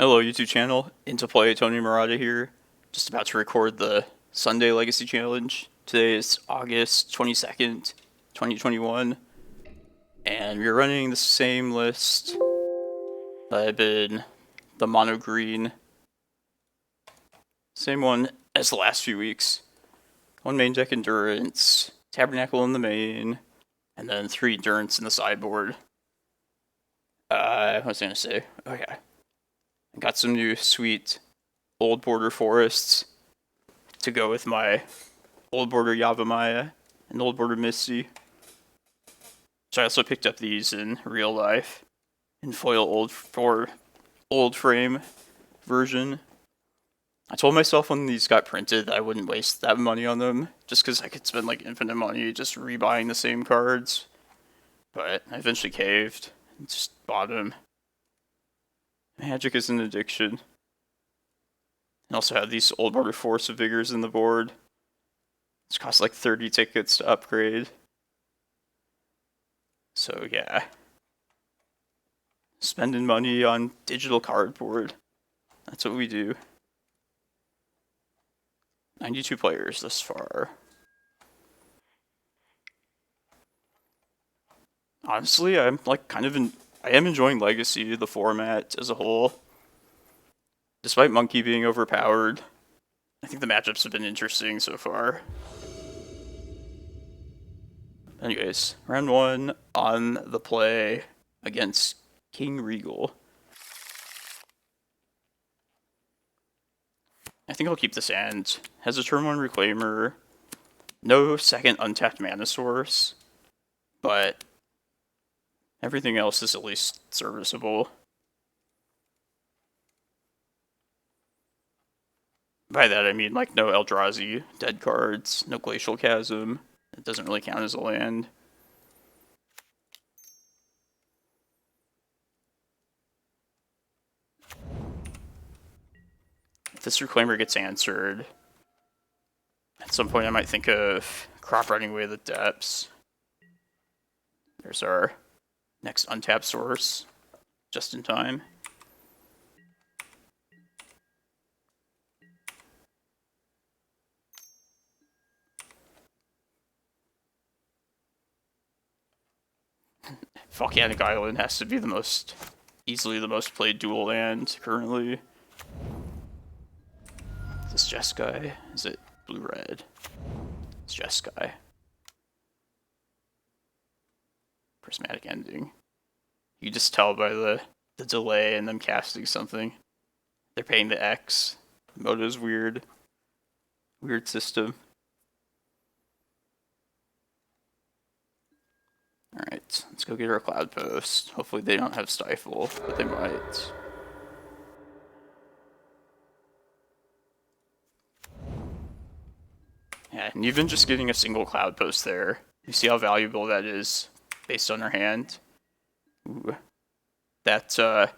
Hello YouTube channel, Into Play Tony Murata here. Just about to record the Sunday Legacy Challenge. Today is August 22nd, 2021. And we're running the same list that I've been, the mono green. Same one as the last few weeks. One main deck endurance, Tabernacle in the main, and then 3 endurance in the sideboard. What was I gonna say? Oh yeah. I got some new sweet old border forests to go with my old border Yavimaya and old border Misty. So I also picked up these in real life in foil old frame version. I told myself when these got printed that I wouldn't waste that money on them, just because I could spend like infinite money just rebuying the same cards. But I eventually caved and just bought them. Magic is an addiction. And also have these old border Force of Vigors in the board. This costs like 30 tickets to upgrade. So yeah. Spending money on digital cardboard. That's what we do. 92 players thus far. Honestly, I'm like I am enjoying Legacy, the format as a whole. Despite Monkey being overpowered, I think the matchups have been interesting so far. Anyways, round 1 on the play against King Regal. I think I'll keep this hand. Has a turn 1 Reclaimer, no second untapped mana source, but everything else is at least serviceable. By that I mean like no Eldrazi dead cards, no Glacial Chasm. It doesn't really count as a land. If this Reclaimer gets answered, at some point I might think of crop running away the depths. There's our next untapped source, just in time. Volcanic Island has to be easily the most played dual land currently. Is this Jeskai? Is it blue-red? It's Jeskai. Prismatic Ending. You can just tell by the delay in them casting something. They're paying the X. Moto's weird. Weird system. Alright, let's go get our Cloudpost. Hopefully they don't have Stifle, but they might. Yeah, and even just getting a single Cloudpost there, you see how valuable that is based on our hand. Ooh. That's the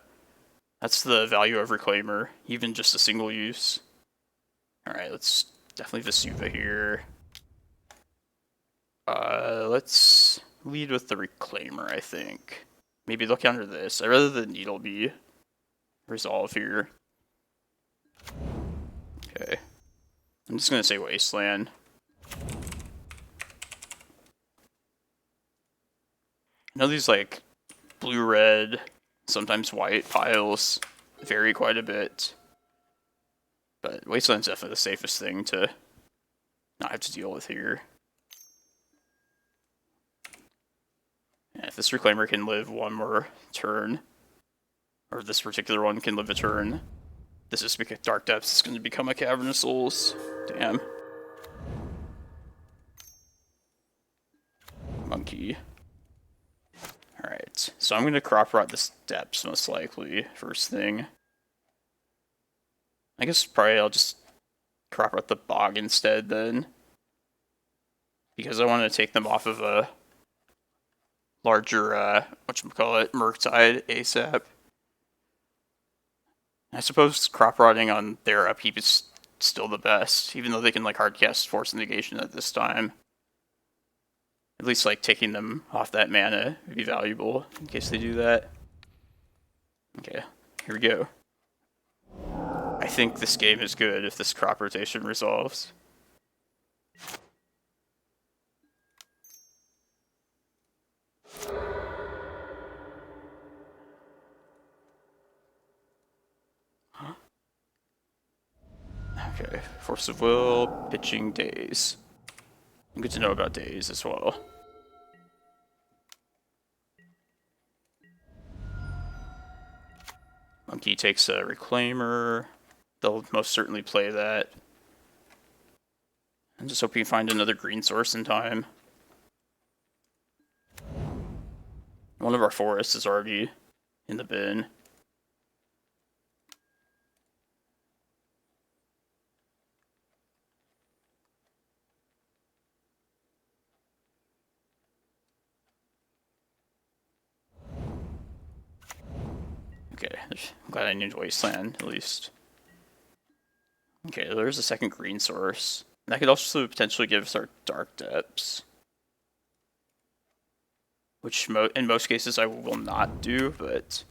value of Reclaimer, even just a single use. Alright, let's definitely Vesuva here. Let's lead with the Reclaimer, I think. Maybe they'll counter this. I'd rather the Needle be resolve here. Okay. I'm just gonna say Wasteland. I know these like blue-red, sometimes white piles vary quite a bit. But Wasteland's definitely the safest thing to not have to deal with here. Yeah, if this Reclaimer can live one more turn, or this particular one can live a turn, this is Dark Depths is going to become a Cavern of Souls. Damn. Monkey. Alright, so I'm going to crop rot the Depths most likely, first thing. I guess probably I'll just crop rot the Bog instead then. Because I want to take them off of a larger, whatchamacallit, Murktide ASAP. I suppose crop rotting on their upkeep is still the best, even though they can like hardcast Force Negation at this time. At least like taking them off that mana would be valuable in case they do that. Okay, here we go. think this game is good if this crop rotation resolves. Okay, Force of Will, pitching Daze. Good to know about Daze as well. Monkey takes a Reclaimer. They'll most certainly play that. I'm just hoping you find another green source in time. One of our forests is already in the bin. Okay, I'm glad I named Wasteland, at least. Okay, there's a second green source. That could also potentially give us our Dark Depths. Which in most cases I will not do, but...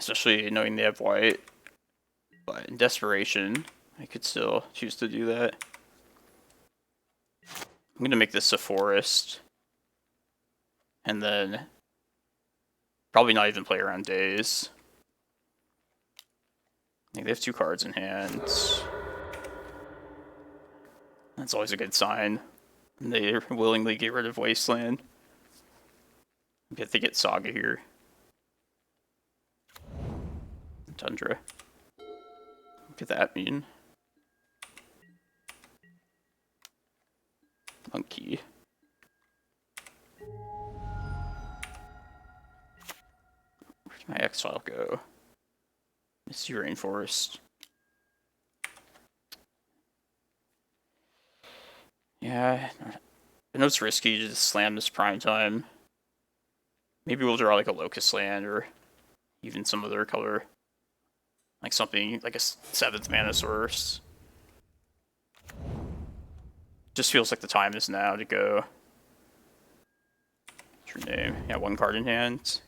especially knowing they have white. But in desperation, I could still choose to do that. I'm going to make this a forest. And then... probably not even play around Daze. I think they have 2 cards in hand. That's always a good sign. They willingly get rid of Wasteland. Maybe they get Saga here. Tundra. What could that mean? Monkey. Where'd my exile go? Misty Rainforest. Yeah, I know it's risky to just slam this prime time. Maybe we'll draw like a Locust Land or even some other color. Like something like a 7th mana source. Just feels like the time is now to go. What's your name? Yeah, 1 card in hand.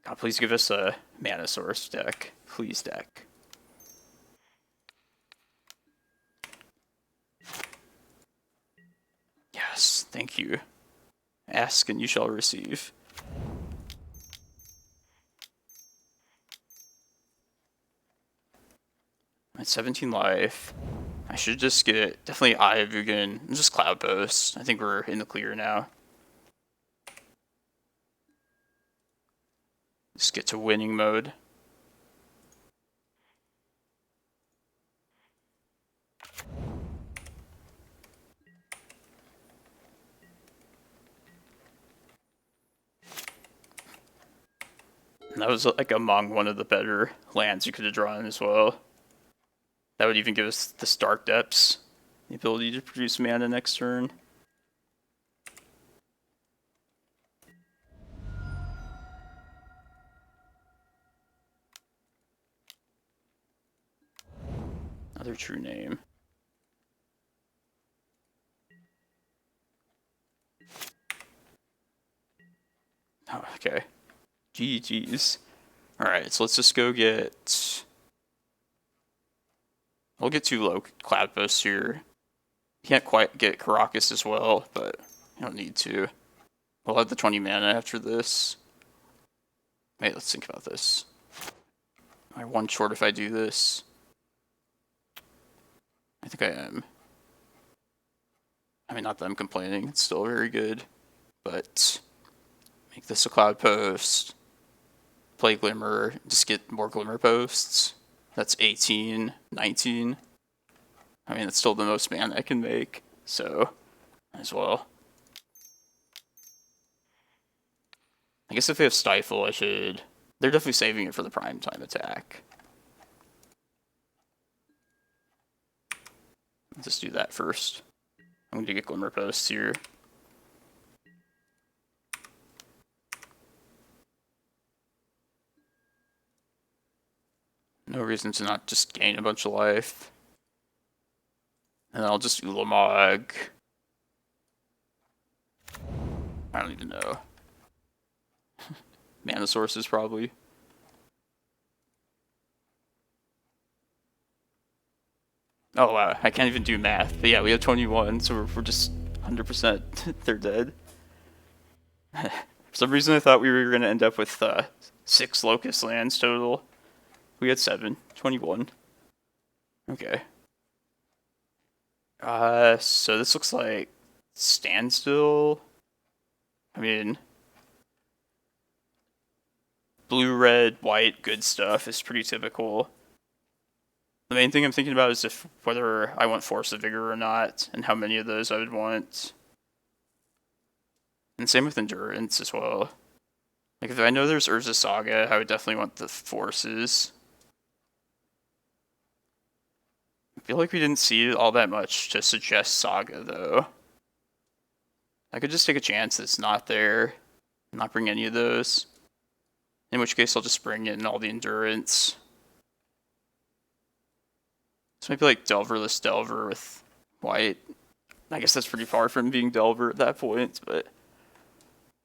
God, please give us a mana source deck. Please, deck. Yes, thank you. Ask and you shall receive. I'm at 17 life. I should just get definitely Eye of Ugin and just Cloudpost. I think we're in the clear now. Just get to winning mode. And that was like among one of the better lands you could have drawn as well. That would even give us the Dark Depths, the ability to produce mana next turn. Another true name. Oh, okay. GG's. Alright, so let's just go get... we'll get 2 low Cloudposts here. Can't quite get Karakas as well, but you don't need to. We'll have the 20 mana after this. Wait, let's think about this. Am I 1 short if I do this? I think I am. I mean, not that I'm complaining. It's still very good. But make this a Cloudpost. Play Glimmer. Just get more Glimmerposts. That's 18, 19. I mean, it's still the most mana I can make. So, as well. I guess if they have Stifle, I should... they're definitely saving it for the prime time attack. Let's just do that first. I'm going to get Glimmerposts here. No reason to not just gain a bunch of life. And then I'll just Ulamog. I don't even know. Mana sources, probably. Oh wow, I can't even do math. But yeah, we have 21, so we're just 100% they're dead. For some reason I thought we were going to end up with 6 locust lands total. We had 7. 21. Okay. So this looks like standstill. I mean, blue, red, white, good stuff is pretty typical. The main thing I'm thinking about is whether I want Force of Vigor or not, and how many of those I would want. And same with Endurance as well. Like, if I know there's Urza Saga, I would definitely want the Forces. I feel like we didn't see all that much to suggest Saga, though. I could just take a chance that it's not there, not bring any of those. In which case, I'll just bring in all the Endurance. This might be like Delverless Delver with white. I guess that's pretty far from being Delver at that point, but...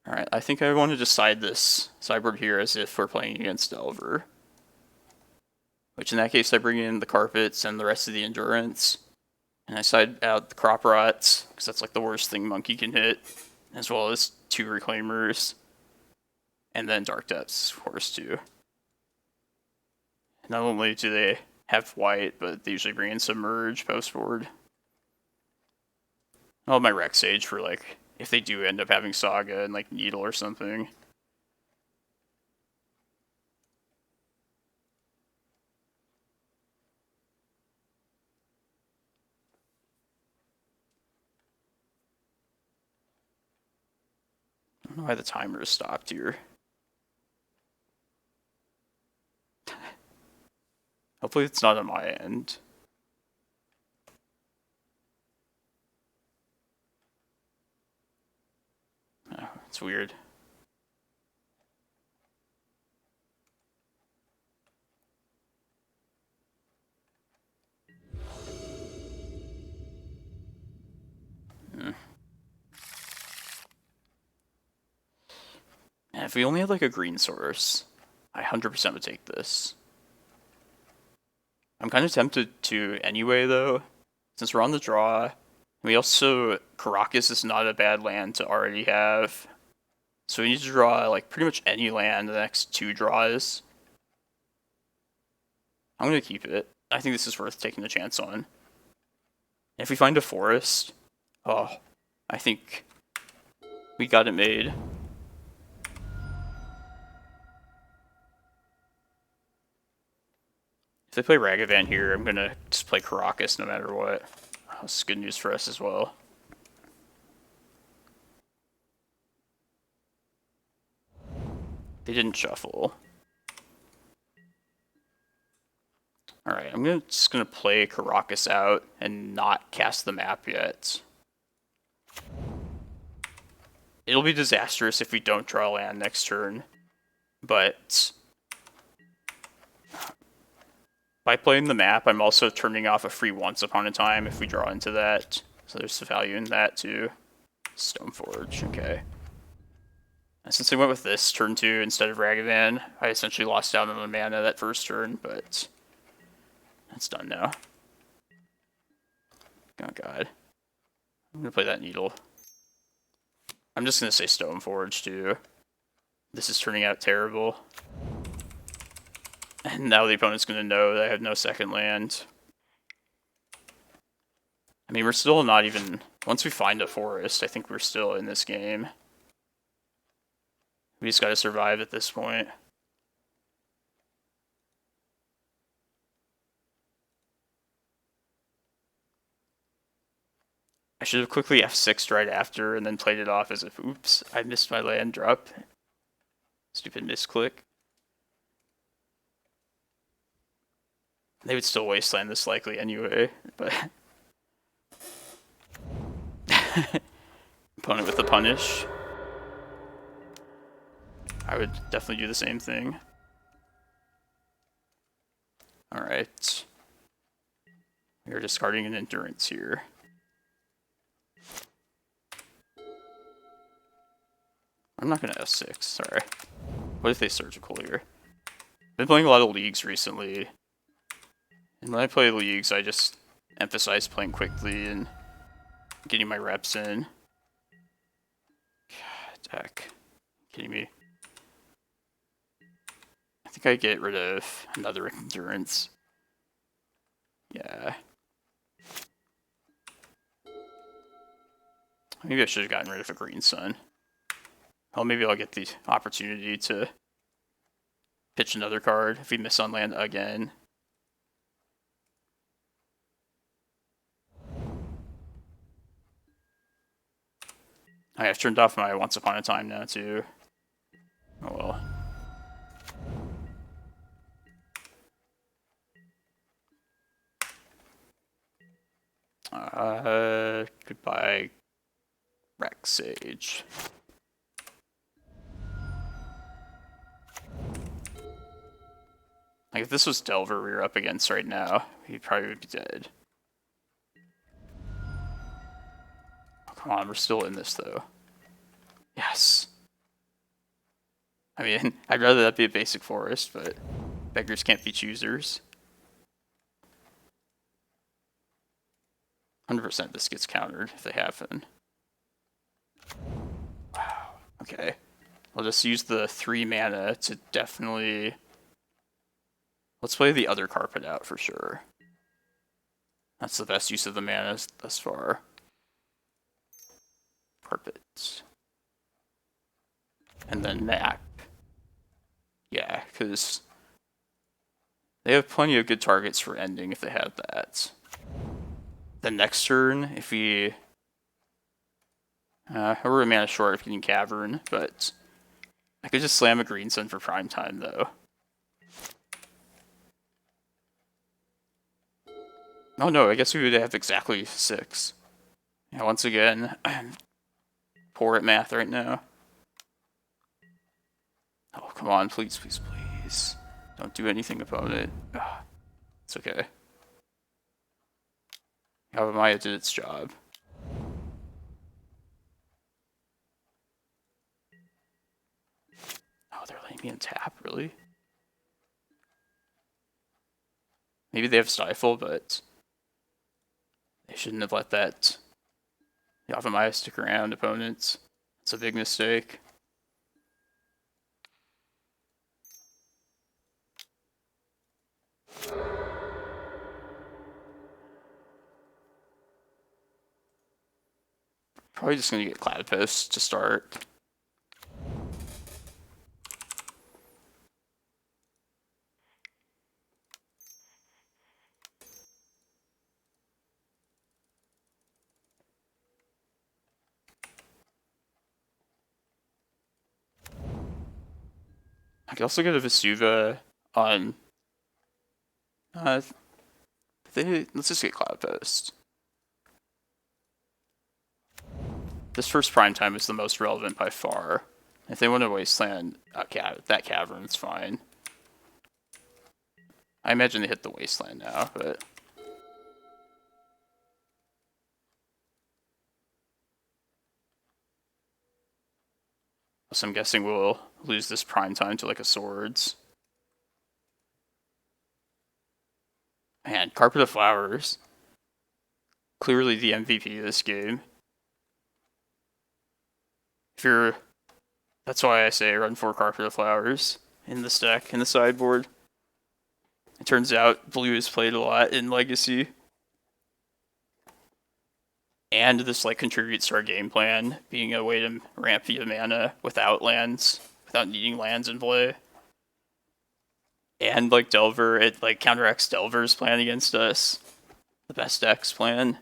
Alright, I think I want to decide this sideboard here as if we're playing against Delver. Which in that case, I bring in the Carpets and the rest of the Endurance. And I side out the Crop Rots, because that's like the worst thing Monkey can hit. As well as 2 Reclaimers. And then Dark Depths, of course, too. Not only do they have white, but they usually bring in Submerge post-board. I'll have my Rec Sage for, like, if they do end up having Saga and, like, Needle or something. I don't know why the timer is stopped here. Hopefully it's not on my end. Oh, it's weird. And if we only had like a green source, I 100% would take this. I'm kind of tempted to anyway, though, since we're on the draw. We also, Karakas is not a bad land to already have. So we need to draw like pretty much any land the next 2 draws. I'm going to keep it. I think this is worth taking a chance on. And if we find a forest, oh, I think we got it made. If they play Ragavan here, I'm going to just play Karakas no matter what. Oh, this is good news for us as well. They didn't shuffle. Alright, I'm just gonna play Karakas out and not cast the map yet. It'll be disastrous if we don't draw land next turn, but by playing the map, I'm also turning off a free Once Upon a Time if we draw into that. So there's some value in that too. Stoneforge, okay. And since I went with this turn 2 instead of Ragavan, I essentially lost out on the mana that first turn, but that's done now. Oh god. I'm gonna play that Needle. I'm just gonna say Stoneforge too. This is turning out terrible. And now the opponent's gonna know that I have no second land. I mean, we're still not even... Once we find a forest, I think we're still in this game. We just gotta survive at this point. I should have quickly F6'd right after and then played it off as if, oops, I missed my land drop. Stupid misclick. They would still wasteland this likely anyway, but... Opponent with the punish. I would definitely do the same thing. Alright. We are discarding an Endurance here. I'm not going to F6, sorry. What if they Surgical here? I've been playing a lot of Leagues recently. And when I play Leagues, I just emphasize playing quickly and getting my reps in. God, heck. Kidding me? I think I get rid of another endurance. Yeah. Maybe I should have gotten rid of a green sun. Well, maybe I'll get the opportunity to pitch another card if we miss on land again. I've turned off my Once Upon a Time now, too. Oh well. Goodbye, Rec Sage. Like, if this was Delver we were up against right now, he probably would be dead. Oh, come on, we're still in this, though. Yes. I mean, I'd rather that be a basic forest, but beggars can't be choosers. 100% this gets countered if they happen. Wow. Okay. I'll just use the 3 mana to definitely... Let's play the other carpet out for sure. That's the best use of the mana thus far. Carpets. And then map. Yeah, because they have plenty of good targets for ending if they have that. The next turn, if we... we're a mana short of getting Cavern, but I could just slam a green sun for prime time, though. Oh no, I guess we would have exactly 6. Yeah, once again, I'm poor at math right now. Oh, come on, please, please, please. Don't do anything, opponent. Ugh, it's okay. Yavimaya did its job. Oh, they're letting me untap, really? Maybe they have Stifle, but they shouldn't have let that Yavimaya stick around, opponents. It's a big mistake. Probably just going to get Cloudpost to start. I could also get a Vesuva on... let's just get Cloudpost. This first prime time is the most relevant by far. If they want to wasteland that cavern's fine. I imagine they hit the wasteland now, but... So I'm guessing we'll lose this prime time to like a Swords. Man, Carpet of Flowers. Clearly the MVP of this game. That's why I say run 4 Carpet of Flowers in this deck, in the sideboard. It turns out blue is played a lot in Legacy. And this like contributes to our game plan, being a way to ramp via mana without lands, without needing lands in play. And like Delver, it like counteracts Delver's plan against us. The best deck's plan.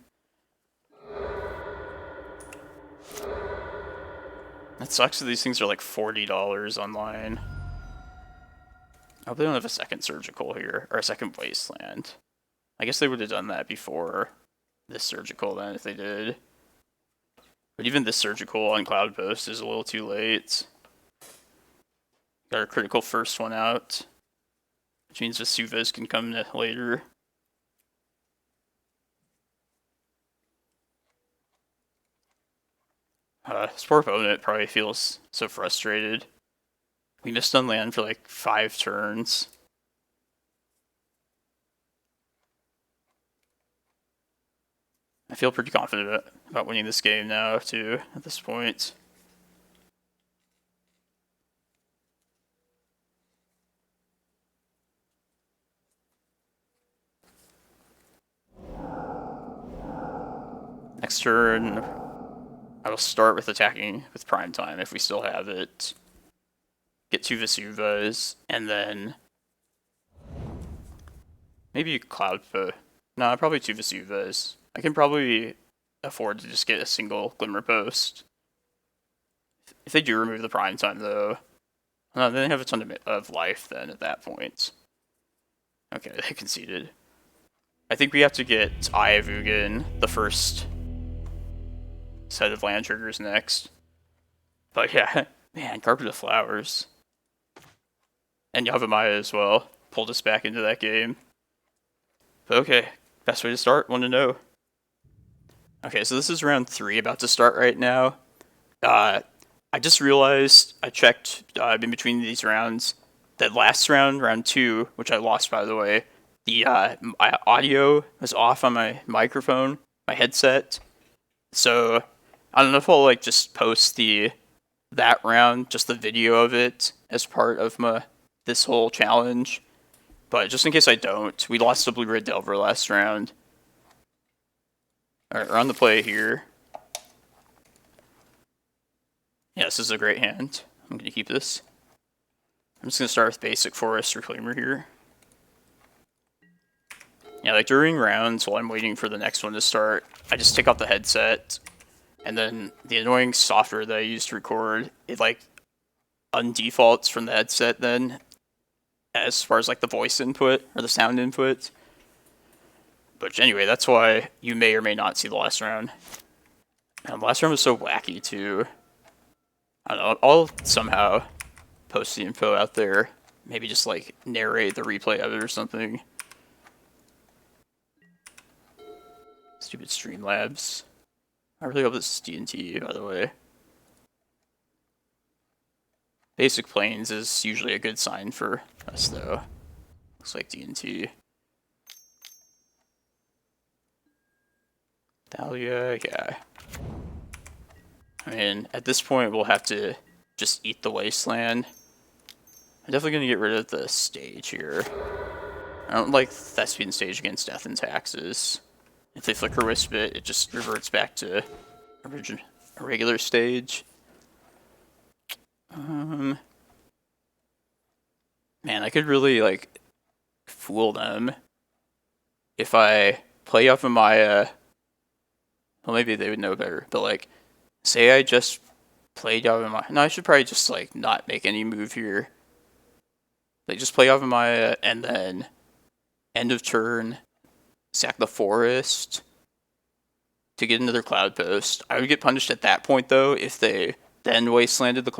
It sucks that these things are like $40 online. I hope they don't have a second Surgical here, or a second Wasteland. I guess they would have done that before this Surgical then, if they did. But even this Surgical on Cloudpost is a little too late. Got our critical first one out, which means Vesuvas can come later. This poor opponent probably feels so frustrated. We missed on land for like 5 turns. I feel pretty confident about winning this game now, too, at this point. Next turn, I will start with attacking with Prime Time if we still have it. Get 2 Vesuvas, and then maybe Cloudpost. No, probably 2 Vesuvas. I can probably afford to just get a single Glimmerpost. If they do remove the Prime Time, though, then they have a ton of life then at that point. Okay, they conceded. I think we have to get Eye of Ugin, the first set of land triggers next. But yeah, man, Carpet of Flowers. And Yavimaya as well. Pulled us back into that game. But okay, best way to start, 1-0. Okay, so this is round 3 about to start right now. I just realized, I checked in between these rounds, that last round, round 2, which I lost by the way, the my audio was off on my microphone, my headset. So I don't know if I'll like just post that round, just the video of it as part of this whole challenge. But just in case I don't, we lost to Blue Red Delver last round. Alright, we're on the play here. Yeah, this is a great hand. I'm going to keep this. I'm just going to start with basic Forest Reclaimer here. Yeah, like during rounds, while I'm waiting for the next one to start, I just take off the headset, and then the annoying software that I use to record, it like undefaults from the headset then, as far as like the voice input, or the sound input. But anyway, that's why you may or may not see the last round. And the last round was so wacky too. I don't know, I'll somehow post the info out there. Maybe just like narrate the replay of it or something. Stupid Streamlabs. I really hope this is D&T, by the way. Basic Plains is usually a good sign for us, though. Looks like D&T. Thalia, yeah. I mean, at this point, we'll have to just eat the Wasteland. I'm definitely going to get rid of the stage here. I don't like Thespian stage against Death and Taxes. If they Flicker Wisp it, it just reverts back to a regular stage. Man, I could really, like, fool them if I play Yavimaya. Well, maybe they would know better, but, like, say I just played Yavimaya. No, I should probably just, like, not make any move here. Like, just play Yavimaya, and then end of turn, sack the forest to get another Cloudpost. I would get punished at that point, though, if they then wastelanded the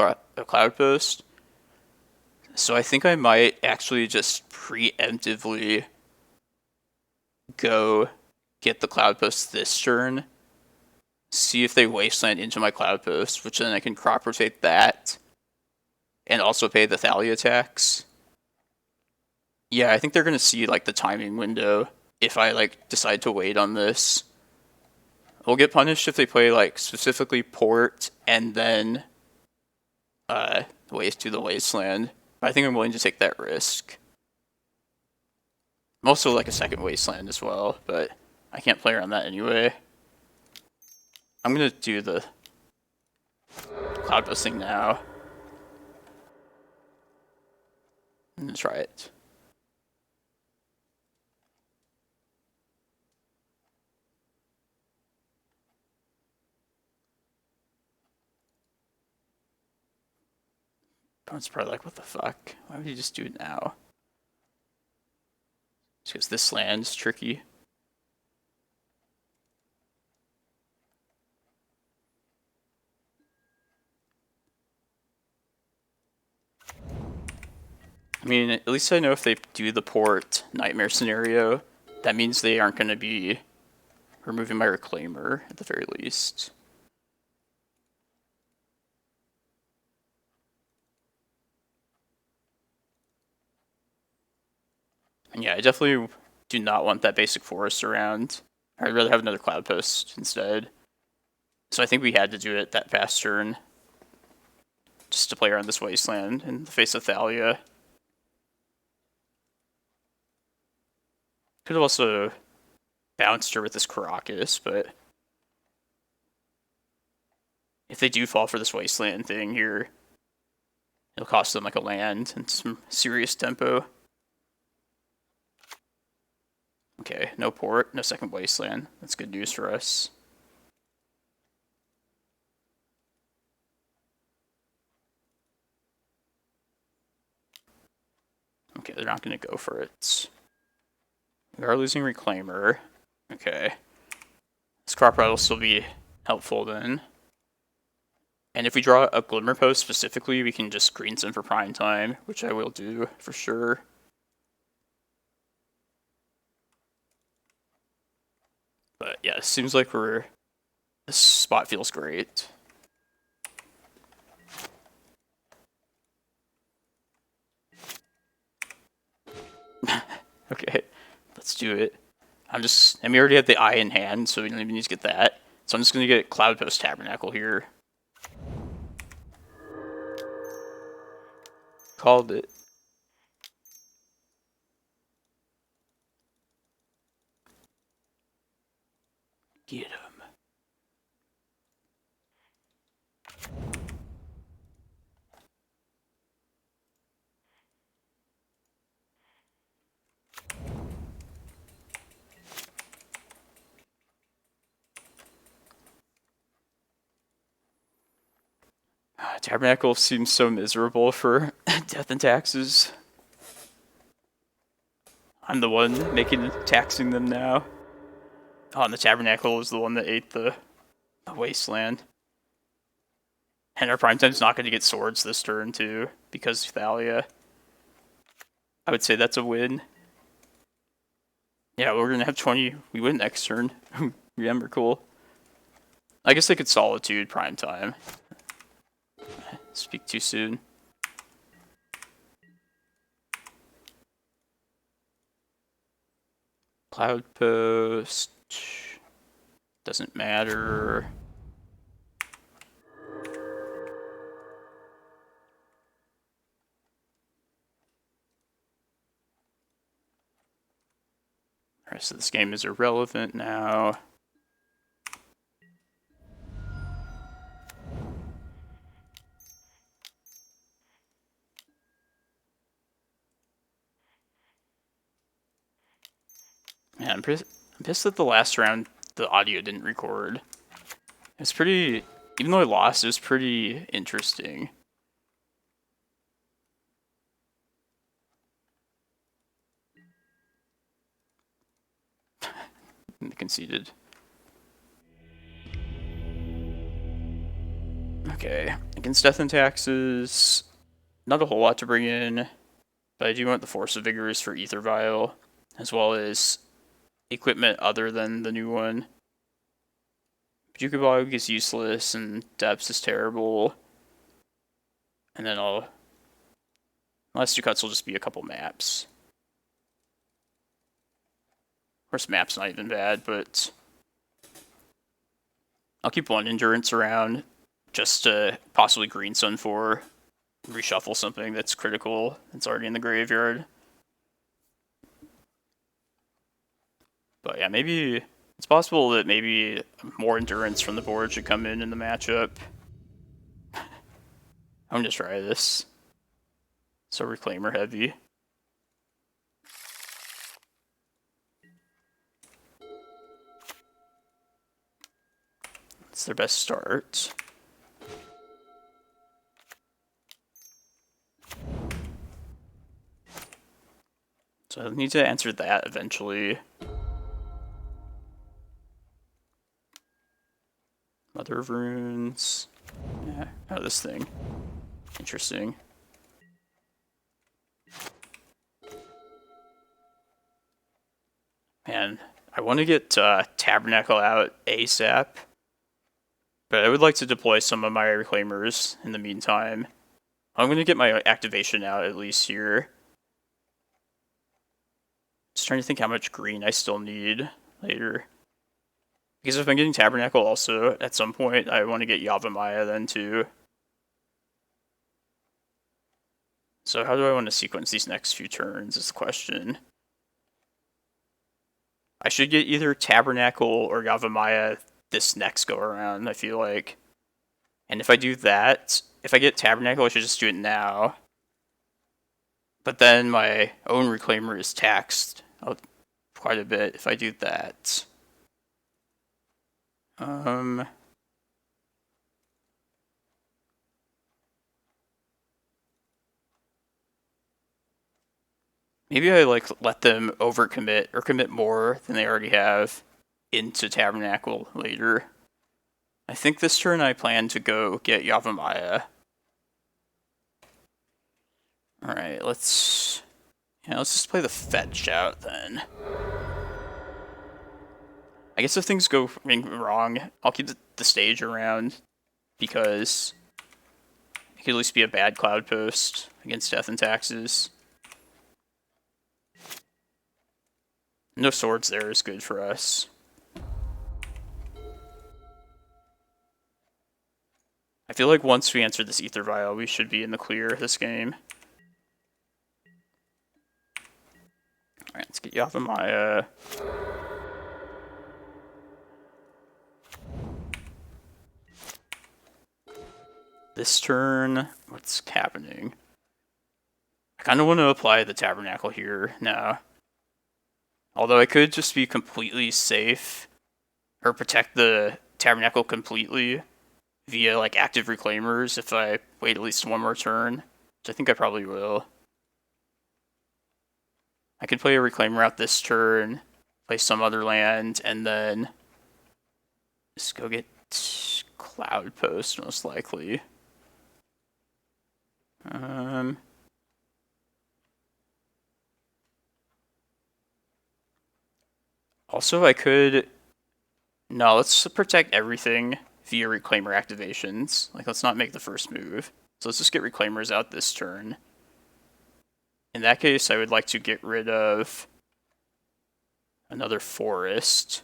Cloudpost. So I think I might actually just preemptively go get the Cloudpost this turn, see if they wasteland into my Cloudpost, which then I can crop rotate that, and also pay the Thalia tax. Yeah, I think they're going to see, like, the timing window if I, like, decide to wait on this. We'll get punished if they play, like, specifically Port and then waste to the Wasteland. But I think I'm willing to take that risk. I'm also like a second Wasteland as well, but I can't play around that anyway. I'm going to do the Cloudpost thing now. I'm going to try it. Opponent's probably like, what the fuck? Why would you just do it now? Just because this land is tricky. I mean, at least I know if they do the Port Nightmare scenario, that means they aren't going to be removing my Reclaimer, at the very least. And yeah, I definitely do not want that basic forest around. I'd rather have another Cloudpost instead. So I think we had to do it that fast turn. Just to play around this wasteland in the face of Thalia. Could have also bounced her with this Karakas, but if they do fall for this wasteland thing here, it'll cost them like a land and some serious tempo. Okay, no port, no second wasteland. That's good news for us. Okay, they're not going to go for it. We are losing Reclaimer. Okay. This crop ride will still be helpful then. And if we draw up Glimmerpost specifically, we can just green some for prime time, which I will do for sure. But yeah, it seems like this spot feels great. Okay, let's do it. And we already have the eye in hand, so we don't even need to get that. So I'm just gonna get Cloudpost Tabernacle here. Called it. Get him. Tabernacle seems so miserable for death and taxes. I'm the one taxing them now. Oh, and the Tabernacle is the one that ate the wasteland. And our prime time's not going to get swords this turn too, because Thalia. I would say that's a win. Yeah, we're going to have 20. We win next turn. Emrakul. I guess they could Solitude prime time. Speak too soon. Cloudpost. Doesn't matter. The rest of this game is irrelevant now. Man, I'm pissed that the last round the audio didn't record. It's pretty, even though I lost, it was pretty interesting. Conceded. Okay, against Death and Taxes, not a whole lot to bring in, but I do want the Force of Vigors for Ether Vial, as well as equipment other than the new one. Bojuka Bog is useless, and Depths is terrible. And then last two cuts will just be a couple maps. Of course, map's not even bad, but I'll keep one Endurance around just to possibly green Sun for reshuffle something that's critical that's already in the graveyard. But yeah, maybe it's possible that maybe more Endurance from the board should come in the matchup. I'm gonna try this. So Reclaimer heavy. It's their best start. So I need to answer that eventually. Mother of Runes. Yeah, oh, this thing. Interesting. Man, I want to get Tabernacle out ASAP. But I would like to deploy some of my Reclaimers in the meantime. I'm going to get my activation out at least here. Just trying to think how much green I still need later. Because if I'm getting Tabernacle also, at some point, I want to get Yavimaya then too. So how do I want to sequence these next few turns is the question. I should get either Tabernacle or Yavimaya this next go around, I feel like. And if I do that, if I get Tabernacle, I should just do it now. But then my own Reclaimer is taxed quite a bit if I do that. Maybe I let them overcommit or commit more than they already have into Tabernacle later. I think this turn I plan to go get Yavimaya. Alright, let's just play the fetch out then. I guess if things go wrong, I'll keep the stage around because it could at least be a bad Cloudpost against Death and Taxes. No swords there is good for us. I feel like once we answer this Ether Vial, we should be in the clear this game. Alright, let's get Yavimaya. This turn, what's happening? I kind of want to apply the Tabernacle here now. Although I could just be completely safe, or protect the Tabernacle completely via active Reclaimers if I wait at least one more turn, which I think I probably will. I could play a Reclaimer out this turn, play some other land, and then just go get Cloudpost most likely. Also, I could... No, let's protect everything via Reclaimer activations. Let's not make the first move. So let's just get Reclaimers out this turn. In that case, I would like to get rid of another forest.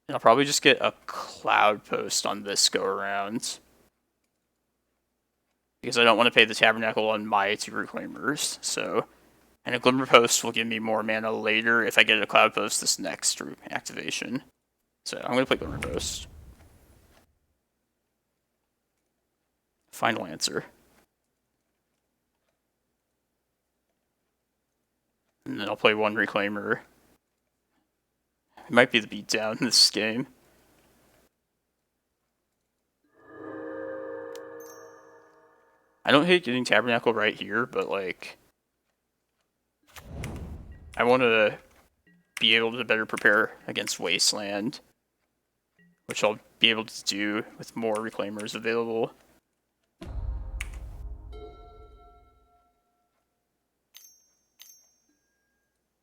And I'll probably just get a Cloudpost on this go-around. Because I don't want to pay the Tabernacle on my 2 Reclaimers, so... And a Glimmerpost will give me more mana later if I get a Cloudpost this next activation. So I'm going to play Glimmerpost. Final answer. And then I'll play 1 Reclaimer. It might be the beatdown in this game. I don't hate getting Tabernacle right here, but I want to be able to better prepare against Wasteland, which I'll be able to do with more Reclaimers available.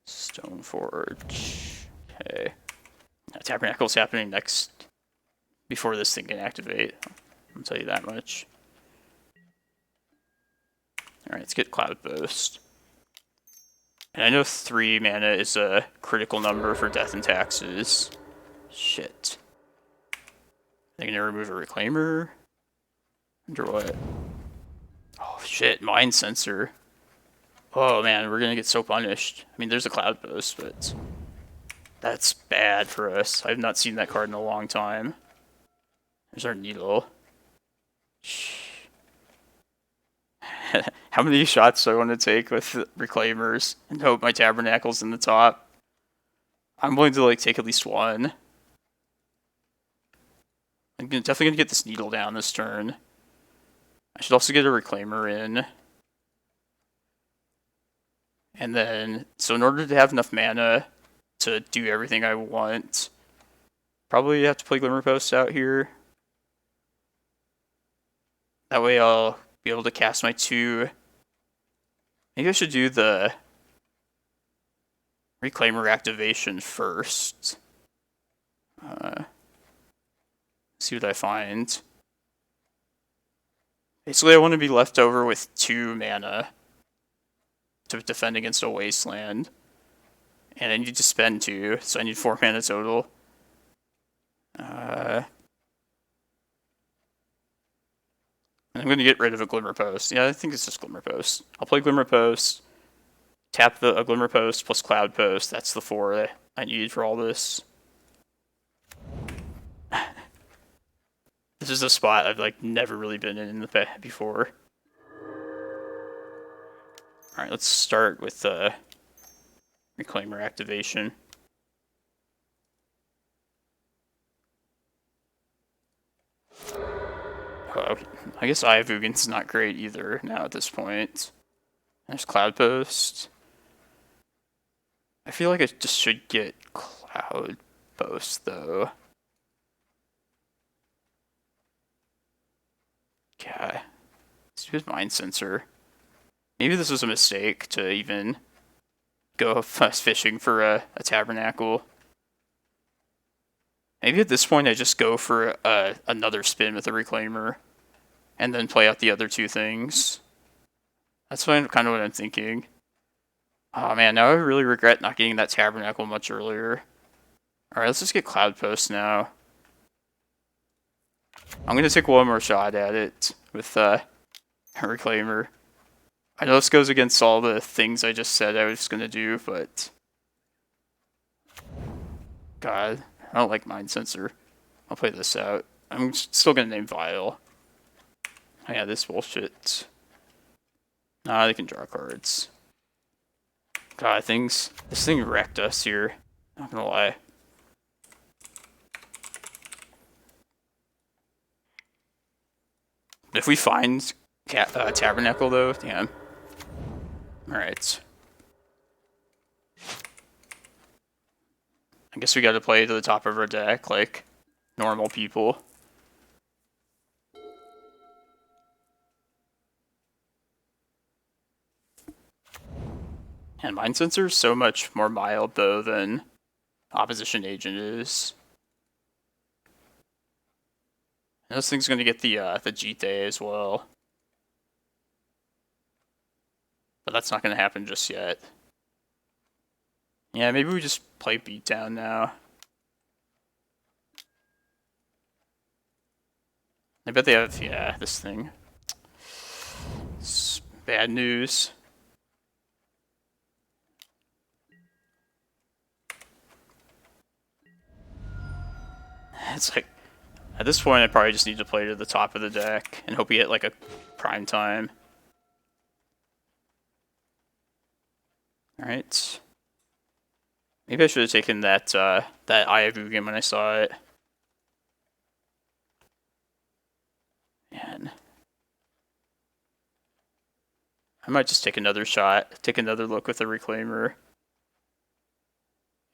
Stoneforge. Okay. Tabernacle's happening next before this thing can activate. I'll tell you that much. Alright, let's get Cloudpost. And I know 3 mana is a critical number for Death and Taxes. Shit. They're gonna remove a Reclaimer? Under what? Oh shit, Mind Sensor. Oh man, we're gonna get so punished. I mean, there's a Cloudpost, but that's bad for us. I've not seen that card in a long time. There's our Needle. How many shots do I want to take with Reclaimers and hope my Tabernacle's in the top? I'm willing to take at least 1. I'm definitely going to get this Needle down this turn. I should also get a Reclaimer in. And then, so in order to have enough mana to do everything I want, probably have to play Glimmerpost out here. That way I'll be able to cast my 2. Maybe I should do the Reclaimer activation first. See what I find. Basically, I want to be left over with 2 mana to defend against a Wasteland. And I need to spend 2, so I need 4 mana total. I'm going to get rid of a Glimmerpost. Yeah, I think it's just Glimmerpost. I'll play Glimmerpost, tap a Glimmerpost plus Cloudpost. That's the 4 that I need for all this. This is a spot I've like never really been in the before. Alright, let's start with Reclaimer activation. Oh, I guess Eye of Ugin's not great either now at this point. There's Cloudpost. I feel like I just should get Cloudpost though. Yeah. Stupid Mind Sensor. Maybe this was a mistake to even go fishing for a Tabernacle. Maybe at this point I just go for another spin with a Reclaimer and then play out the other 2 things. That's kind of what I'm thinking. Oh man, now I really regret not getting that Tabernacle much earlier. Alright, let's just get Cloudpost now. I'm going to take one more shot at it with Reclaimer. I know this goes against all the things I just said I was going to do, but... God, I don't like Mind Sensor. I'll play this out. I'm still going to name Vale. Oh yeah, this bullshit. Nah, they can draw cards. God, this thing wrecked us here. Not gonna lie. If we find Tabernacle though, damn. Alright. I guess we gotta play to the top of our deck like normal people. And Mind Sensor is so much more mild though than Opposition Agent is. And this thing's gonna get the Jite as well. But that's not gonna happen just yet. Yeah, maybe we just play Beatdown now. I bet they have, yeah, this thing. It's bad news. It's like, at this point I probably just need to play to the top of the deck and hope we get like a prime time. Alright. Maybe I should have taken that Eye of Ugin when I saw it. Man. I might just take another shot, take another look with the Reclaimer.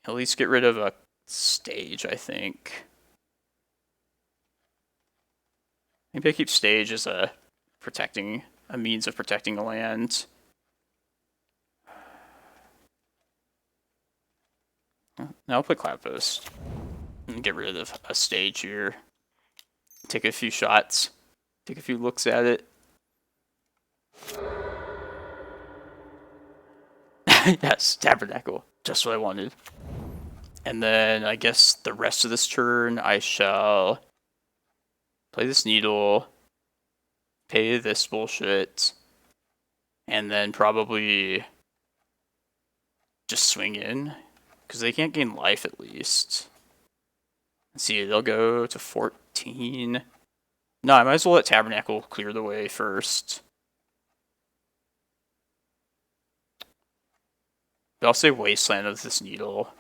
At least get rid of a stage, I think. Maybe I keep stage as a means of protecting a land. Now I'll put Cloudpost and get rid of a stage here. Take a few shots, take a few looks at it. Yes, Tabernacle, just what I wanted. And then I guess the rest of this turn I shall play this Needle, pay this bullshit, and then probably just swing in, because they can't gain life at least. Let's see, they'll go to 14. No, I might as well let Tabernacle clear the way first. But I'll say Wasteland of this Needle.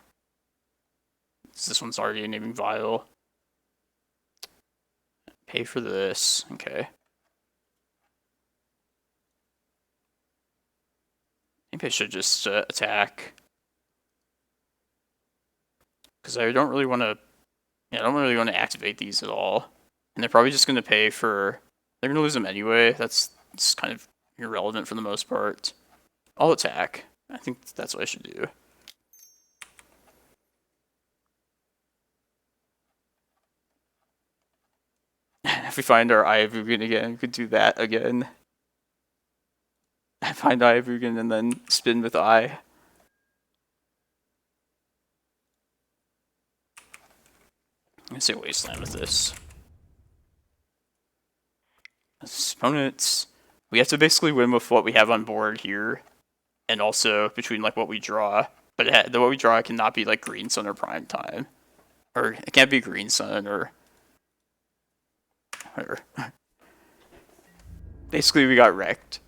This one's already naming Vile. Pay for this, okay. Maybe I should just attack. Because I don't really want to... Yeah, I don't really want to activate these at all. And they're probably just going to pay for... They're going to lose them anyway. That's just kind of irrelevant for the most part. I'll attack. I think that's what I should do. If we find our Eye of Ugin again, we could do that again. Find Eye of Ugin and then spin with Eye. I'm gonna say Wasteland with this. Opponents, we have to basically win with what we have on board here, and also between like what we draw. But what we draw cannot be like Green Sun or Prime Time, or it can't be Green Sun or. Basically, we got wrecked.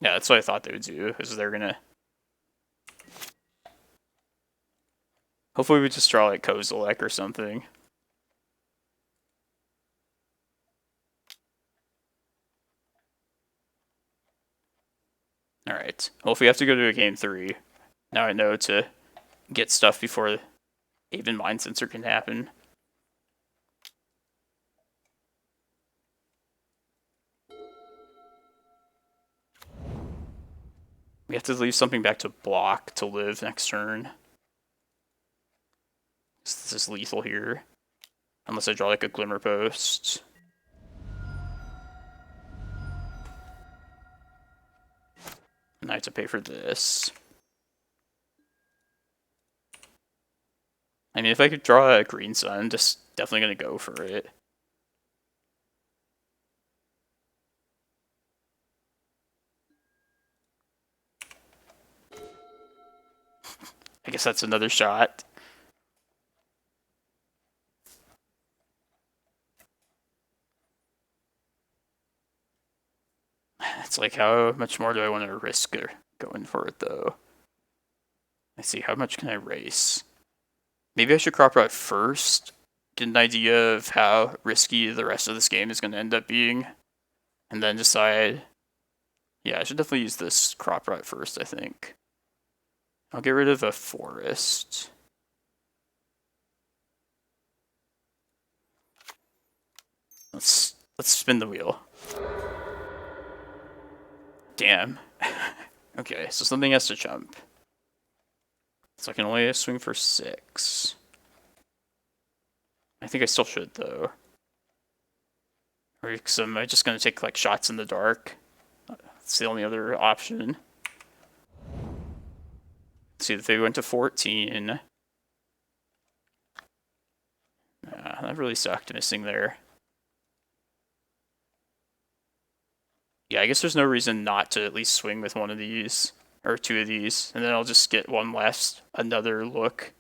Yeah, that's what I thought they would do, is they're gonna... Hopefully we just draw like Kozilek or something. Alright, well if we have to go to a game 3, now I know to get stuff before even Mind Sensor can happen. We have to leave something back to block to live next turn. This is lethal here. Unless I draw like a Glimmerpost. And I have to pay for this. I mean, if I could draw a Green Sun, just definitely gonna go for it. I guess that's another shot. It's like, how much more do I want to risk going for it, though? Let's see, how much can I race? Maybe I should crop rot first, get an idea of how risky the rest of this game is going to end up being, and then decide... Yeah, I should definitely use this crop rot first, I think. I'll get rid of a forest. Let's spin the wheel. Damn. Okay, so something has to jump. So I can only swing for 6. I think I still should, though. Or because am I just going to take like shots in the dark? That's the only other option. Let's see if they went to 14. That really sucked missing there. Yeah, I guess there's no reason not to at least swing with one of these, or 2 of these, and then I'll just get another look.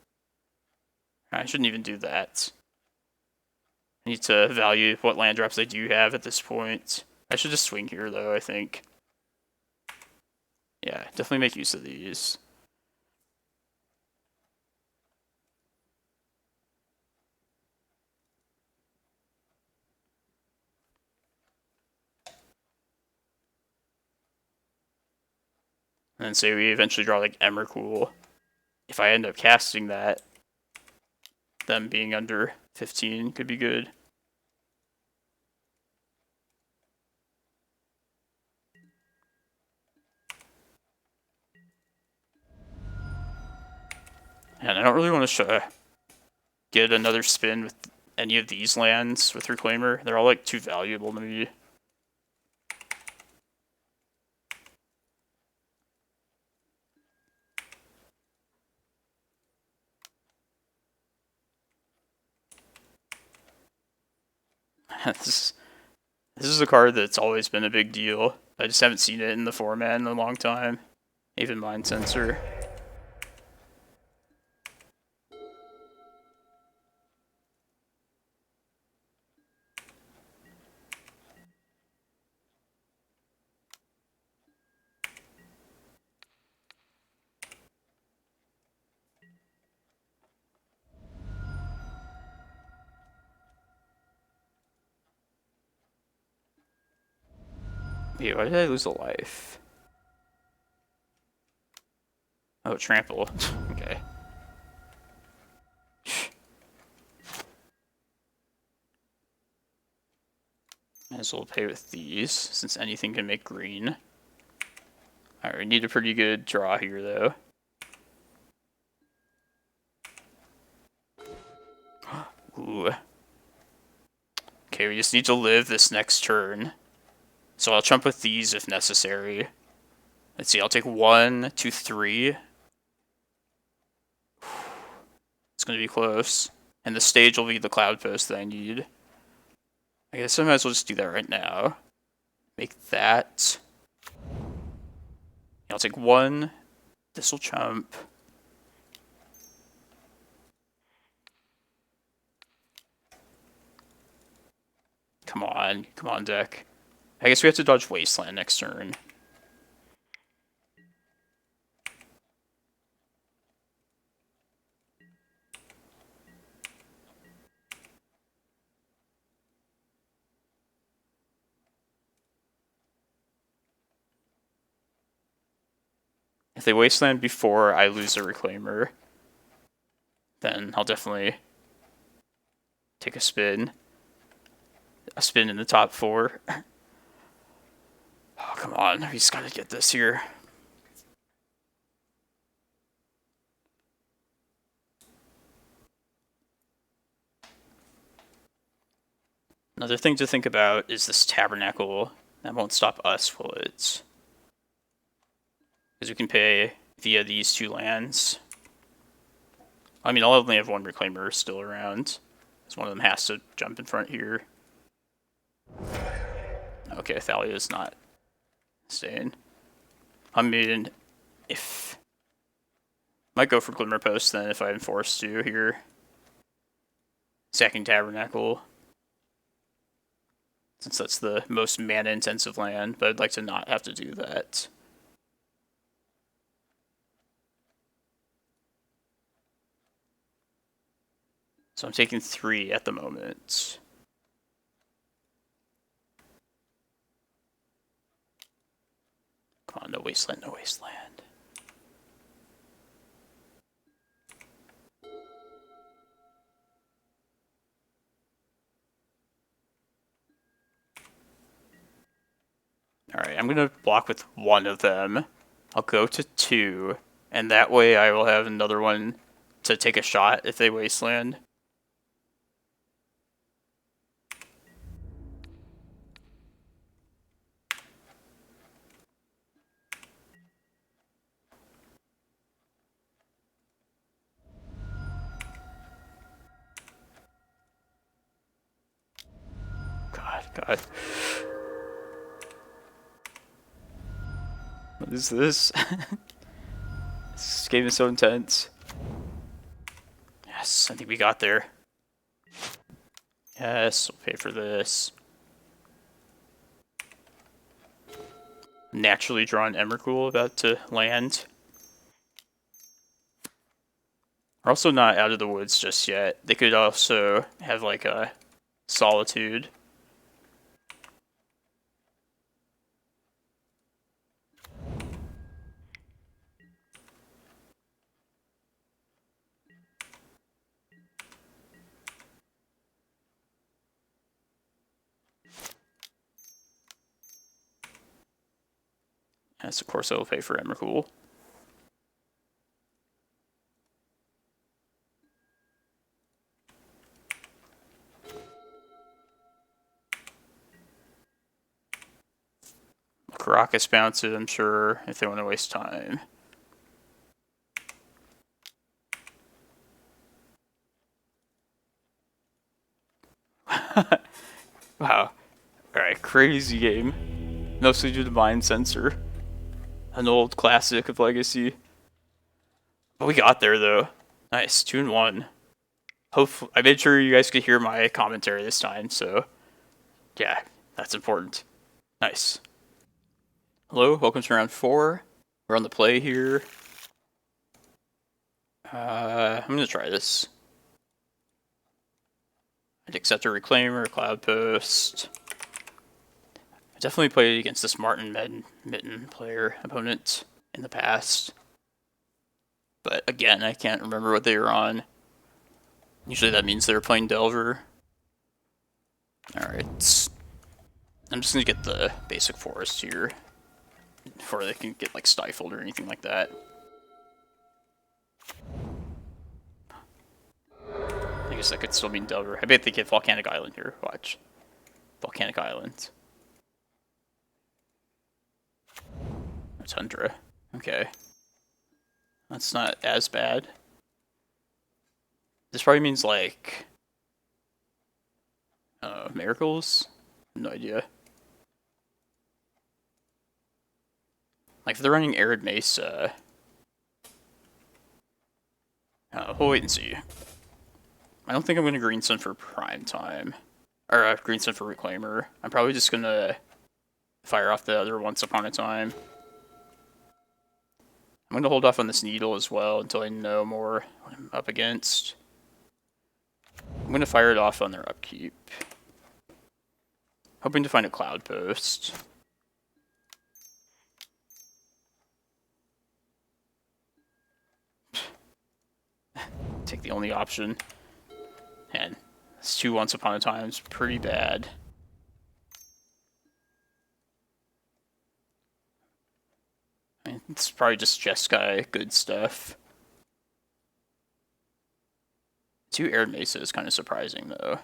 I shouldn't even do that. I need to value what land drops I do have at this point. I should just swing here, though, I think. Yeah, definitely make use of these. And then say we eventually draw like Emrakul. If I end up casting that, them being under 15 could be good. And I don't really want to get another spin with any of these lands with Reclaimer. They're all like too valuable to me. This is a card that's always been a big deal. I just haven't seen it in the format in a long time. Even Mind Sensor. Wait, why did I lose a life? Oh, trample. Okay. Might as well pay with these, since anything can make green. Alright, we need a pretty good draw here, though. Ooh. Okay, we just need to live this next turn. So I'll jump with these if necessary. Let's see, I'll take 1, 2, 3. Let's going to be close. And the stage will be the Cloudpost that I need. I guess I might as well just do that right now. Make that. I'll take one. This will chump. Come on, deck. I guess we have to dodge Wasteland next turn. If they Wasteland before I lose a Reclaimer, then I'll definitely take a spin. A spin in the top 4. Oh, come on. We just gotta get this here. Another thing to think about is this Tabernacle. That won't stop us, will it? Because we can pay via these 2 lands. I mean, I'll only have 1 Reclaimer still around. Because one of them has to jump in front here. Okay, Thalia is not staying. I mean, if... Might go for Glimmerpost then if I'm forced to here. Sacking Tabernacle. Since that's the most mana-intensive land, but I'd like to not have to do that. So I'm taking 3 at the moment. Come on, no Wasteland, no Wasteland. Alright, I'm going to block with 1 of them. I'll go to 2, and that way I will have another one to take a shot if they Wasteland. God. What is this? This game is so intense. Yes, I think we got there. Yes, we'll pay for this. Naturally drawn Emrakul about to land. We're also not out of the woods just yet. They could also have like a Solitude. Yes, of course I will pay for Emrakul. Karakas bounce it, I'm sure, if they want to waste time. Wow. Alright, crazy game. Mostly due to Mind Sensor. An old classic of Legacy. But we got there, though. Nice, 2-1. Hopefully, I made sure you guys could hear my commentary this time, so... yeah, that's important. Nice. Hello, welcome to round 4. We're on the play here. I'm gonna try this. I'd accept a Reclaimer, Cloudpost. I definitely played against this Martin Mitten player opponent in the past. But again, I can't remember what they were on. Usually that means they were playing Delver. Alright. I'm just gonna get the basic forest here. Before they can get like stifled or anything like that. I guess that could still mean Delver. I bet they get Volcanic Island here. Watch. Volcanic Island. Or Tundra. Okay. That's not as bad. This probably means like miracles. No idea. Like if they're running Arid Mesa, we'll wait and see. I don't think I'm gonna Green Sun for Prime Time, or Green Sun for Reclaimer. I'm probably just gonna fire off the other Once Upon a Time. I'm gonna hold off on this Needle as well until I know more what I'm up against. I'm gonna fire it off on their upkeep. Hoping to find a Cloudpost. Take the only option. And it's 2 Once Upon a Times, pretty bad. I mean, it's probably just Jeskai, good stuff. 2 Arid Mesa is kind of surprising, though.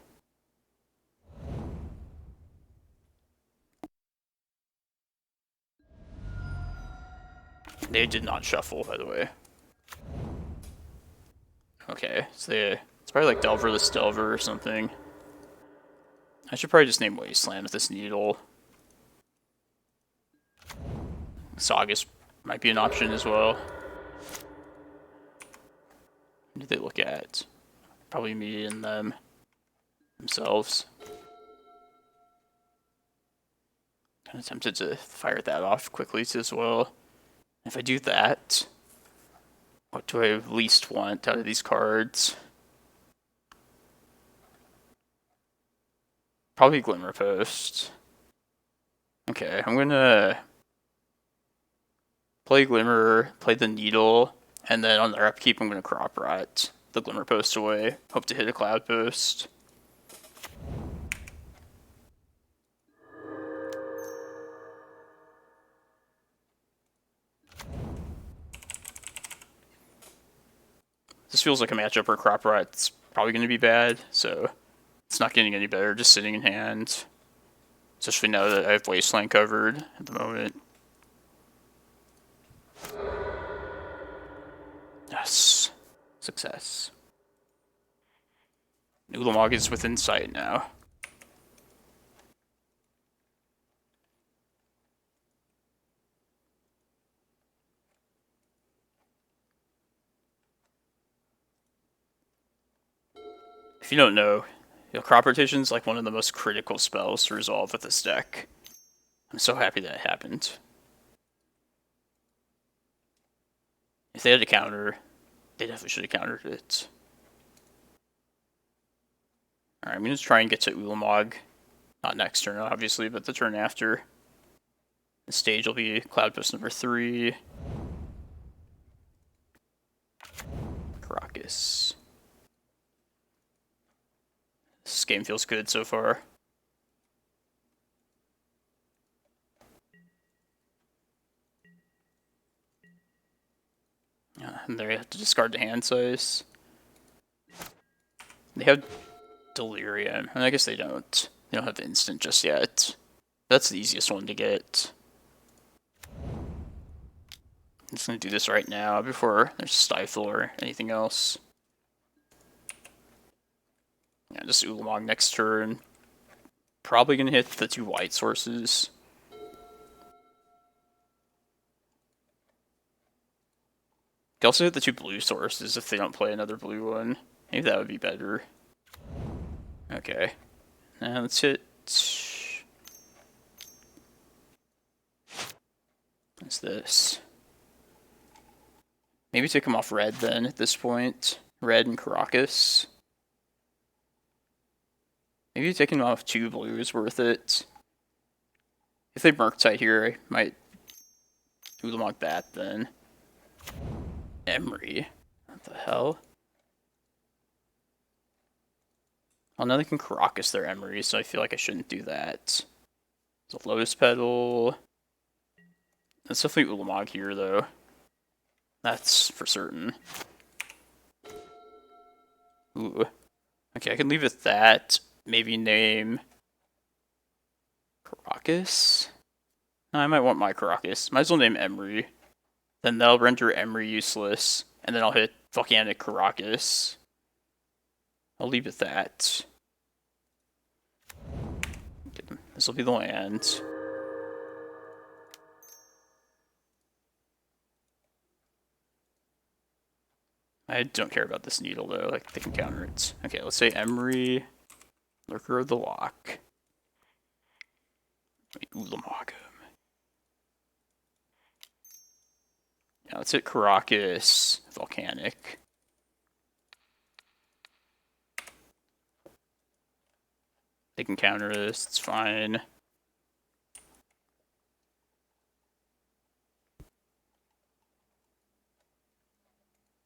They did not shuffle, by the way. Okay, so it's probably like Delverless Delver or something. I should probably just name Wasteland with this Needle. Sagas might be an option as well. What do they look at? Probably me and them themselves. Kind of tempted to fire that off quickly as well. If I do that, what do I least want out of these cards? Probably Glimmerpost. Okay, I'm gonna play Glimmer, play the Needle, and then on their upkeep I'm gonna Crop Rot the Glimmerpost away. Hope to hit a Cloudpost. This feels like a matchup where Crop Rot's probably going to be bad, so it's not getting any better, just sitting in hand. Especially now that I have Wasteland covered at the moment. Yes. Success. Ulamog is within sight now. If you don't know, Crop Rotation is like one of the most critical spells to resolve with this deck. I'm so happy that it happened. If they had a counter, they definitely should have countered it. Alright, I'm going to try and get to Ulamog. Not next turn, obviously, but the turn after. The stage will be Cloudpost number 3. Karakas. This game feels good so far. And they have to discard the hand size. They have Delirium. I guess they don't. They don't have instant just yet. That's the easiest one to get. I'm just going to do this right now before there's Stifle or anything else. Yeah, just Ulamog next turn. Probably going to hit the 2 white sources. Could also hit the 2 blue sources if they don't play another blue one. Maybe that would be better. Okay. Now let's hit... What's this? Maybe take them off red then at this point. Red and Karakas. Maybe taking off 2 blue is worth it. If they Murktide here, I might Ulamog that then. Emry. What the hell? Well, now they can Karakas their Emry, so I feel like I shouldn't do that. There's a Lotus Petal. That's definitely Ulamog here, though. That's for certain. Ooh. Okay, I can leave it that. Maybe name Karakas? No, I might want my Karakas. Might as well name Emry. Then they'll render Emry useless, and then I'll hit Volcanic Karakas. I'll leave it that. This will be the land. I don't care about this needle though, like they can counter it. Okay, let's say Emery, Lurker of the Lock. Ulamog him. Yeah, let's hit Karakas, Volcanic. They can counter this, it's fine.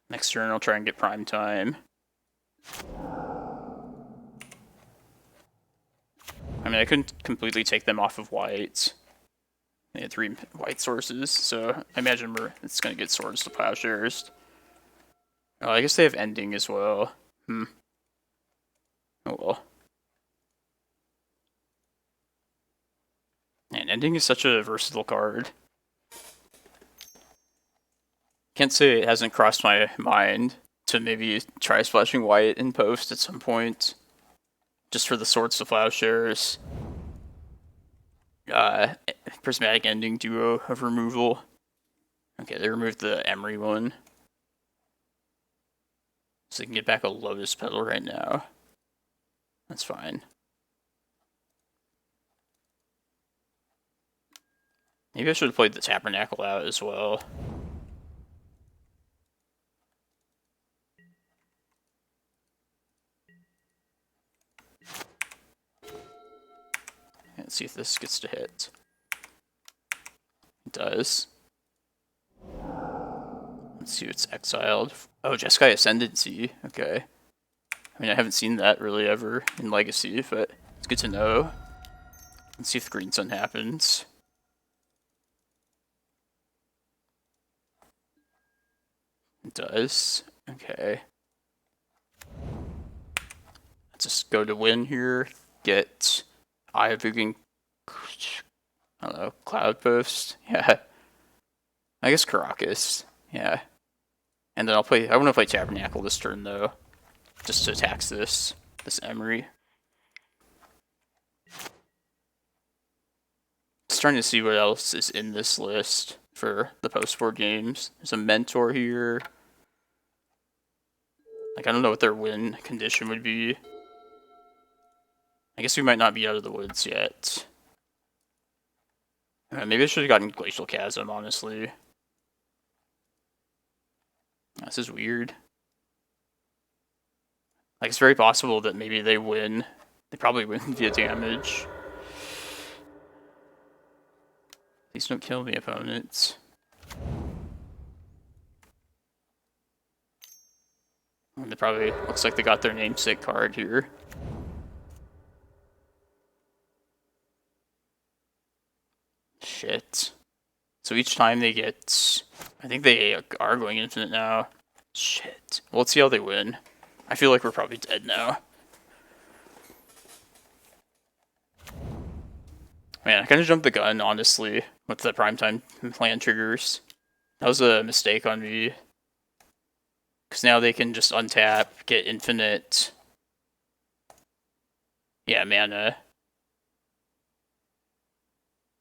Next turn I'll try and get prime time. I mean, I couldn't completely take them off of white. They had 3 white sources, so I imagine it's going to get Swords to Plowshares. Oh, I guess they have Ending as well. Oh well. And Ending is such a versatile card. Can't say it hasn't crossed my mind to maybe try splashing white in post at some point. Just for the Swords to Plowshares. Prismatic Ending duo of removal. Okay, they removed the Emery one. So they can get back a Lotus Petal right now. That's fine. Maybe I should have played the Tabernacle out as well. Let's see if this gets to hit. It does. Let's see what's exiled. Oh, Jeskai Ascendancy. Okay. I mean, I haven't seen that really ever in Legacy, but it's good to know. Let's see if the Green Sun happens. It does. Okay. Let's just go to win here. Get Eye of Ugin. I don't know. Cloudpost. Yeah. I guess Karakas. Yeah. And then I want to play Tabernacle this turn though. Just to tax this Emery. Just trying to see what else is in this list for the post-board games. There's a Mentor here. Like, I don't know what their win condition would be. I guess we might not be out of the woods yet. Maybe I should have gotten Glacial Chasm, honestly. This is weird. Like, it's very possible that maybe they win. They probably win via damage. Please don't kill me, opponents. And they probably, looks like they got their namesake card here. Shit. So each time they get... I think they are going infinite now. Shit. Well, let's see how they win. I feel like we're probably dead now. Man, I kind of jumped the gun, honestly, with the primetime plan triggers. That was a mistake on me. Because now they can just untap, get infinite... Yeah, mana.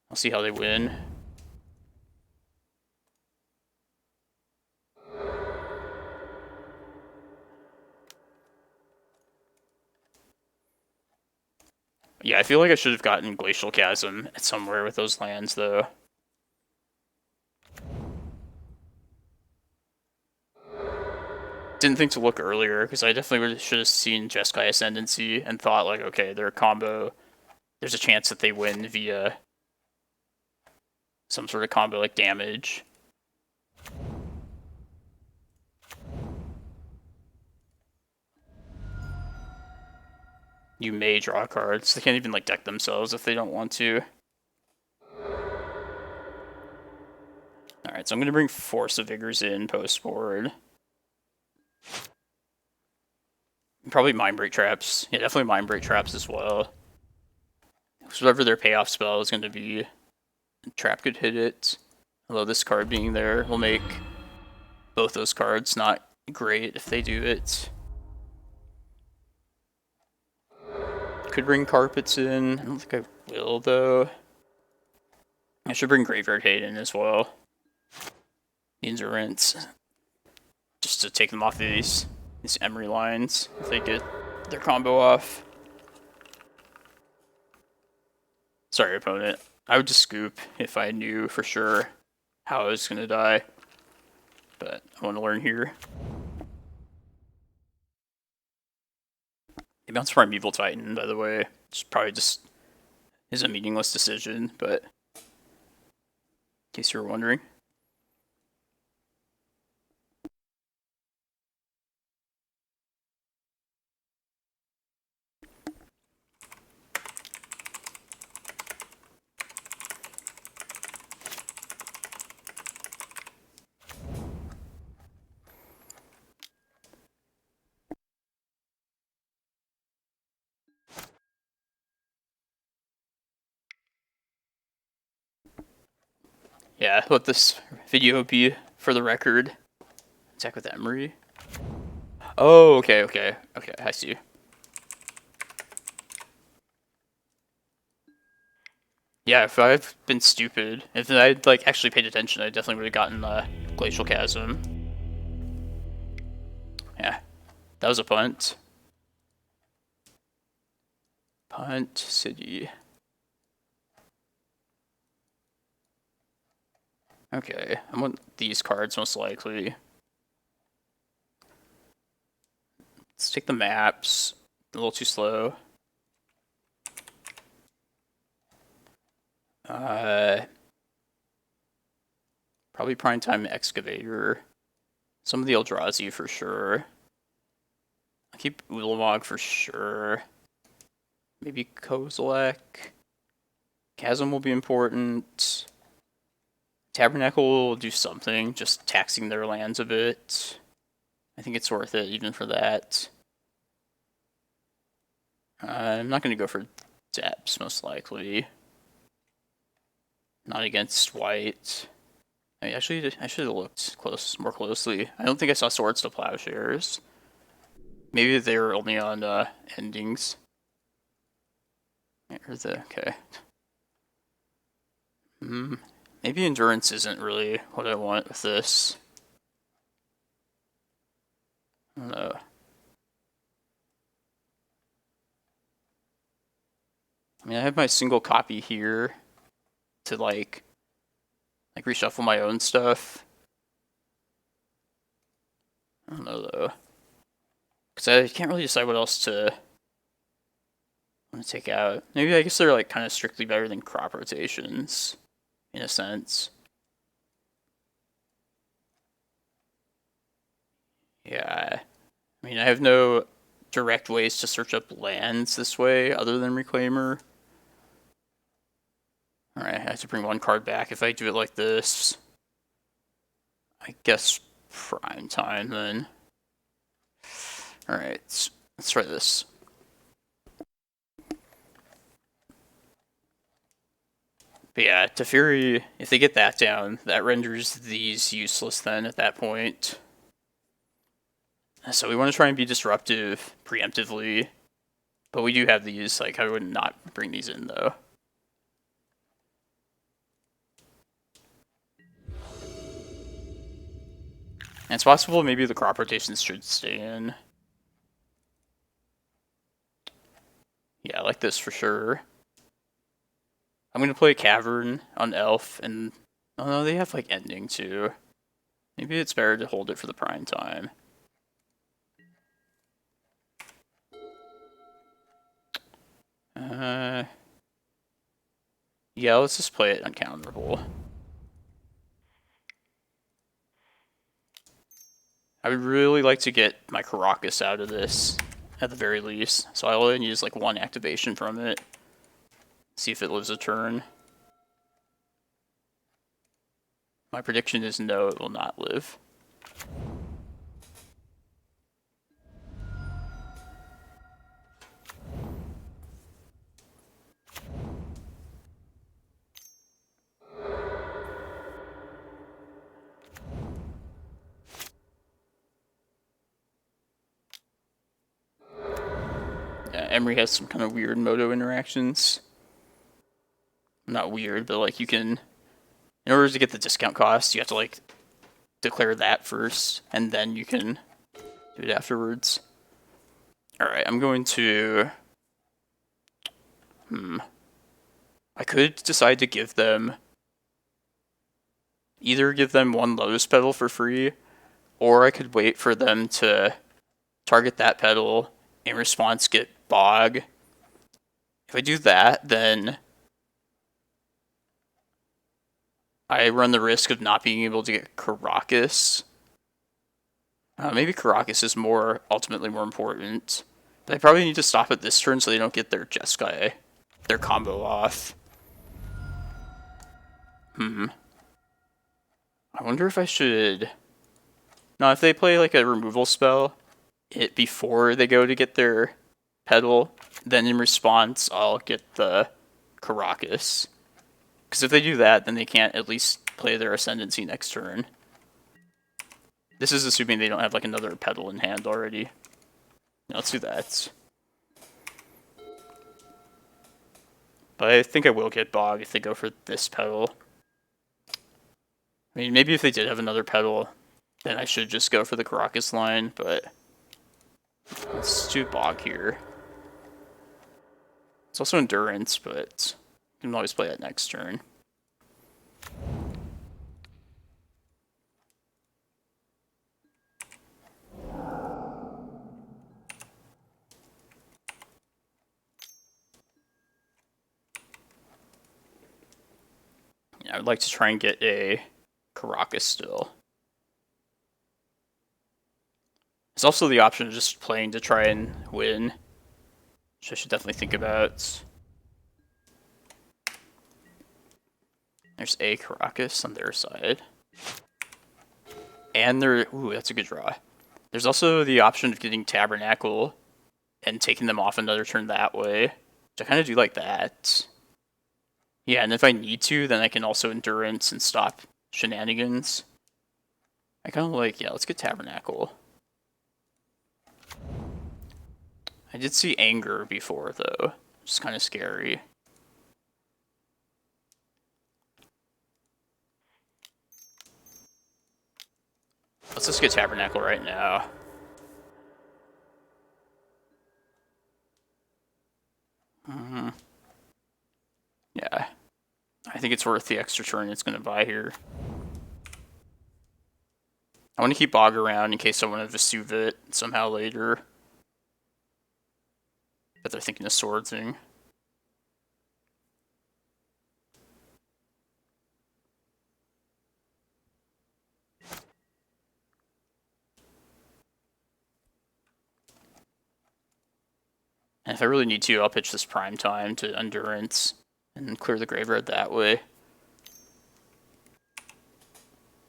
I'll see how they win. Yeah, I feel like I should have gotten Glacial Chasm somewhere with those lands, though. Didn't think to look earlier, because I definitely should have seen Jeskai Ascendancy and thought, like, okay, their combo, there's a chance that they win via some sort of combo, like damage. You may draw cards. They can't even, like, deck themselves if they don't want to. Alright, so I'm going to bring Force of Vigors in post-board. Probably Mindbreak Traps. Yeah, definitely Mindbreak Traps as well. So whatever their payoff spell is going to be, Trap could hit it. Although this card being there will make both those cards not great if they do it. could bring carpets in. I don't think I will, though. I should bring Graveyard Hate in as well. The Endurance. Just to take them off these Emery lines if they get their combo off. Sorry, opponent. I would just scoop if I knew for sure how I was going to die. But I want to learn here. He bounced Primeval Titan, by the way. It's probably just is a meaningless decision, but in case you were wondering. Yeah, let this video be for the record. Attack with Emery. Oh, okay, I see. Yeah, if I've been stupid, if I'd like actually paid attention, I definitely would have gotten Glacial Chasm. Yeah, that was a punt. Punt City. Okay, I want these cards most likely. Let's take the maps. A little too slow. Probably Primetime Excavator. Some of the Eldrazi for sure. I'll keep Ulamog for sure. Maybe Kozilek. Chasm will be important. Tabernacle will do something, just taxing their lands a bit. I think it's worth it even for that. I'm not going to go for depths, most likely. Not against white. I should have looked more closely. I don't think I saw Swords to Plowshares. Maybe they were only on endings. Okay. Maybe Endurance isn't really what I want with this. I don't know. I mean, I have my single copy here to like reshuffle my own stuff. I don't know though, because I can't really decide what else to want to take out. Maybe I guess they're like kind of strictly better than crop rotations, in a sense. Yeah, I mean I have no direct ways to search up lands this way other than Reclaimer. Alright, I have to bring one card back if I do it like this. I guess prime time then. Alright, let's try this. But yeah, Teferi, if they get that down, that renders these useless then at that point. So we want to try and be disruptive preemptively. But we do have these, like I would not bring these in though. And it's possible maybe the crop rotations should stay in. Yeah, I like this for sure. I'm going to play Cavern on Elf, and oh no, they have like ending too. Maybe it's better to hold it for the prime time. Yeah, let's just play it uncounterable. I would really like to get my Karakas out of this, at the very least. So I'll only use like one activation from it. See if it lives a turn. My prediction is no, it will not live. Emery has some kind of weird Moto interactions. Not weird, but like you can, in order to get the discount cost, you have to like declare that first, and then you can do it afterwards. Alright, I'm going to... I could decide to give them... Either give them one Lotus Petal for free, or I could wait for them to target that petal, in response get Bog. If I do that, then I run the risk of not being able to get Karakas. Maybe Karakas is ultimately more important. But I probably need to stop it this turn so they don't get their Jeskai, their combo off. I wonder if I should... No, if they play like a removal spell before they go to get their petal, then in response I'll get the Karakas. Because if they do that, then they can't at least play their Ascendancy next turn. This is assuming they don't have like another petal in hand already. No, let's do that. But I think I will get Bog if they go for this petal. I mean, maybe if they did have another petal, then I should just go for the Karakas line, but let's do Bog here. It's also Endurance, but you can always play that next turn. Yeah, I would like to try and get a Karakas still. There's also the option of just playing to try and win, which I should definitely think about. There's a Karakas on their side. And ooh, that's a good draw. There's also the option of getting Tabernacle and taking them off another turn that way, which I kind of do like that. Yeah, and if I need to, then I can also Endurance and stop shenanigans. I kind of like, yeah, let's get Tabernacle. I did see Anger before, though, which is kind of scary. Let's just get Tabernacle right now. Yeah. I think it's worth the extra turn it's going to buy here. I want to keep Bog around in case I want to Vesuva it somehow later. But they're thinking of Swordsing. And if I really need to, I'll pitch this Prime Time to Endurance and clear the graveyard that way.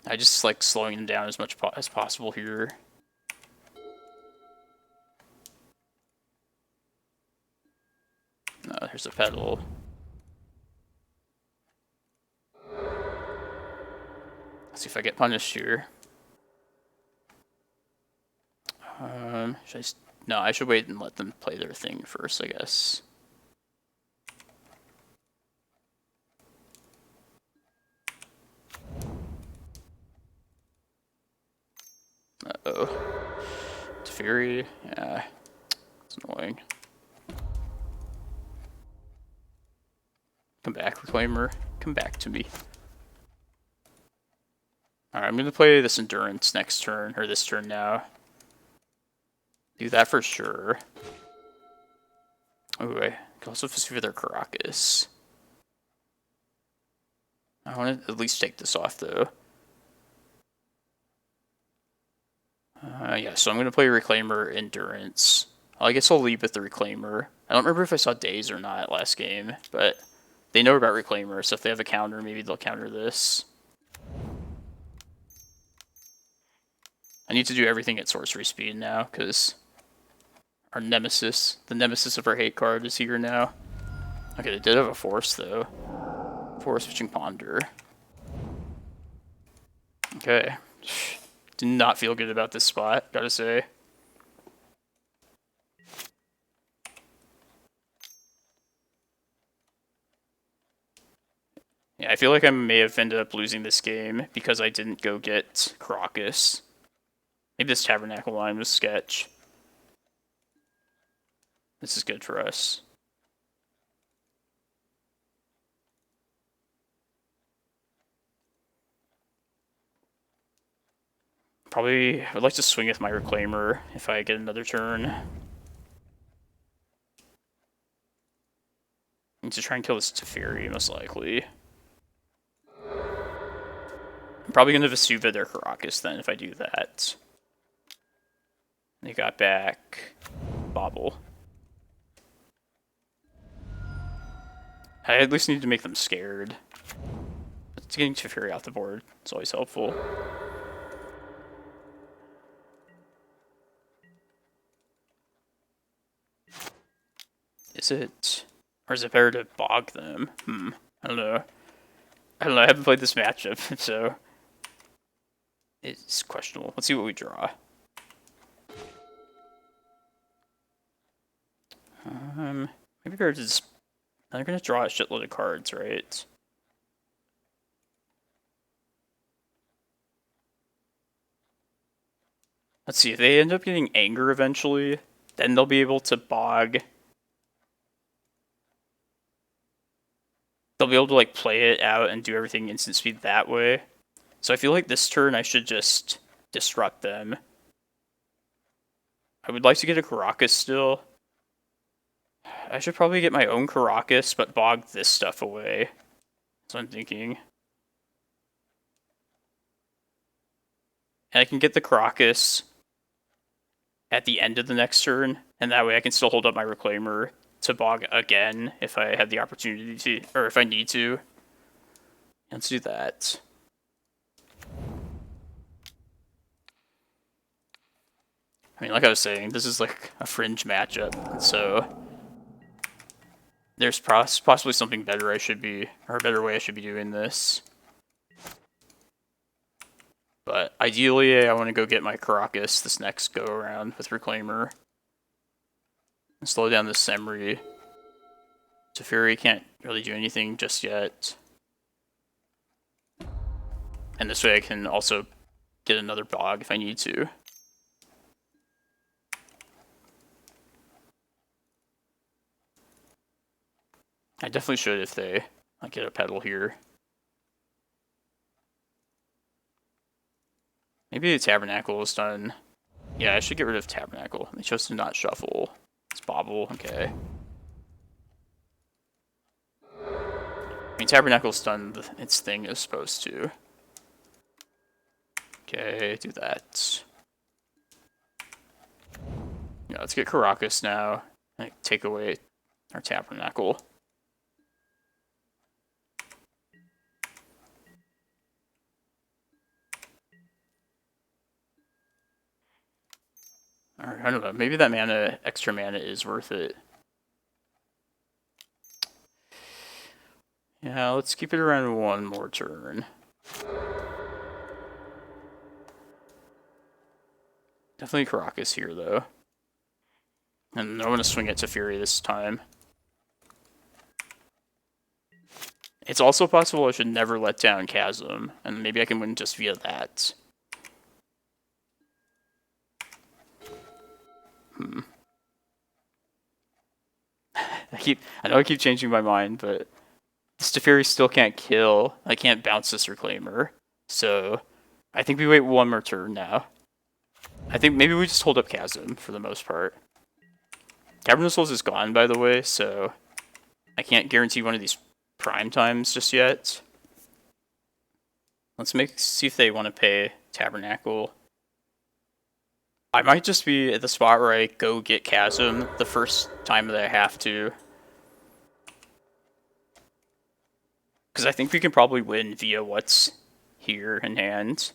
I just like slowing them down as much as possible here. No, there's a petal. Let's see if I get punished here. No, I should wait and let them play their thing first, I guess. Uh-oh. It's Fury. Yeah. It's annoying. Come back, Reclaimer. Come back to me. Alright, I'm going to play this Endurance next turn, or this turn now. Do that for sure. Ooh, I can also Vesuva their Karakas. I want to at least take this off, though. Yeah, so I'm going to play Reclaimer Endurance. I guess I'll leave with the Reclaimer. I don't remember if I saw Daze or not last game, but they know about Reclaimer, so if they have a counter, maybe they'll counter this. I need to do everything at sorcery speed now, because our nemesis, the nemesis of our hate card, is here now. Okay, they did have a Force, though. Force Fetching Ponder. Okay. Did not feel good about this spot, gotta say. Yeah, I feel like I may have ended up losing this game because I didn't go get Karakas. Maybe this Tabernacle line was sketch. This is good for us. Probably, I would like to swing with my Reclaimer if I get another turn. Need to try and kill this Teferi, most likely. I'm probably going to Vesuva their Karakas then if I do that. They got back Bobble. I at least need to make them scared. But getting Teferi off the board is always helpful. Is it... Or is it better to bog them? I don't know. I haven't played this matchup, so... It's questionable. Let's see what we draw. Maybe better to just... They're gonna draw a shitload of cards, right? Let's see, if they end up getting Anger eventually, then they'll be able to bog... They'll be able to like play it out and do everything instant speed that way. So I feel like this turn I should just disrupt them. I would like to get a Karakas still. I should probably get my own Karakas, but bog this stuff away. That's what I'm thinking. And I can get the Karakas at the end of the next turn, and that way I can still hold up my Reclaimer to bog again if I have the opportunity to, or if I need to. Let's do that. I mean, like I was saying, this is like a fringe matchup, so there's possibly something better I should be, or a better way I should be doing this. But ideally, I want to go get my Karakas this next go around with Reclaimer. And slow down this Semri. Teferi can't really do anything just yet. And this way I can also get another bog if I need to. I definitely should if they get a pedal here. Maybe the Tabernacle is done. Yeah, I should get rid of Tabernacle. They chose to not shuffle. It's Bobble, okay. I mean, Tabernacle's done its thing it's supposed to. Okay, do that. Yeah, let's get Karakas now. And take away our Tabernacle. Alright, I don't know. Maybe that extra mana is worth it. Yeah, let's keep it around one more turn. Definitely Karakas here, though. And I'm going to swing it to Fury this time. It's also possible I should never let down Chasm, and maybe I can win just via that. I know I keep changing my mind, but this Teferi still can't kill. I can't bounce this Reclaimer. So I think we wait one more turn now. I think maybe we just hold up Chasm for the most part. Cavern of Souls is gone, by the way, so I can't guarantee one of these prime times just yet. Let's see if they want to pay Tabernacle. I might just be at the spot where I go get Chasm the first time that I have to. Because I think we can probably win via what's here in hand.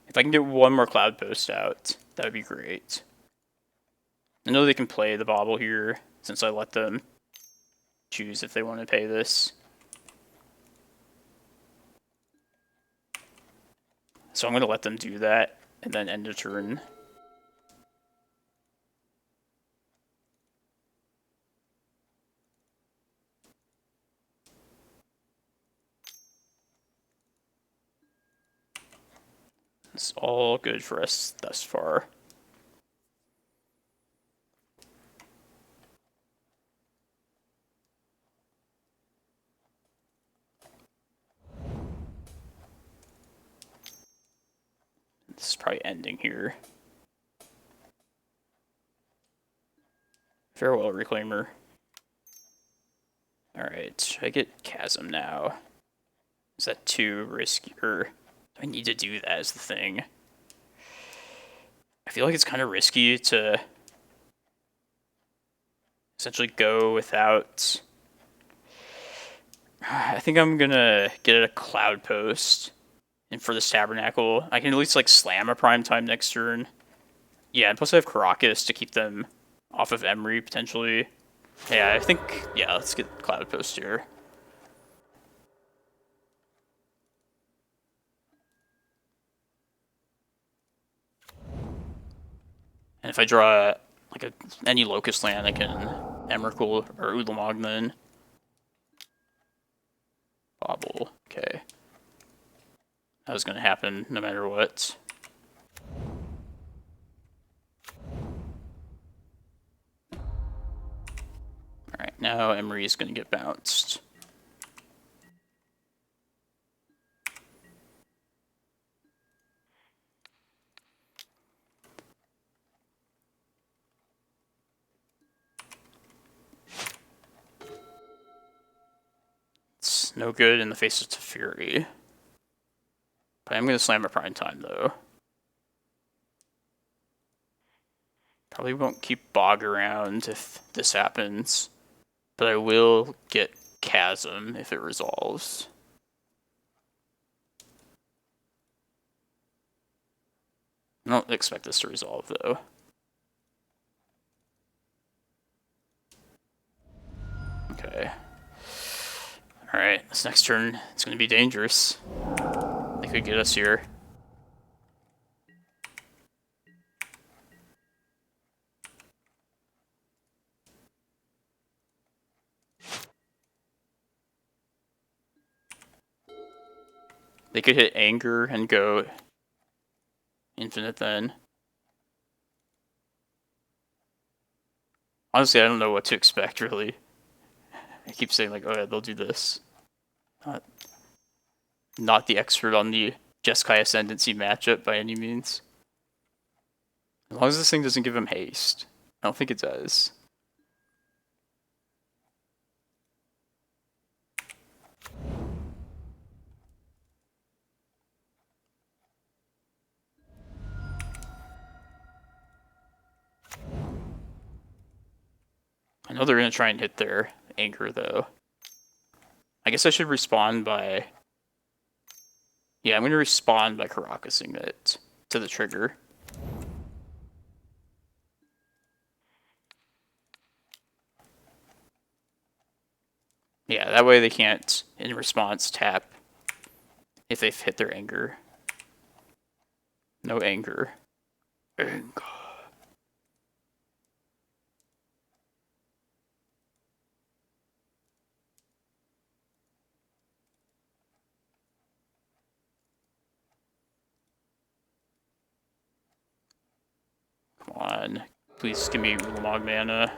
If I can get one more Cloudpost out, that would be great. I know they can play the Bobble here, since I let them choose if they want to pay this. So I'm going to let them do that, and then end a turn. It's all good for us thus far. This is probably ending here. Farewell, Reclaimer. Alright, I get Chasm now. Is that too risky? Or I need to do that as the thing. I feel like it's kind of risky to essentially go without... I think I'm gonna get a Cloudpost. And for this Tabernacle, I can at least like slam a Prime Time next turn. Yeah, and plus I have Karakas to keep them off of Emery, potentially. Yeah, I think... Yeah, let's get Cloudpost here. And if I draw like any Locust land, I can Emrakul or Ulamog then. Bobble. Okay. That was going to happen no matter what. Alright, now Emery is going to get bounced. It's no good in the face of Teferi. But I'm going to slam a Prime Time, though. Probably won't keep Bog around if this happens. But I will get Chasm if it resolves. I don't expect this to resolve, though. Okay. Alright, this next turn, it's going to be dangerous. They could get us here. They could hit Anger and go infinite then. Honestly, I don't know what to expect, really. I keep saying, like, oh yeah, they'll do this. Not the expert on the Jeskai Ascendancy matchup by any means. As long as this thing doesn't give him haste. I don't think it does. I know they're going to try and hit their Anchor, though. I guess I should respond by... Yeah, I'm going to respond by Karakasing it to the trigger. Yeah, that way they can't, in response, tap if they've hit their Anger. No Anger. Anger. Come on. Please give me Ulamog mana.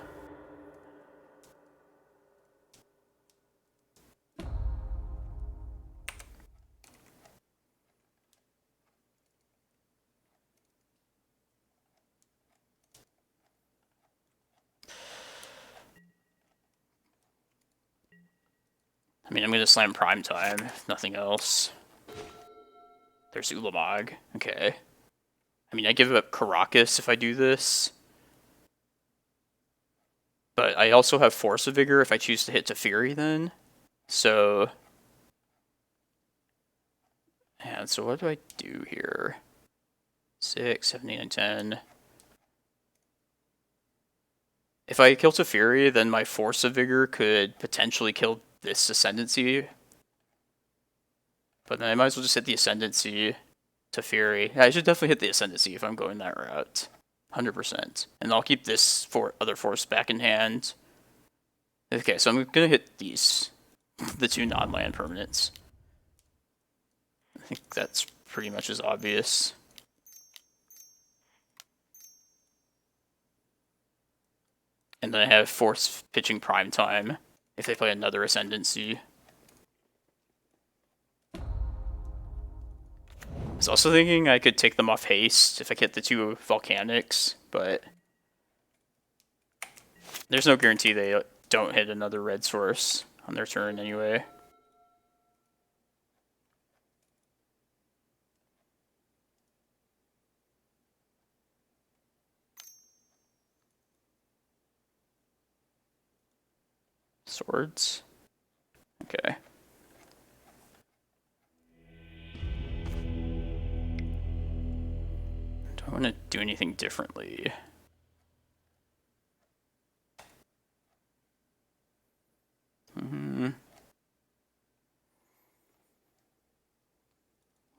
I mean, I'm going to slam Prime Time, if nothing else. There's Ulamog. Okay. I mean, I give up Karakas if I do this. But I also have Force of Vigor if I choose to hit Teferi then. So... And so what do I do here? 6, 7, 8, and 10. If I kill Teferi, then my Force of Vigor could potentially kill this Ascendancy. But then I might as well just hit the Ascendancy, Teferi. Yeah, I should definitely hit the Ascendancy if I'm going that route. 100%. And I'll keep this other force back in hand. Okay, so I'm going to hit these. The 2 non-land permanents. I think that's pretty much as obvious. And then I have Force pitching Prime Time if they play another Ascendancy. I was also thinking I could take them off haste if I get the 2 Volcanics, but there's no guarantee they don't hit another red source on their turn anyway. Swords. Okay. Do I want to do anything differently?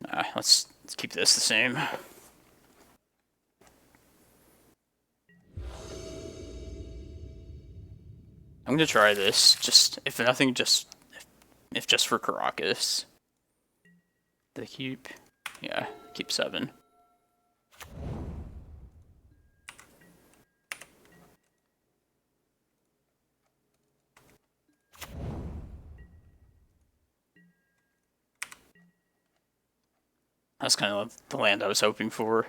Nah, let's keep this the same. I'm gonna try this, just if nothing, just for Karakas. They keep, yeah, keep 7. That's kind of the land I was hoping for.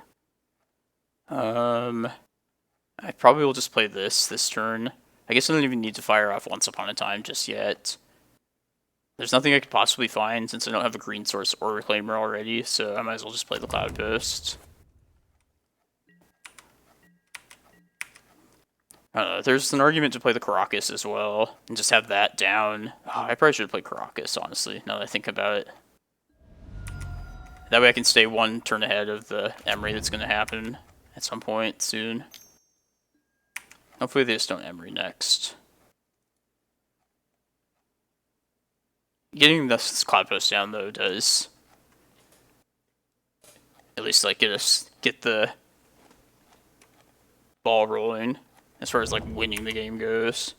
I probably will just play this turn. I guess I don't even need to fire off Once Upon a Time just yet. There's nothing I could possibly find since I don't have a green source or Reclaimer already, so I might as well just play the Cloudpost. I don't know, there's an argument to play the Karakas as well, and just have that down. Oh, I probably should play Karakas, honestly, now that I think about it. That way I can stay 1 turn ahead of the Emery that's going to happen at some point soon. Hopefully they just don't Emery next. Getting this Cloudpost down, though, does at least, like, get the ball rolling as far as, like, winning the game goes.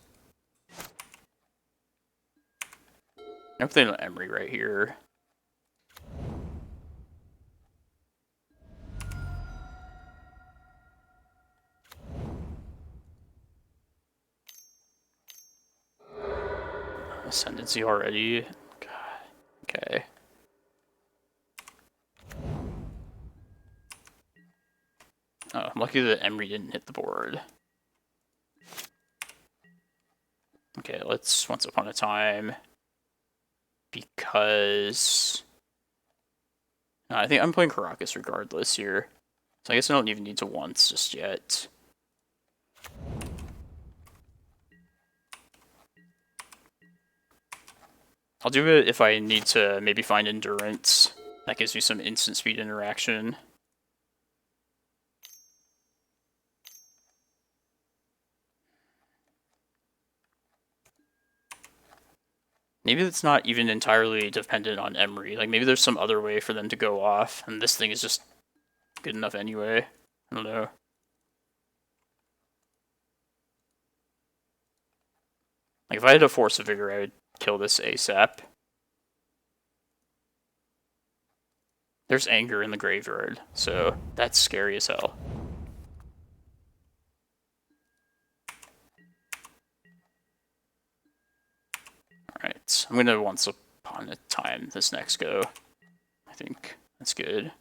I hope they don't Emery right here. Ascendancy already. God. Okay. Oh, I'm lucky that Emery didn't hit the board. Okay, let's Once Upon a Time. Because I think I'm playing Karakas regardless here. So I guess I don't even need to once just yet. I'll do it if I need to maybe find Endurance. That gives me some instant speed interaction. Maybe it's not even entirely dependent on Emery. Like, maybe there's some other way for them to go off, and this thing is just good enough anyway. I don't know. Like, if I had a Force of Vigor, I would kill this ASAP. There's Anger in the graveyard, so that's scary as hell. Alright, I'm gonna Once Upon a Time this next go. I think that's good.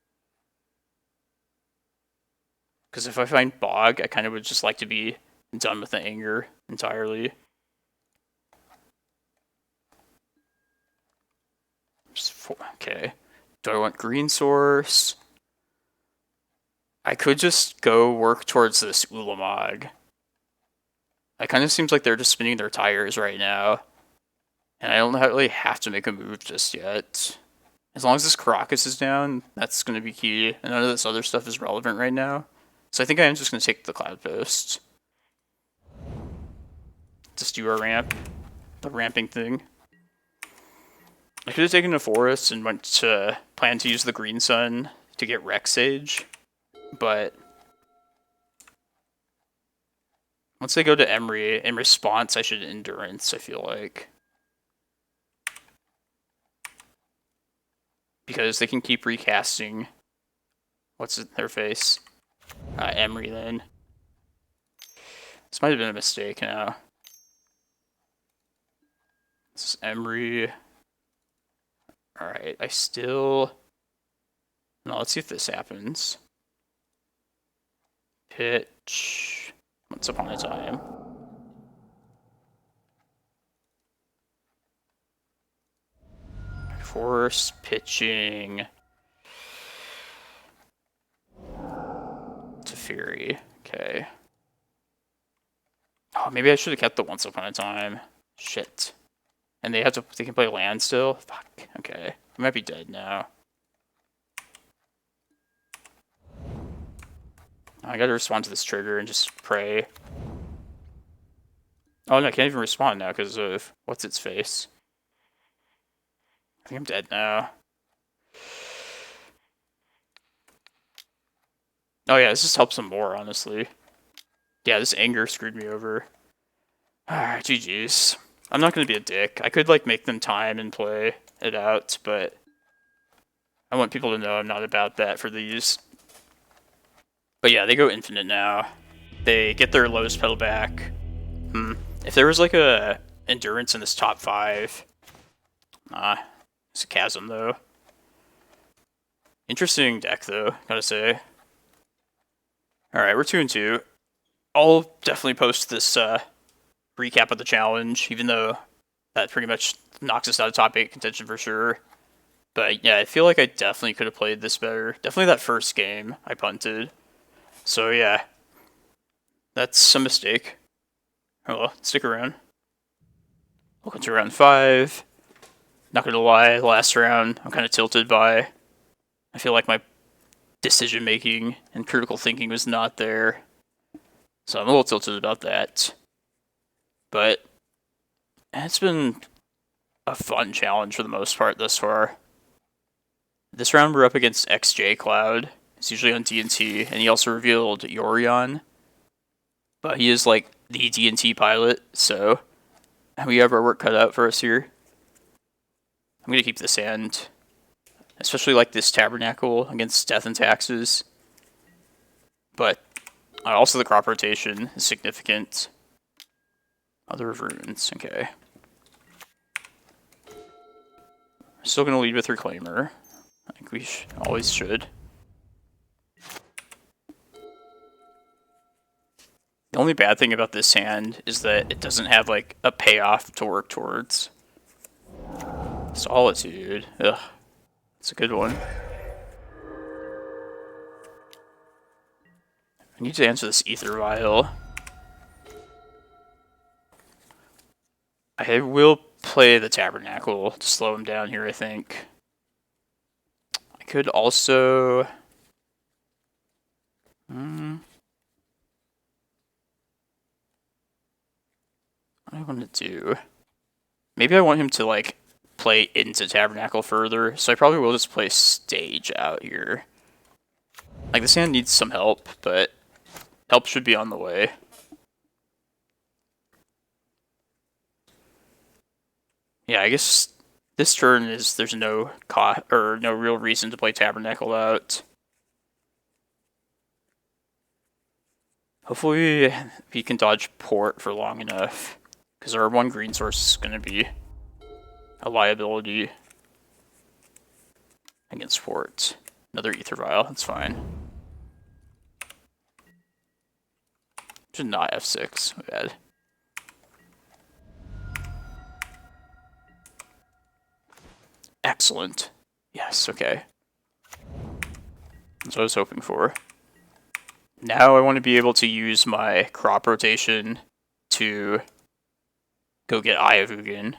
Because if I find Bog, I kind of would just like to be done with the Anger entirely. Okay. Do I want green source? I could just go work towards this Ulamog. It kind of seems like they're just spinning their tires right now. And I don't really have to make a move just yet. As long as this Karakas is down, that's going to be key. And none of this other stuff is relevant right now. So I think I am just going to take the Cloudpost. Just do a ramp. The ramping thing. I could have taken a forest and went to plan to use the Green Sun to get Rec Sage, but once they go to Emery, in response I should Endurance, I feel like. Because they can keep recasting, what's their face? Emery then. This might have been a mistake now. This is Emery. Alright, I still... No, let's see if this happens. Pitch. Once upon a time. Force pitching. To Fury. Okay. Oh, maybe I should have kept the Once Upon a Time. Shit. And they can play land still? Fuck. Okay. I might be dead now. I gotta respond to this trigger and just pray. Oh no, I can't even respond now because of what's its face. I think I'm dead now. Oh yeah, this just helps them more, honestly. Yeah, this anger screwed me over. Alright, GG's. I'm not gonna be a dick. I could, like, make them time and play it out, but I want people to know I'm not about that for these. But yeah, they go infinite now. They get their lowest pedal back. If there was, like, a endurance in this top 5... it's a chasm, though. Interesting deck, though, gotta say. Alright, we're 2-2. I'll definitely post this recap of the challenge, even though that pretty much knocks us out of top 8 contention for sure. But yeah, I feel like I definitely could have played this better. Definitely that first game I punted. So yeah, that's a mistake. Oh well, stick around. Welcome to round 5. Not gonna lie, last round I'm kind of tilted by. I feel like my decision making and critical thinking was not there. So I'm a little tilted about that. But it's been a fun challenge for the most part thus far. This round we're up against XJ Cloud. He's usually on D&T, and he also revealed Yorion. But he is like the D&T pilot, so we have our work cut out for us here. I'm going to keep this hand, especially like this Tabernacle against Death and Taxes. But also the crop rotation is significant. Other runes, okay. Still going to lead with Reclaimer. I think we always should. The only bad thing about this hand is that it doesn't have like a payoff to work towards. Solitude. Ugh. It's a good one. I need to answer this Ether Vial. I will play the Tabernacle to slow him down here, I think. I could also... What do I want to do? Maybe I want him to, like, play into Tabernacle further, so I probably will just play Stage out here. Like, this hand needs some help, but help should be on the way. Yeah, I guess this turn there's no real reason to play Tabernacle out. Hopefully we can dodge Port for long enough, because our one green source is going to be a liability against Port. Another Ether Vial, that's fine. Should not F6, my bad. Excellent. Yes, okay. That's what I was hoping for. Now I want to be able to use my crop rotation to go get Eye of Ugin.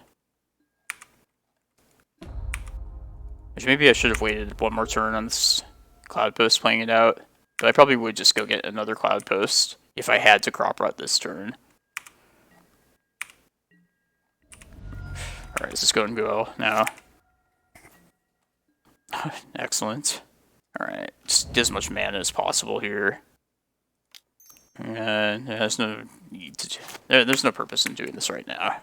Which maybe I should have waited one more turn on this Cloudpost playing it out. But I probably would just go get another Cloudpost if I had to crop rot this turn. Alright, is this going well now? Excellent. Alright, just get as much mana as possible here. There's no need to there's no purpose in doing this right now.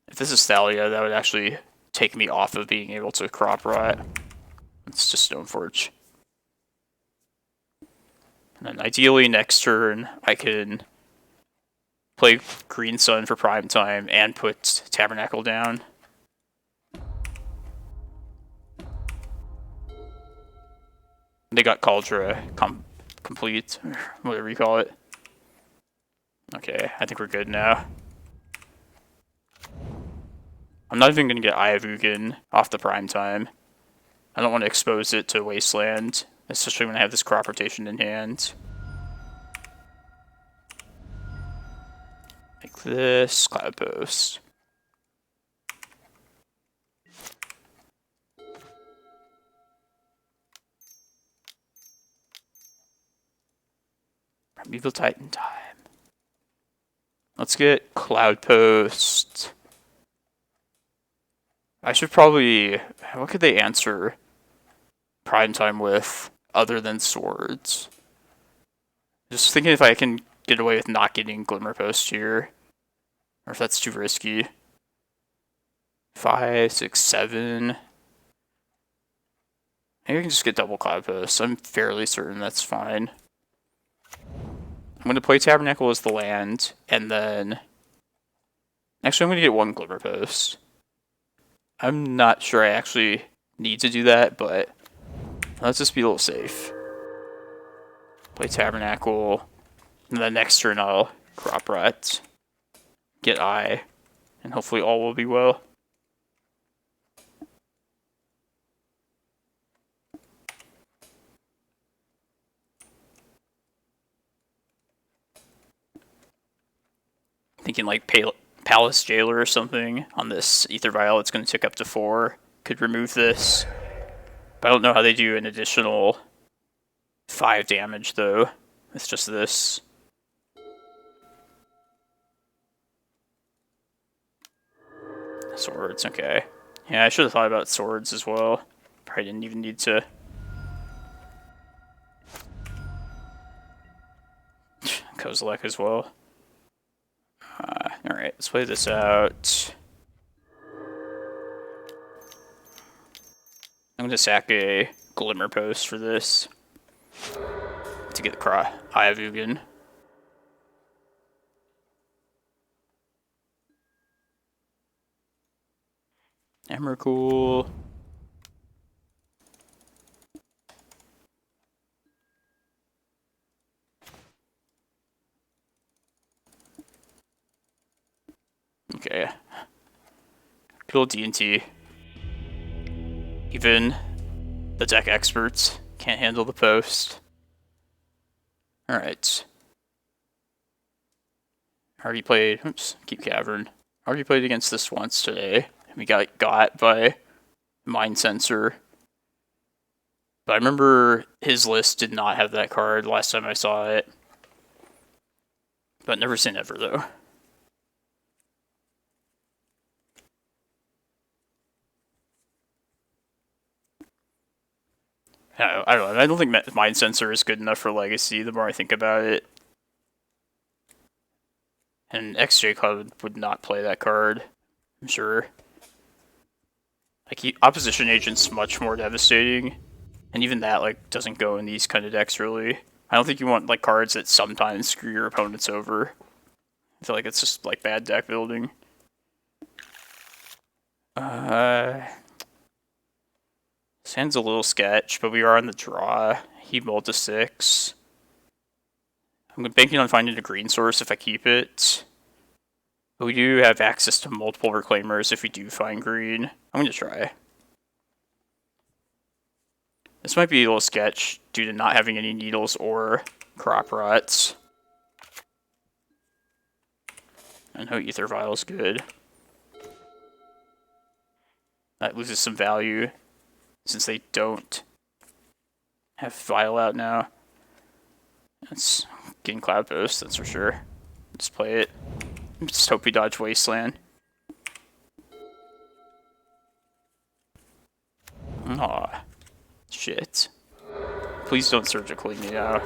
If this is Thalia, that would actually take me off of being able to crop rot. It's just Stoneforge. And then ideally next turn I can play Green Sun for prime time and put Tabernacle down. They got Cauldra complete, or whatever you call it. Okay, I think we're good now. I'm not even going to get Eye of Ugin off the prime time. I don't want to expose it to Wasteland, especially when I have this crop rotation in hand. Like this, Cloudpost. Primeval Titan time. Let's get Cloudpost. I should probably... What could they answer prime time with other than swords? Just thinking if I can get away with not getting Glimmerpost here. Or if that's too risky. 5, 6, 7. Maybe I can just get double Cloudpost. I'm fairly certain that's fine. I'm going to play Tabernacle as the land, and then... Actually, I'm going to get one Glimmerpost. I'm not sure I actually need to do that, but let's just be a little safe. Play Tabernacle, and then next turn I'll Crop Rot, get Eye, and hopefully all will be well. Thinking like Palace Jailer or something on this Ether Vial, it's going to tick up to 4. Could remove this. But I don't know how they do an additional 5 damage though. It's just this. Swords, okay. Yeah, I should have thought about swords as well. Probably didn't even need to. Kozilek as well. Alright, let's play this out. I'm going to sack a Glimmerpost for this. To get the Eye of Ugin. Emrakul. Okay. Good old D&T. Even the deck experts can't handle the post. Alright. Already played... Oops, keep Cavern. Already played against this once today. We got by Mind Sensor. But I remember his list did not have that card last time I saw it. But never say never, though. I don't know. I don't think Mind Sensor is good enough for Legacy, the more I think about it. And XJ Club would not play that card, I'm sure. Like, Opposition Agent's much more devastating. And even that, like, doesn't go in these kind of decks, really. I don't think you want, like, cards that sometimes screw your opponents over. I feel like it's just, like, bad deck building. Sand's a little sketch, but we are on the draw. He mulled to 6. I'm banking on finding a green source if I keep it. But we do have access to multiple Reclaimers if we do find green. I'm going to try. This might be a little sketch due to not having any needles or crop rots. I know Ether Vial is good. That loses some value since they don't have Vial out now. That's getting Cloudpost, that's for sure. Let's play it. Just hope we dodge Wasteland. Aw. Shit. Please don't surgically me now.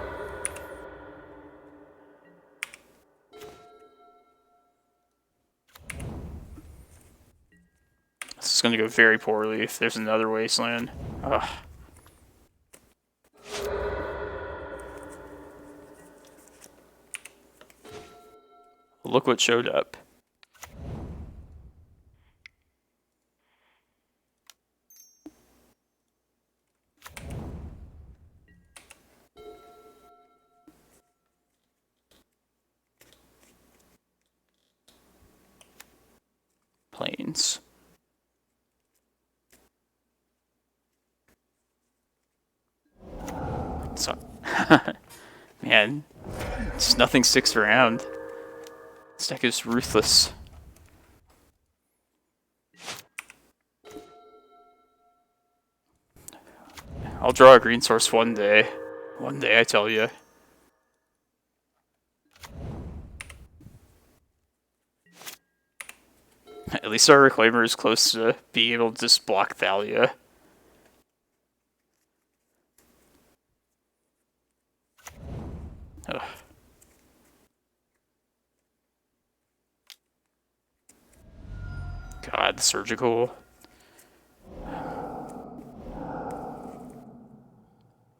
This is gonna go very poorly if there's another Wasteland. Ugh. look what showed up. Plains. So, man, it's nothing sticks around. This deck is ruthless. I'll draw a green source one day. One day, I tell you. At least our Reclaimer is close to being able to just block Thalia. Ugh. God, the surgical.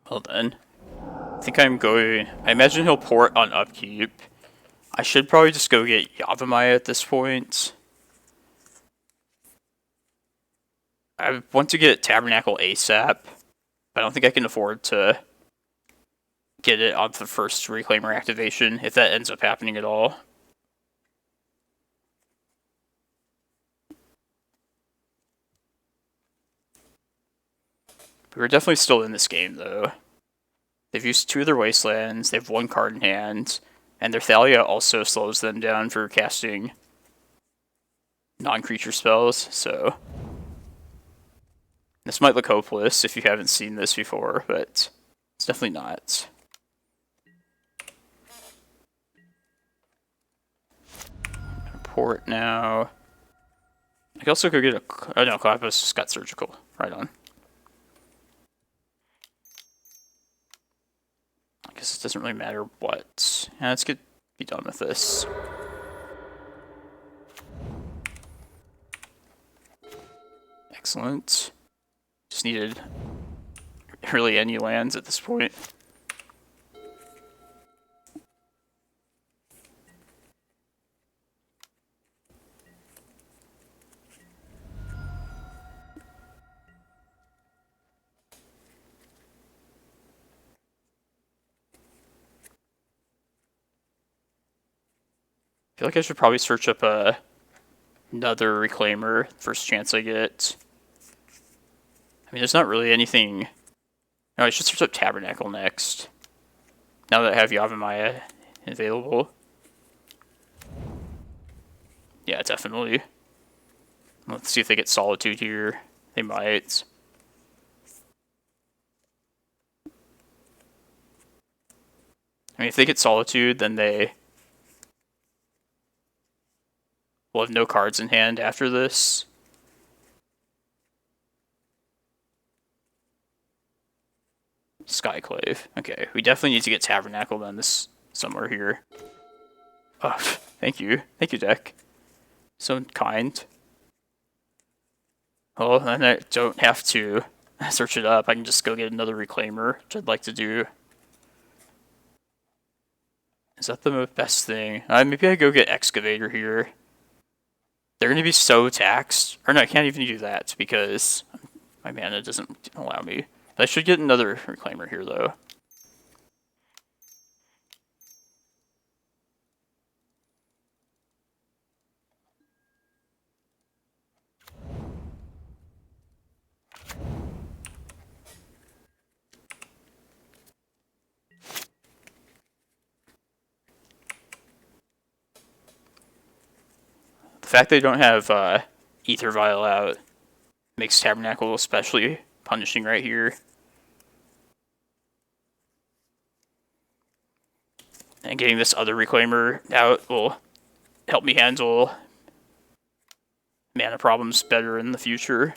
Well then. I think I'm going... I imagine he'll port on upkeep. I should probably just go get Yavimaya at this point. I want to get Tabernacle ASAP, but I don't think I can afford to get it on the first Reclaimer activation, if that ends up happening at all. We're definitely still in this game, though. They've used 2 of their Wastelands, they have 1 card in hand, and their Thalia also slows them down for casting non-creature spells, so... This might look hopeless if you haven't seen this before, but it's definitely not. Port now. I can also go get a... Oh no, Cloudpost just got surgical. Right on. I guess it doesn't really matter what. Yeah, let's be done with this. Excellent. Just needed really any lands at this point. I feel like I should probably search up another Reclaimer first chance I get. I mean, there's not really anything... No, I should search up Tabernacle next. Now that I have Yavimaya available. Yeah, definitely. Let's see if they get Solitude here. They might. I mean, if they get Solitude, then they will have no cards in hand after this. Skyclave. Okay, we definitely need to get Tabernacle then this somewhere here. Oh, thank you. Thank you, deck. So kind. Well, then I don't have to search it up. I can just go get another Reclaimer, which I'd like to do. Is that the best thing? Maybe I go get Excavator here. They're going to be so taxed. Or no, I can't even do that because my mana doesn't allow me. But I should get another Reclaimer here, though. The fact they don't have Ether Vial out makes Tabernacle especially punishing right here. And getting this other Reclaimer out will help me handle mana problems better in the future.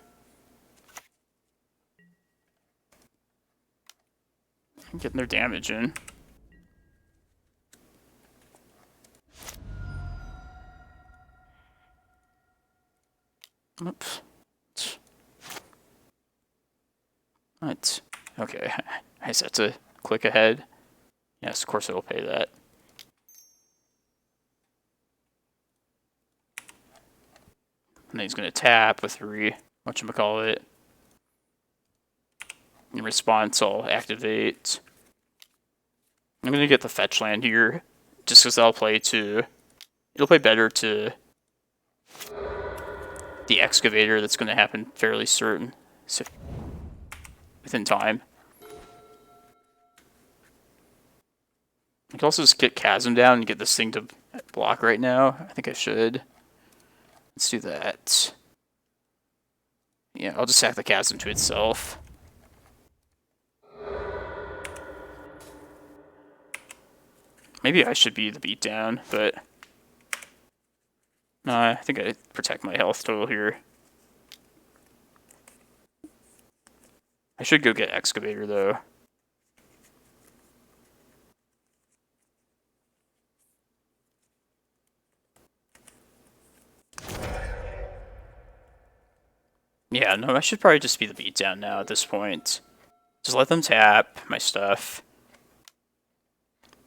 I'm getting their damage in. Oops. What? Okay, I just have to click ahead. Yes, of course it will pay that. And then he's going to tap with whatchamacallit. In response, I'll activate. I'm going to get the fetch land here, just because it'll play better to the excavator that's going to happen fairly certain, so within time. I can also just get Chasm down and get this thing to block right now. I think I should. Let's do that. Yeah, I'll just sack the Chasm to itself. Maybe I should be the beatdown, but no, I think I protect my health total here. I should go get Excavator though. Yeah, no, I should probably just be the beatdown now at this point. Just let them tap my stuff.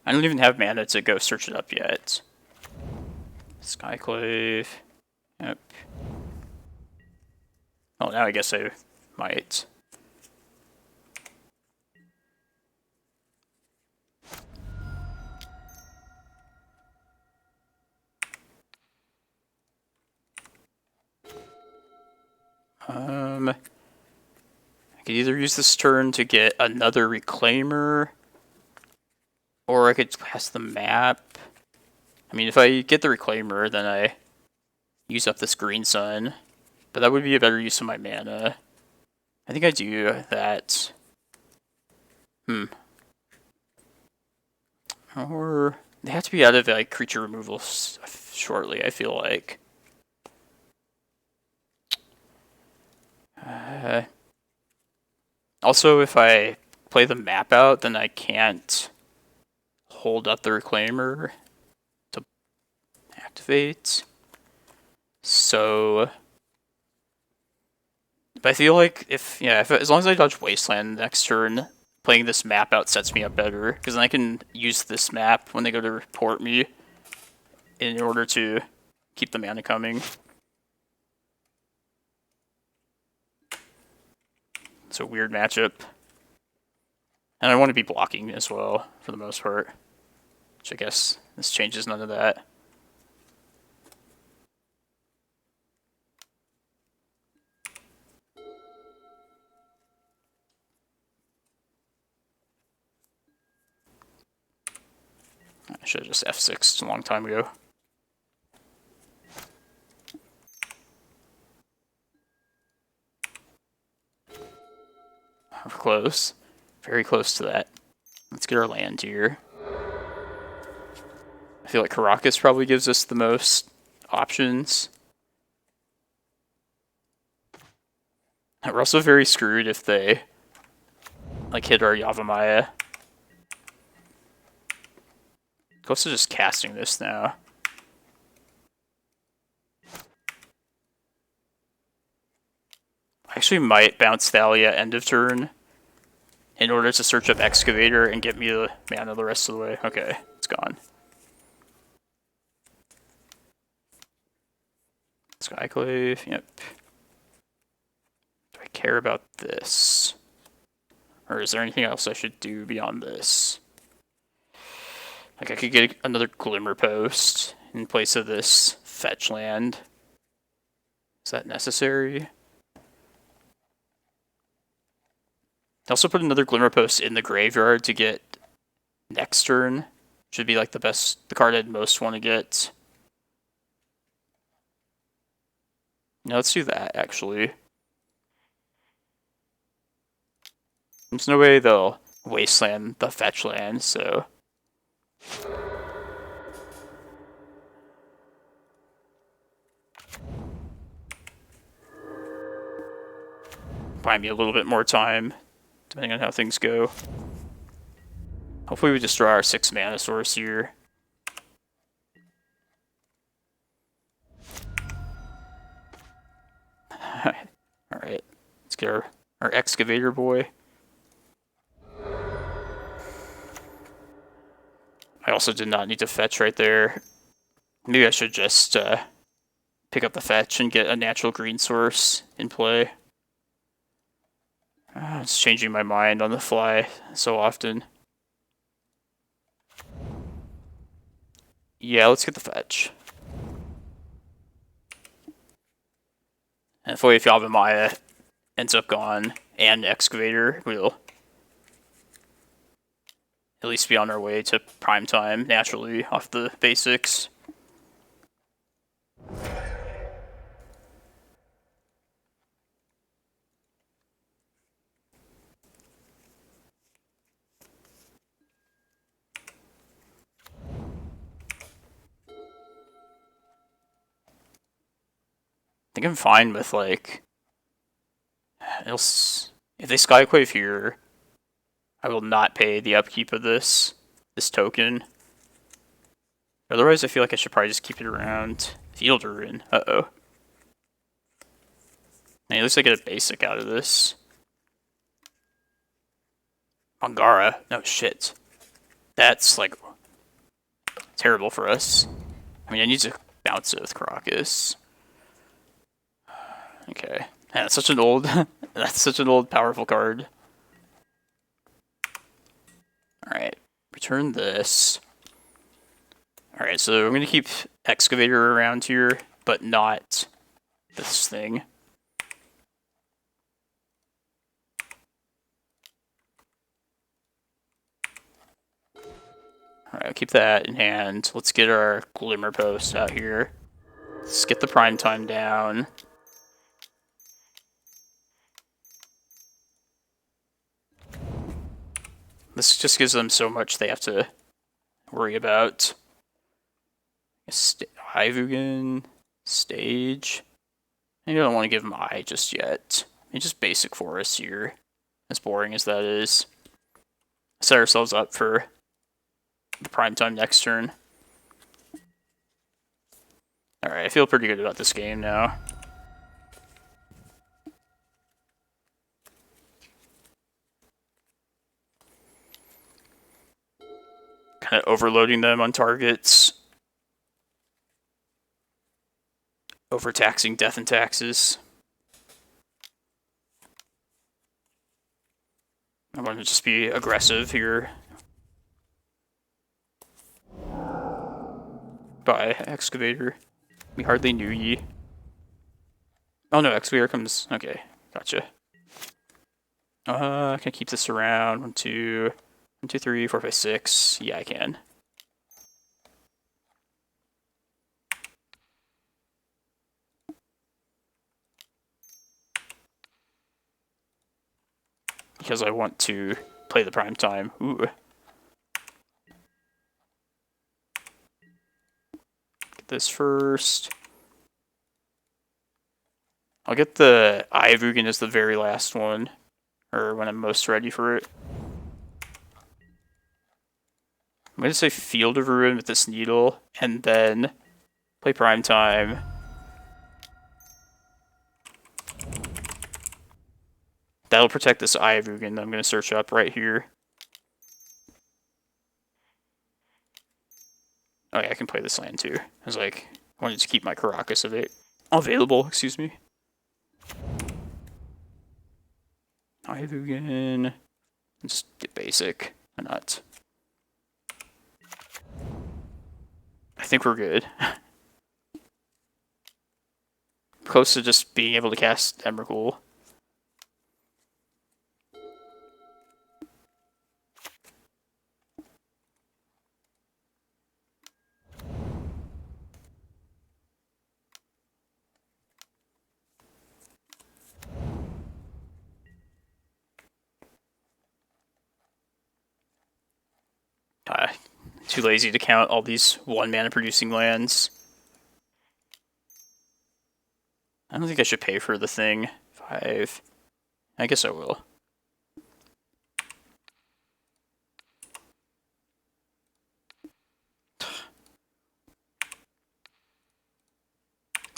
I don't even have mana to go search it up yet. Skyclave. Yep. Oh, now I guess I might. I could either use this turn to get another Reclaimer, or I could pass the map. I mean, if I get the Reclaimer, then I use up this green sun, but that would be a better use of my mana. I think I do that. Or they have to be out of like creature removal shortly, I feel like. Also, if I play the map out, then I can't hold up the Reclaimer to activate. So, but I feel like as long as I dodge Wasteland next turn, playing this map out sets me up better, because then I can use this map when they go to report me in order to keep the mana coming. It's a weird matchup. And I want to be blocking as well, for the most part. Which I guess this changes none of that. I should have just F6'd a long time ago. We're close. Very close to that. Let's get our land here. I feel like Karakas probably gives us the most options. We're also very screwed if they like hit our Yavimaya. Close to just casting this now. I actually might bounce Thalia end of turn in order to search up Excavator and get me the mana the rest of the way. Okay, it's gone. Skyclave, yep. Do I care about this? Or is there anything else I should do beyond this? Like I could get another Glimmerpost in place of this fetch land. Is that necessary? Also put another Glimmerpost in the graveyard to get next turn. Should be like the card I'd most want to get. No, let's do that actually. There's no way they'll wasteland the fetch land, so. Buy me a little bit more time, depending on how things go. Hopefully we destroy our 6 mana source here. Alright, let's get our Excavator boy. I also did not need to fetch right there. Maybe I should just pick up the fetch and get a natural green source in play. It's changing my mind on the fly so often. Yeah, let's get the fetch. And if Yavimaya ends up gone and Excavator, we'll at least be on our way to prime time naturally off the basics. I think I'm fine with, like, if they Skyclave here, I will not pay the upkeep of this token. Otherwise, I feel like I should probably just keep it around. Field Ruin. Uh-oh. And at least I get a basic out of this. Angara. No, shit. That's, like, terrible for us. I mean, I need to bounce it with Karakas. Okay. Man, that's such an old... that's such an old, powerful card. Alright. Return this. Alright, so I'm going to keep Excavator around here, but not this thing. Alright, I'll keep that in hand. Let's get our Glimmerpost out here. Let's get the prime time down. This just gives them so much they have to worry about. Eye of Ugin, Stage. Maybe I don't want to give them Eye just yet. It's just basic forest here, as boring as that is. Set ourselves up for the prime time next turn. Alright, I feel pretty good about this game now. Kind of overloading them on targets. Overtaxing death and taxes. I want to just be aggressive here. Bye, Excavator. We hardly knew ye. Oh no, Excavator comes... Okay, gotcha. Can I keep this around? 1, 2, 3, 4, 5, 6. Yeah, I can. Because I want to play the prime time. Ooh. Get this first. I'll get the Eye of Ugin as the very last one. Or when I'm most ready for it. I'm going to say Field of Ruin with this Needle, and then play Prime Time. That'll protect this Eye of Ugin that I'm going to search up right here. Oh yeah, I can play this land too. I was like, I wanted to keep my Karakas available, excuse me. Eye of Ugin. Just get basic. Why not? I think we're good. Close to just being able to cast Emrakul. Too lazy to count all these 1-mana producing lands. I don't think I should pay for the thing. 5. I guess I will.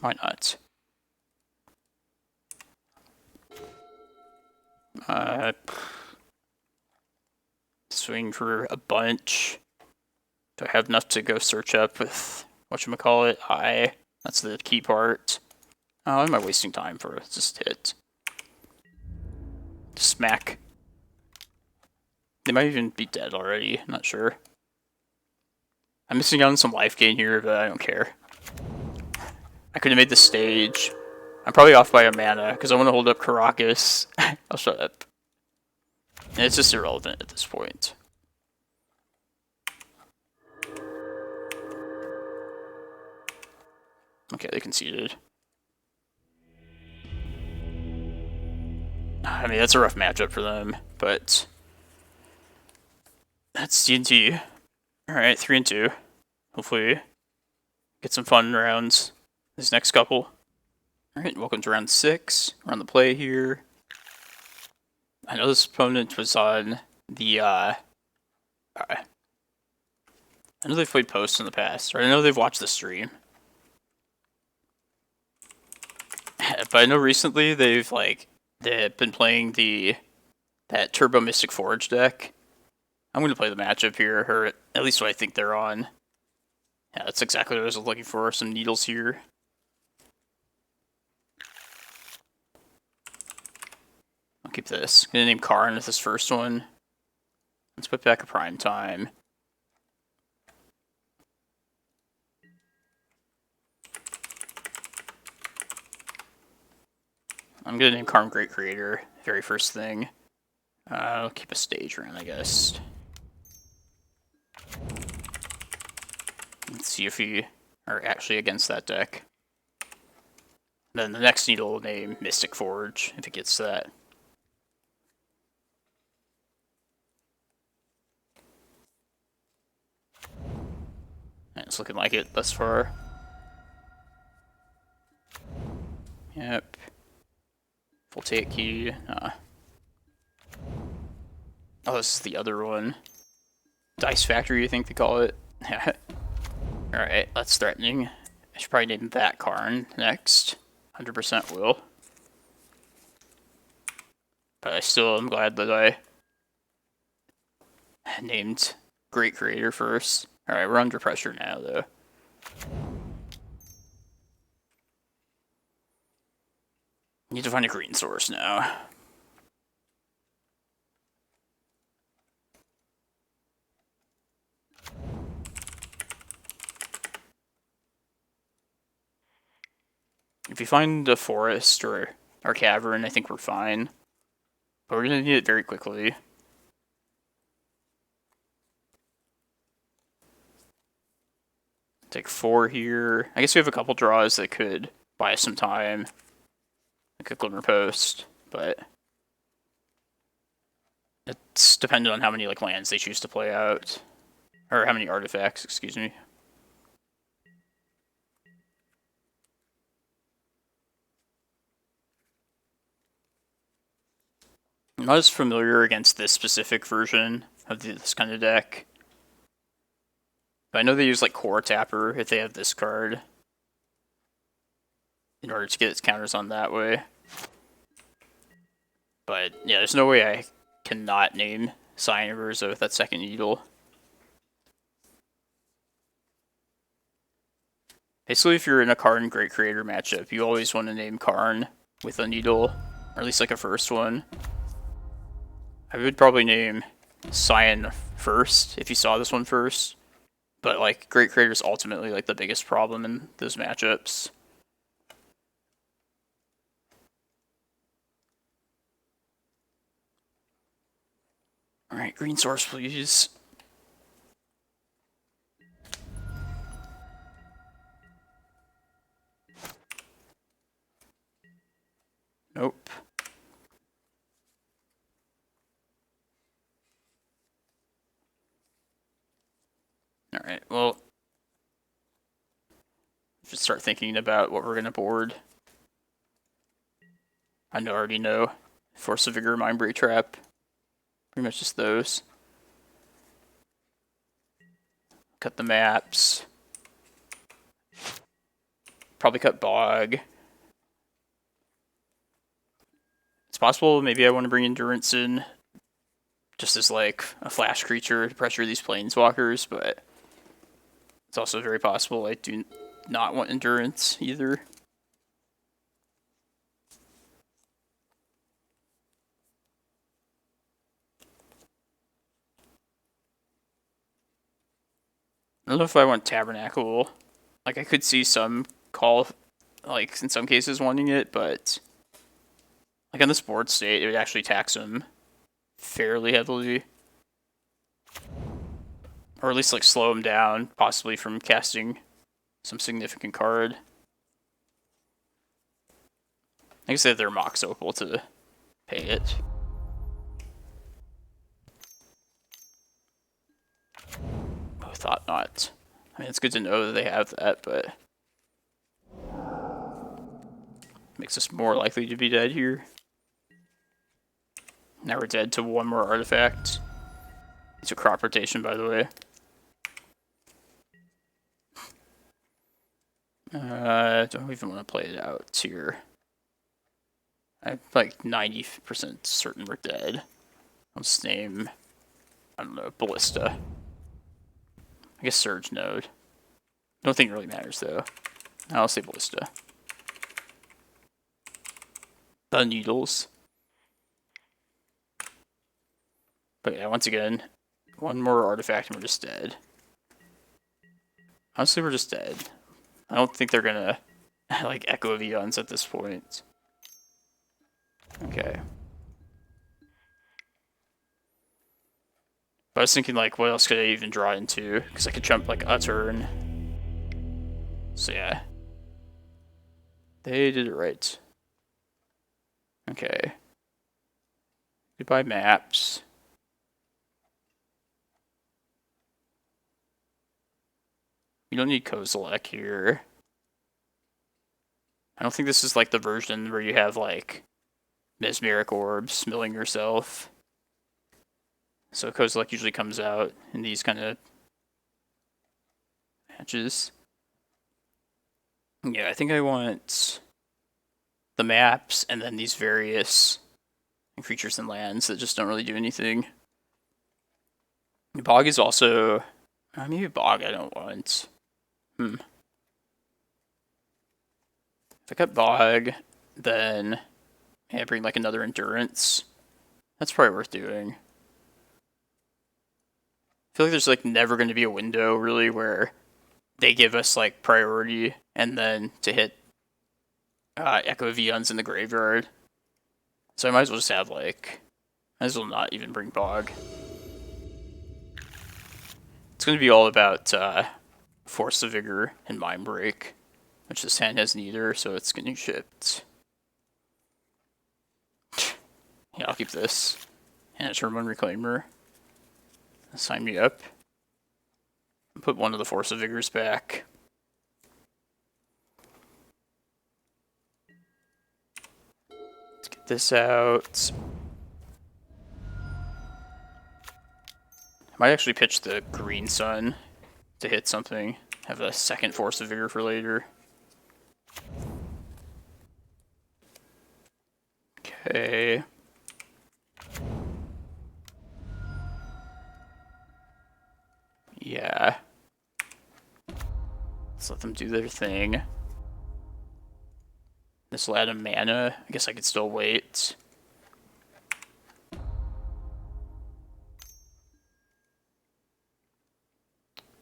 Why not? Swing for a bunch. Do I have enough to go search up with whatchamacallit? Eye. That's the key part. Oh, am I wasting time for just hit? Smack. They might even be dead already, I'm not sure. I'm missing out on some life gain here, but I don't care. I could have made the stage. I'm probably off by a mana, because I want to hold up Karakas. I'll shut up. And it's just irrelevant at this point. Okay, they conceded. I mean, that's a rough matchup for them, but... That's D&T. Alright, 3-2. Hopefully get some fun rounds this next couple. Alright, welcome to round 6. We're on the play here. I know this opponent was on the, I know they've played Post in the past, or I know they've watched the stream. But I know recently they've been playing that Turbo Mystic Forge deck. I'm going to play the matchup here, or at least what I think they're on. Yeah, that's exactly what I was looking for, some needles here. I'll keep this. I'm going to name Karn with this first one. Let's put back a prime time. I'm going to name Karn Great Creator, very first thing. I'll keep a stage around, I guess. Let's see if we are actually against that deck. Then the next needle will name Mystic Forge, if it gets that. And it's looking like it thus far. Yep. Voltaic key. Oh, this is the other one. Dice Factory, I think they call it. Alright, that's threatening. I should probably name that Karn next. 100% will. But I still am glad that I named Great Creator first. Alright, we're under pressure now, though. Need to find a green source now. If we find a forest or our cavern, I think we're fine. But we're going to need it very quickly. Take 4 here. I guess we have a couple draws that could buy us some time. Like a Glimmerpost, but it's dependent on how many lands they choose to play out. Or how many artifacts, excuse me. I'm not as familiar against this specific version of this kind of deck. But I know they use Core Tapper if they have this card in order to get its counters on that way. But yeah, there's no way I cannot name Cyanivers with that second needle. Basically, if you're in a Karn Great Creator matchup, you always want to name Karn with a needle, or at least a first one. I would probably name Cyan first if you saw this one first. But Great Creator is ultimately the biggest problem in those matchups. Alright, green source, please. Nope. Alright, well, just start thinking about what we're going to board. I already know. Force of Vigor, Mindbreak Trap. Pretty much just those. Cut the maps. Probably cut Bog. It's possible maybe I want to bring Endurance in. Just as a flash creature to pressure these planeswalkers, but it's also very possible I do not want endurance either. I don't know if I want Tabernacle. Like, I could see some call, like, in some cases wanting it, but like on this board state, it would actually tax him fairly heavily. Or at least, like, slow him down, possibly from casting some significant card. I guess they have their Mox Opal to pay it. Oh, thought not. I mean, it's good to know that they have that, but makes us more likely to be dead here. Now we're dead to one more artifact. It's a crop rotation, by the way. I don't even want to play it out here. I'm like 90% certain we're dead. I'll just name, I don't know, Ballista. I guess Surge Node. Don't think it really matters, though. I'll say Ballista. The Needles. But yeah, once again, one more artifact and we're just dead. Honestly, we're just dead. I don't think they're gonna, like, Echo of Aeons at this point. Okay. But I was thinking, like, what else could I even draw into? Because I could jump, like, a turn. So, yeah. They did it right. Okay. Goodbye, maps. You don't need Kozilek here. I don't think this is, like, the version where you have, like, Mesmeric Orbs milling yourself. So Kozilek usually comes out in these kind of matches. Yeah, I think I want the maps and then these various creatures and lands that just don't really do anything. Bog is also... maybe Bog I don't want. If I cut Bog, then I bring like another Endurance. That's probably worth doing. I feel like there's like never going to be a window really where they give us like priority and then to hit Echo of Aeons in the graveyard. So I might as well just have like, might as well not even bring Bog. It's going to be all about Force of Vigor and Mindbreak, which this hand has neither, so it's getting shipped. Yeah, I'll keep this. And it's Elvish Reclaimer. Sign me up. Put one of the Force of Vigors back. Let's get this out. I might actually pitch the Green Sun to hit something. Have a second Force of Vigor for later. Okay. Yeah. Let's let them do their thing. This will add a mana. I guess I could still wait.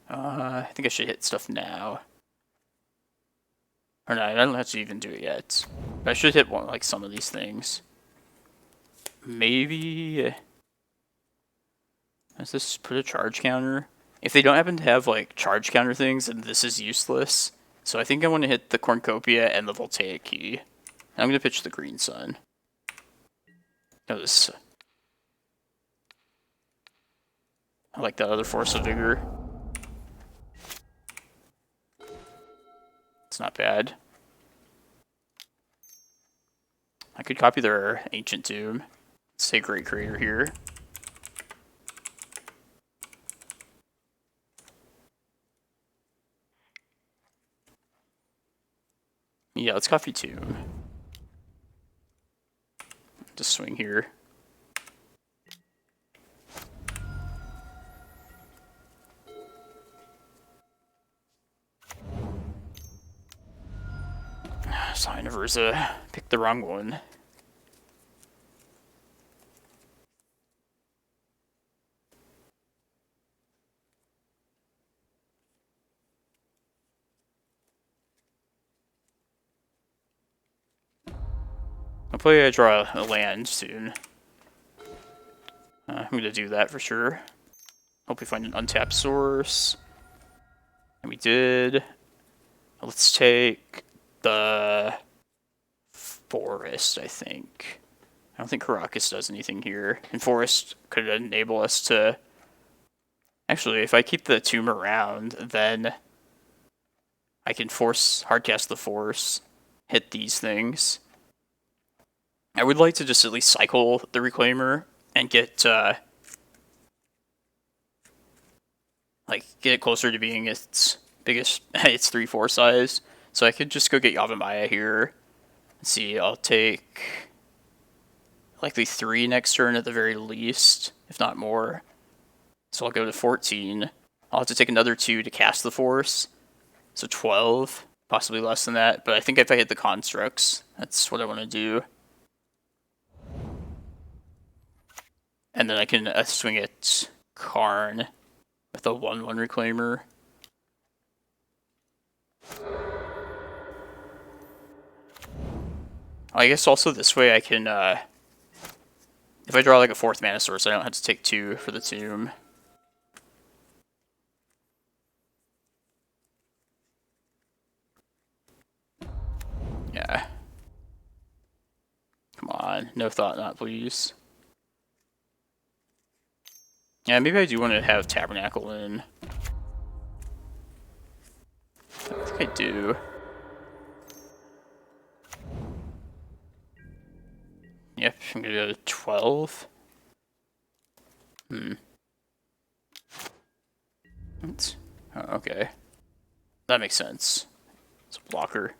I think I should hit stuff now. Or no, I don't have to even do it yet. But I should hit one, like some of these things. Maybe... does this put a charge counter? If they don't happen to have like charge counter things, then this is useless. So I think I want to hit the Cornucopia and the Voltaic Key. And I'm going to pitch the Green Sun. No, this... I like that other Force of Vigor. It's not bad. I could copy their Ancient Tomb. Say Great Creator here. Yeah, let's copy Tomb. Just swing here. Sign of Urza. Picked the wrong one. I'll probably draw a land soon. I'm going to do that for sure. Hope we find an untapped source. And we did. Let's take the forest, I think. I don't think Karakas does anything here. And forest could enable us to... Actually, if I keep the tomb around, then I can hardcast the force, hit these things. I would like to just at least cycle the Reclaimer and get get it closer to being its biggest, its 3/4 size. So I could just go get Yavimaya here. Let's see, I'll take likely 3 next turn at the very least, if not more. So I'll go to 14. I'll have to take another 2 to cast the force. So 12, possibly less than that. But I think if I hit the constructs, that's what I want to do. And then I can swing at Karn with a 1/1 Reclaimer. I guess also this way I can, if I draw like a 4th mana source, I don't have to take 2 for the tomb. Yeah. Come on, no thought not, please. Yeah, maybe I do want to have Tabernacle in. I think I do. Yep, I'm gonna go to 12. Oh, okay. That makes sense. It's a blocker.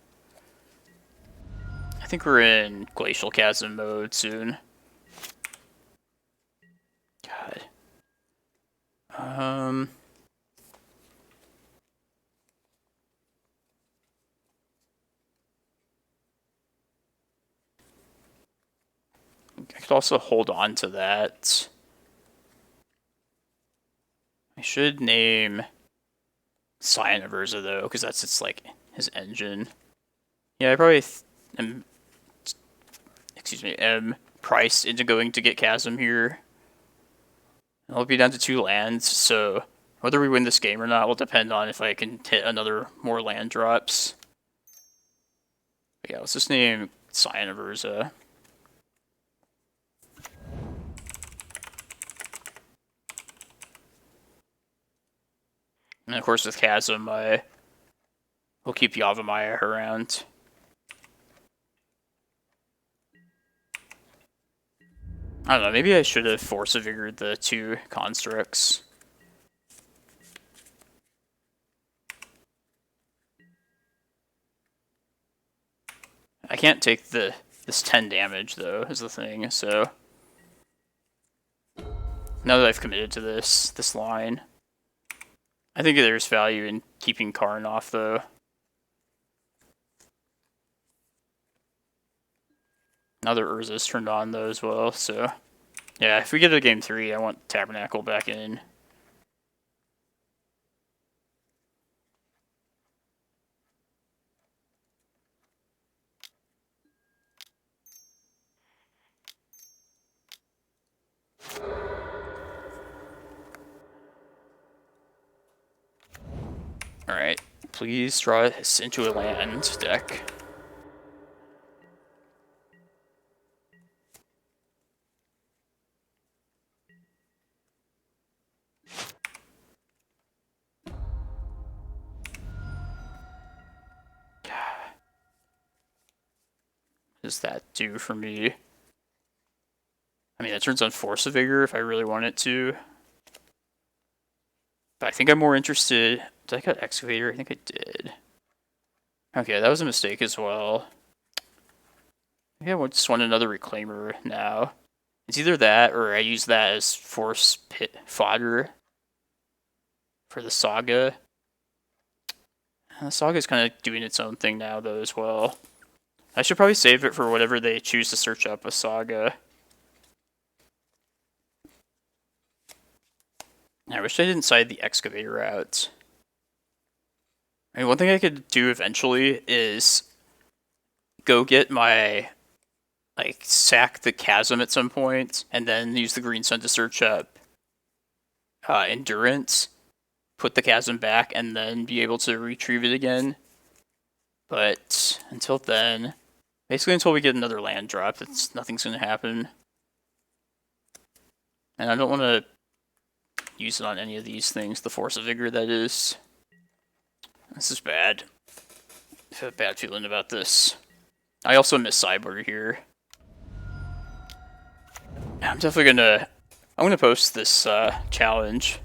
I think we're in Glacial Chasm mode soon. God. I could also hold on to that. I should name Scion of Urza though, because that's its like his engine. Yeah, I probably am priced into going to get Chasm here. I'll be down to 2 lands, so whether we win this game or not will depend on if I can hit another more land drops. But yeah, let's just name Scion of Urza. And of course with Chasm, I will keep Yavimaya around. I don't know, maybe I should have Force of Vigor the 2 constructs. I can't take this 10 damage though, is the thing, so now that I've committed to this line, I think there's value in keeping Karn off though. Now that Urza's turned on though as well, so yeah, if we get to game 3, I want Tabernacle back in. Alright, please draw this into a land deck. What does that do for me? I mean, it turns on Force of Vigor if I really want it to. But I think I'm more interested... Did I got Excavator? I think I did. Okay, that was a mistake as well. Maybe I just want another Reclaimer now. It's either that or I use that as Force Pit fodder for the Saga. The Saga's kind of doing its own thing now, though, as well. I should probably save it for whatever they choose to search up a saga. I wish I didn't side the excavator out. I mean, one thing I could do eventually is go get my, like, sack the chasm at some point, and then use the green sun to search up endurance, put the chasm back, and then be able to retrieve it again. But until then, basically until we get another land drop, nothing's going to happen. And I don't want to use it on any of these things, the Force of Vigor, that is. This is bad. I have a bad feeling about this. I also miss Sideboard here. I'm definitely gonna post this challenge.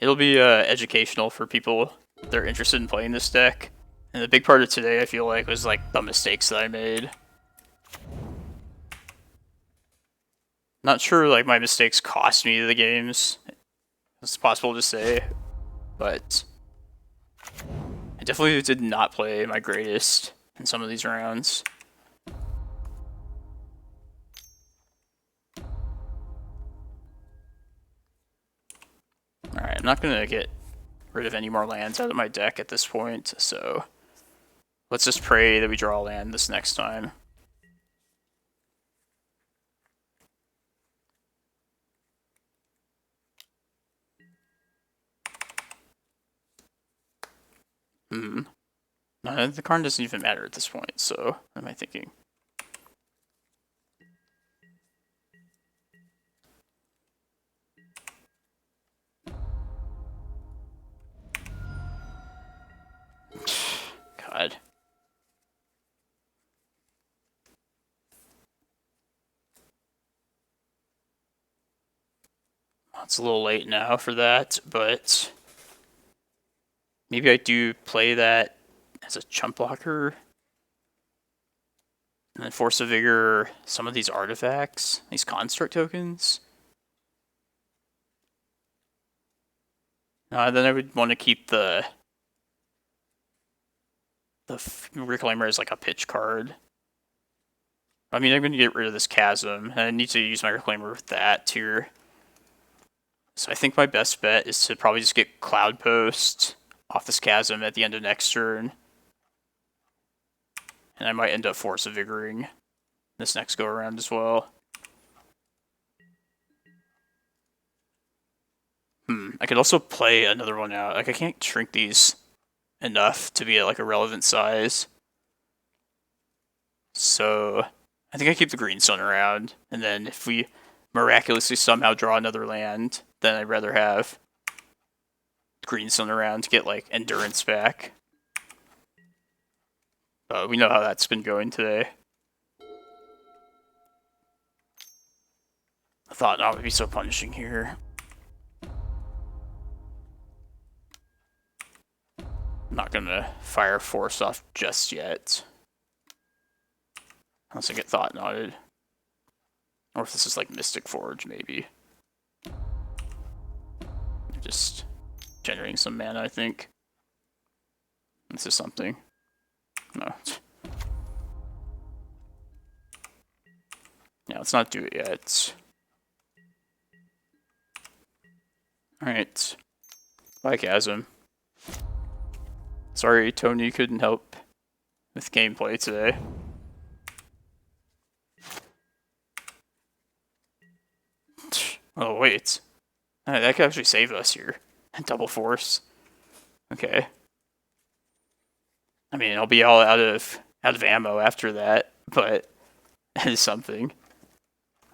It'll be educational for people that are interested in playing this deck. And the big part of today, I feel like, was like the mistakes that I made. Not sure like my mistakes cost me the games. It's possible to say, but I definitely did not play my greatest in some of these rounds. Alright, I'm not going to get rid of any more lands out of my deck at this point, so let's just pray that we draw a land this next time. No, the card doesn't even matter at this point, so what am I thinking? God. It's a little late now for that, but maybe I do play that as a chump blocker. And then Force of Vigor some of these artifacts, these construct tokens. Then I would want to keep the Reclaimer as like a pitch card. I mean, I'm going to get rid of this chasm, and I need to use my Reclaimer with that too. So I think my best bet is to probably just get Cloudpost off this chasm at the end of next turn. And I might end up Force of Vigoring this next go around as well. I could also play another one out. Like, I can't shrink these enough to be at like a relevant size. So I think I keep the green sun around, and then if we miraculously somehow draw another land, then I'd rather have green sun around to get like endurance back. We know how that's been going today. I thought not would be so punishing here. I'm not gonna fire Force off just yet. Unless I get Thought Knotted. Or if this is like Mystic Forge, maybe. Just generating some mana, I think. This is something. No. Yeah, let's not do it yet. Alright. Bye, Chasm. Sorry, Tony couldn't help with gameplay today. Oh, wait. That could actually save us here. Double Force. Okay. I mean, I'll be all out of ammo after that, but it is something.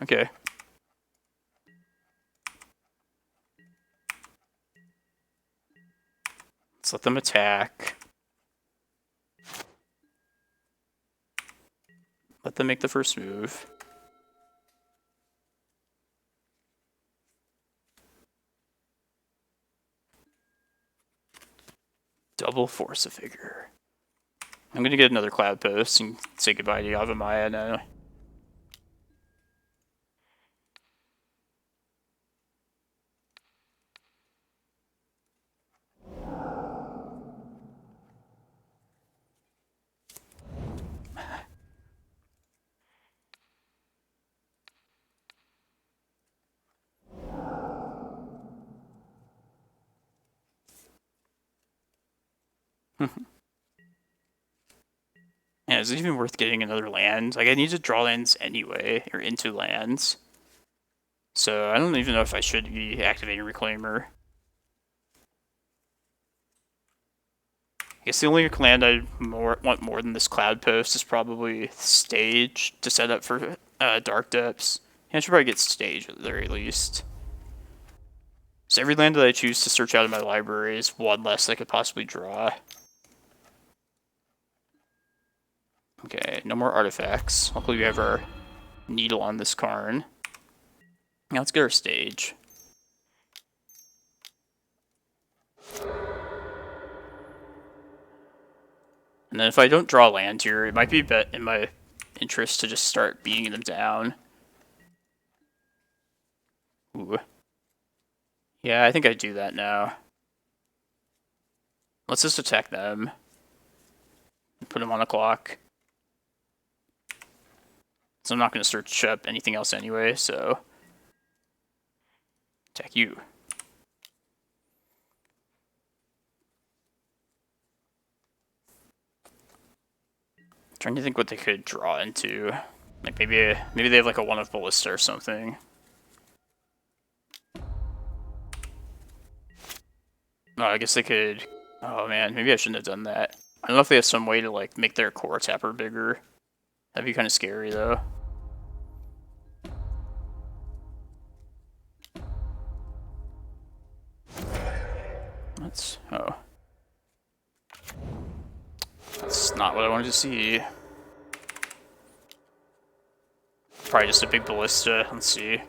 Okay. Let's let them attack. Let them make the first move. Double Force of Vigor. I'm gonna get another Cloudpost and say goodbye to Yavimaya now. Yeah, is it even worth getting another land? Like, I need to draw lands anyway, or into lands. So, I don't even know if I should be activating Reclaimer. I guess the only land I want more than this Cloudpost is probably Stage to set up for Dark Depths. Yeah, I should probably get Stage at the very least. So every land that I choose to search out of my library is one less I could possibly draw. Okay, no more artifacts. Luckily we have our Needle on this Karn. Now let's get our Stage. And then if I don't draw land here, it might be in my interest to just start beating them down. Ooh. Yeah, I think I do that now. Let's just attack them. Put them on the clock. So I'm not going to search up anything else anyway, so... Attack you. Trying to think what they could draw into. Like maybe they have like a one of Ballista or something. Oh, I guess they could... Oh man, maybe I shouldn't have done that. I don't know if they have some way to like make their core tapper bigger. That'd be kind of scary though. Oh. That's not what I wanted to see. Probably just a big Ballista. Let's see.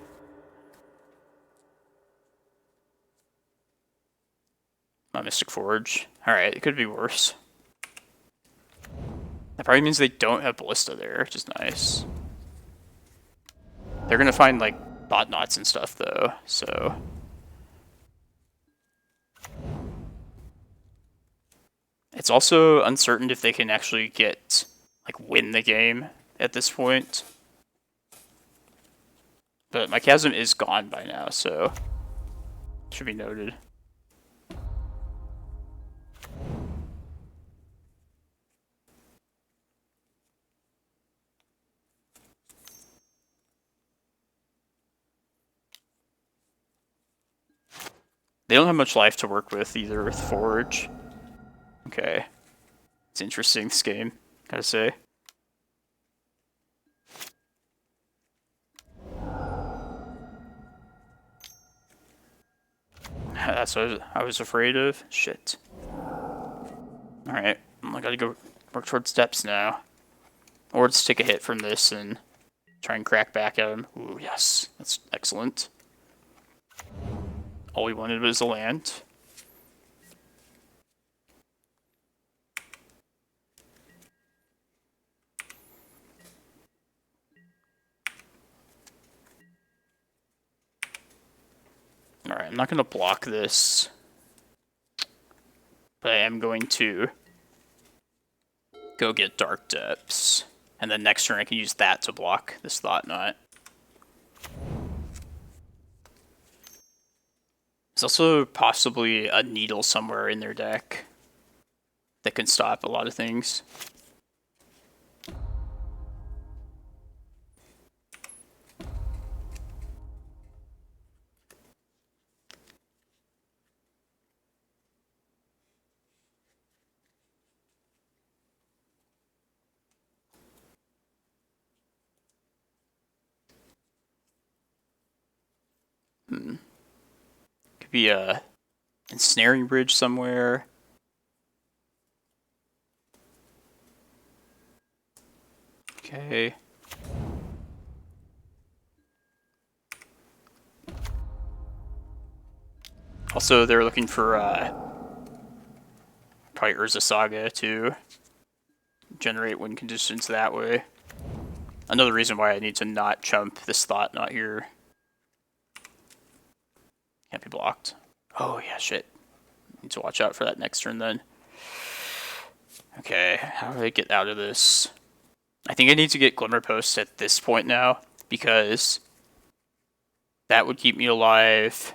Not Mystic Forge. Alright, it could be worse. That probably means they don't have Ballista there, which is nice. They're gonna find, like, bot knots and stuff, though, so... It's also uncertain if they can actually get, like, win the game at this point. But my Chasm is gone by now, so... Should be noted. They don't have much life to work with either with Forge. Okay. It's interesting, this game, gotta say. That's what I was afraid of. Shit. Alright, I gotta go work towards depths now. Or just take a hit from this and try and crack back at him. Ooh, yes. That's excellent. All we wanted was the land. Alright, I'm not going to block this. But I am going to go get Dark Depths. And then next turn I can use that to block this Thought Knot. There's also possibly a Needle somewhere in their deck that can stop a lot of things. Could be a ensnaring bridge somewhere. Okay. Also, they're looking for probably Urza Saga to generate win conditions that way. Another reason why I need to not chump this Thought Knot here. Can't be blocked. Oh yeah, shit. Need to watch out for that next turn then. Okay, how do I get out of this? I think I need to get Glimmerpost at this point now, because that would keep me alive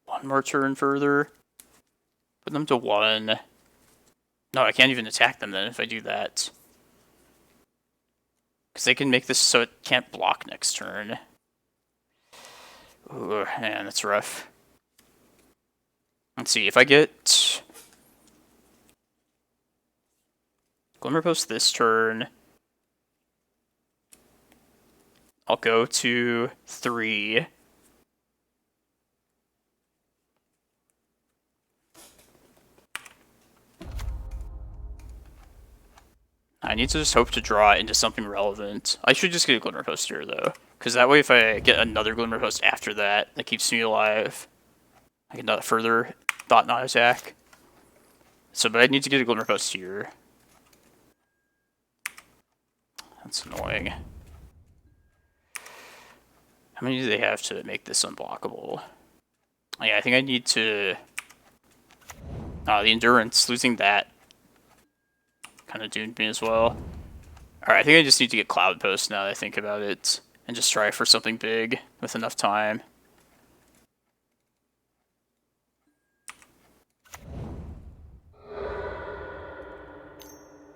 one more turn further. Put them to 1. No, I can't even attack them then if I do that. Because they can make this so it can't block next turn. Ooh, man, that's rough. Let's see, if I get Glimmerpost this turn, I'll go to 3. I need to just hope to draw into something relevant. I should just get a Glimmerpost here, though. Because that way, if I get another Glimmerpost after that, that keeps me alive. I can further Thought Knot attack. So, but I need to get a Glimmerpost here. That's annoying. How many do they have to make this unblockable? Yeah, I think I need to... the Endurance, losing that kind of doomed me as well. Alright, I think I just need to get Cloudpost now that I think about it. And just try for something big with enough time.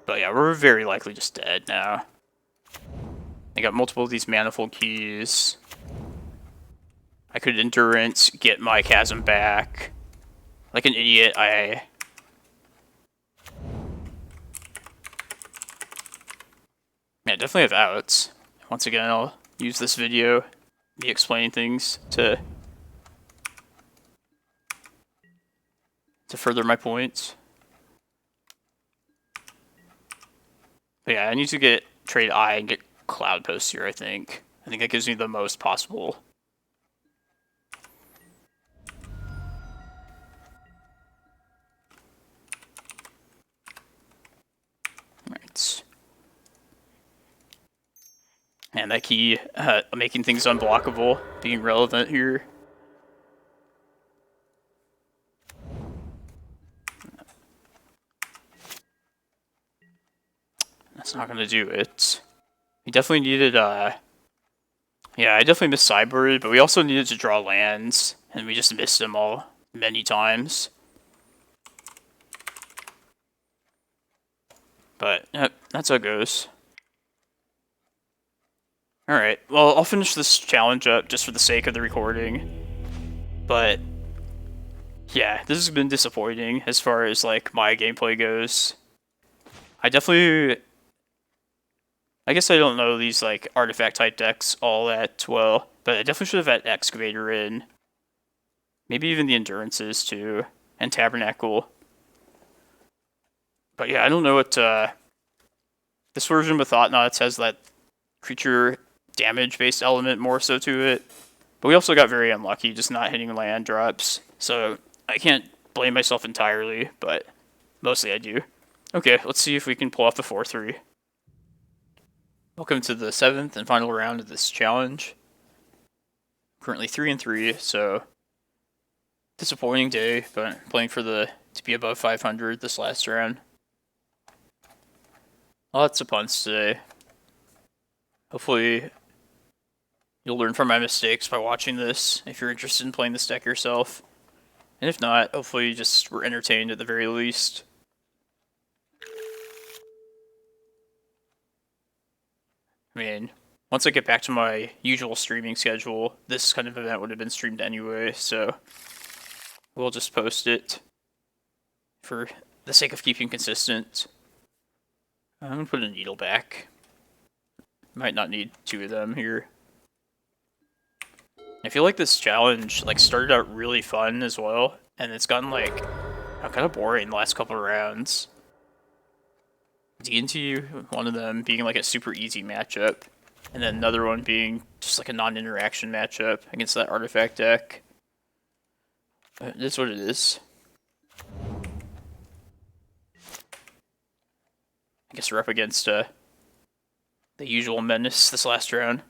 But yeah, we're very likely just dead now. I got multiple of these Manifold Keys. I could Endurance, get my Chasm back. Like an idiot, I definitely have outs. Once again, I'll use this video, me explaining things to further my points. But yeah, I need to trade Eye and get Cloudpost here, I think. I think that gives me the most possible. Alright. And that key, making things unblockable, being relevant here. That's not gonna do it. We definitely needed, yeah, I definitely missed Sideboard, but we also needed to draw lands, and we just missed them all many times. But, yep, that's how it goes. Alright, well, I'll finish this challenge up just for the sake of the recording. But, yeah, this has been disappointing as far as, like, my gameplay goes. I guess I don't know these, like, artifact-type decks all that well, but I definitely should have had Excavator in. Maybe even the Endurances, too, and Tabernacle. But yeah, I don't know what, this version with Thought Knots has that creature damage-based element more so to it. But we also got very unlucky, just not hitting land drops. So I can't blame myself entirely, but mostly I do. Okay, let's see if we can pull off the 4-3. Welcome to the 7th and final round of this challenge. Currently 3-3, so disappointing day, but playing for to be above 500 this last round. Lots of punts today. Hopefully you'll learn from my mistakes by watching this if you're interested in playing this deck yourself. And if not, hopefully you just were entertained at the very least. I mean, once I get back to my usual streaming schedule, this kind of event would have been streamed anyway, so we'll just post it for the sake of keeping consistent. I'm gonna put a needle back. Might not need 2 of them here. I feel like this challenge started out really fun as well, and it's gotten kind of boring the last couple of rounds. D&T, one of them being a super easy matchup, and then another one being just a non-interaction matchup against that artifact deck. But it is what it is. I guess we're up against the usual menace this last round.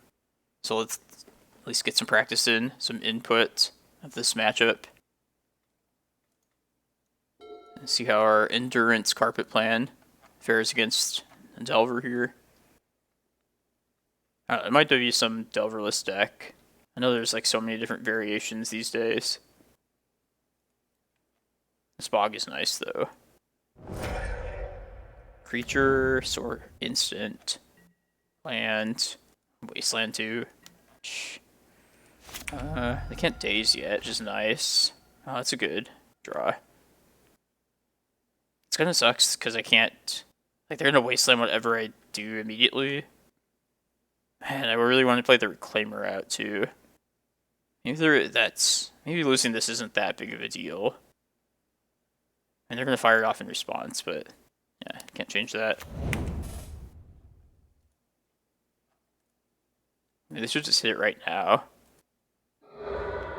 So let's at least get some practice in, some input of this matchup. And see how our Endurance Carpet plan fares against a Delver here. It might be some Delverless deck. I know there's so many different variations these days. This Bog is nice though. Creature, sword, instant, land, wasteland 2. They can't daze yet, which is nice. Oh, that's a good draw. It's kind of sucks because I can't, like, they're gonna wasteland whatever I do immediately. Man, I really want to play the Reclaimer out too. Maybe losing this isn't that big of a deal. And they're gonna fire it off in response, but yeah, can't change that. I mean, they should just hit it right now.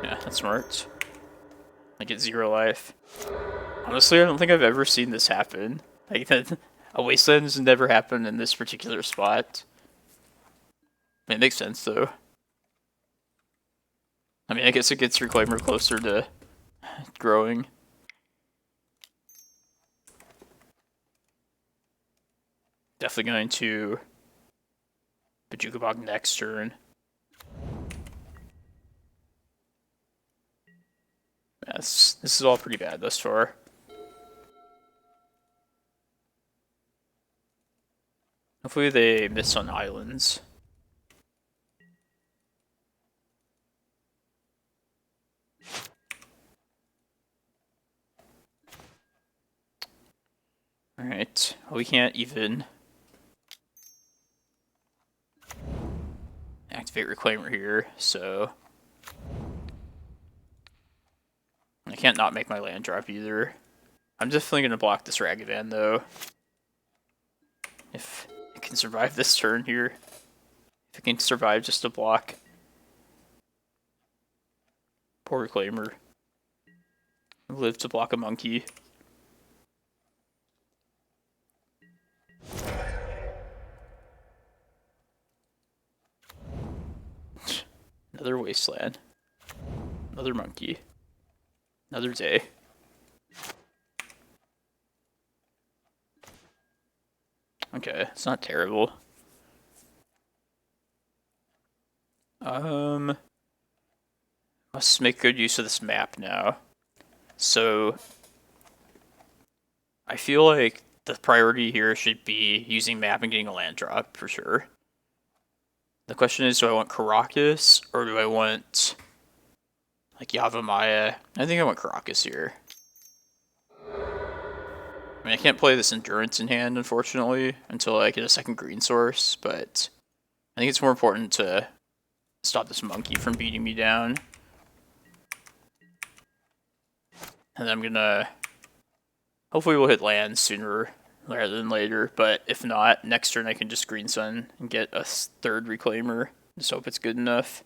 Yeah, that's smart. I get 0 life. Honestly, I don't think I've ever seen this happen. Like, a wasteland has never happened in this particular spot. I mean, it makes sense, though. I mean, I guess it gets Reclaimer closer to growing. Definitely going to Bojuka Bog next turn. Yes, this is all pretty bad thus far. Hopefully they miss on islands. Alright, well, we can't even activate Reclaimer here, so I can't not make my land drop either. I'm definitely going to block this Ragavan, though. If it can survive this turn here. If it can survive just a block. Poor Reclaimer. Live to block a monkey. Another wasteland. Another monkey. Another day. Okay, it's not terrible. Must make good use of this map now. So I feel like the priority here should be using map and getting a land drop for sure. The question is, do I want Karakas or do I want like Yavimaya? I think I want Karakas here. I mean, I can't play this Endurance in hand, unfortunately, until I get a second green source, but I think it's more important to stop this monkey from beating me down. And then I'm gonna... Hopefully we'll hit land sooner rather than later, but if not, next turn I can just Green Sun and get a third Reclaimer. Just hope it's good enough.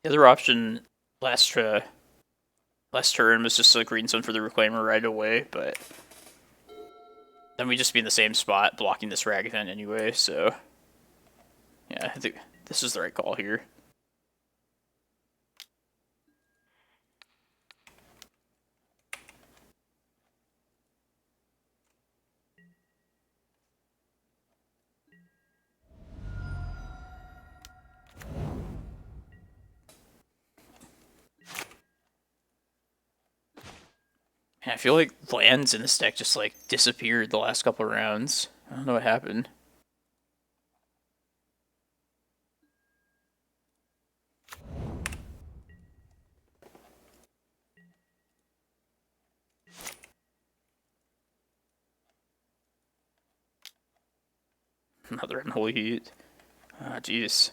The other option last turn was just a Green Sun for the Reclaimer right away, but then we'd just be in the same spot blocking this Ragavan anyway, so yeah, I think this is the right call here. Man, I feel like lands in this deck just like disappeared the last couple of rounds. I don't know what happened. Another Unholy Heat. Ah, jeez.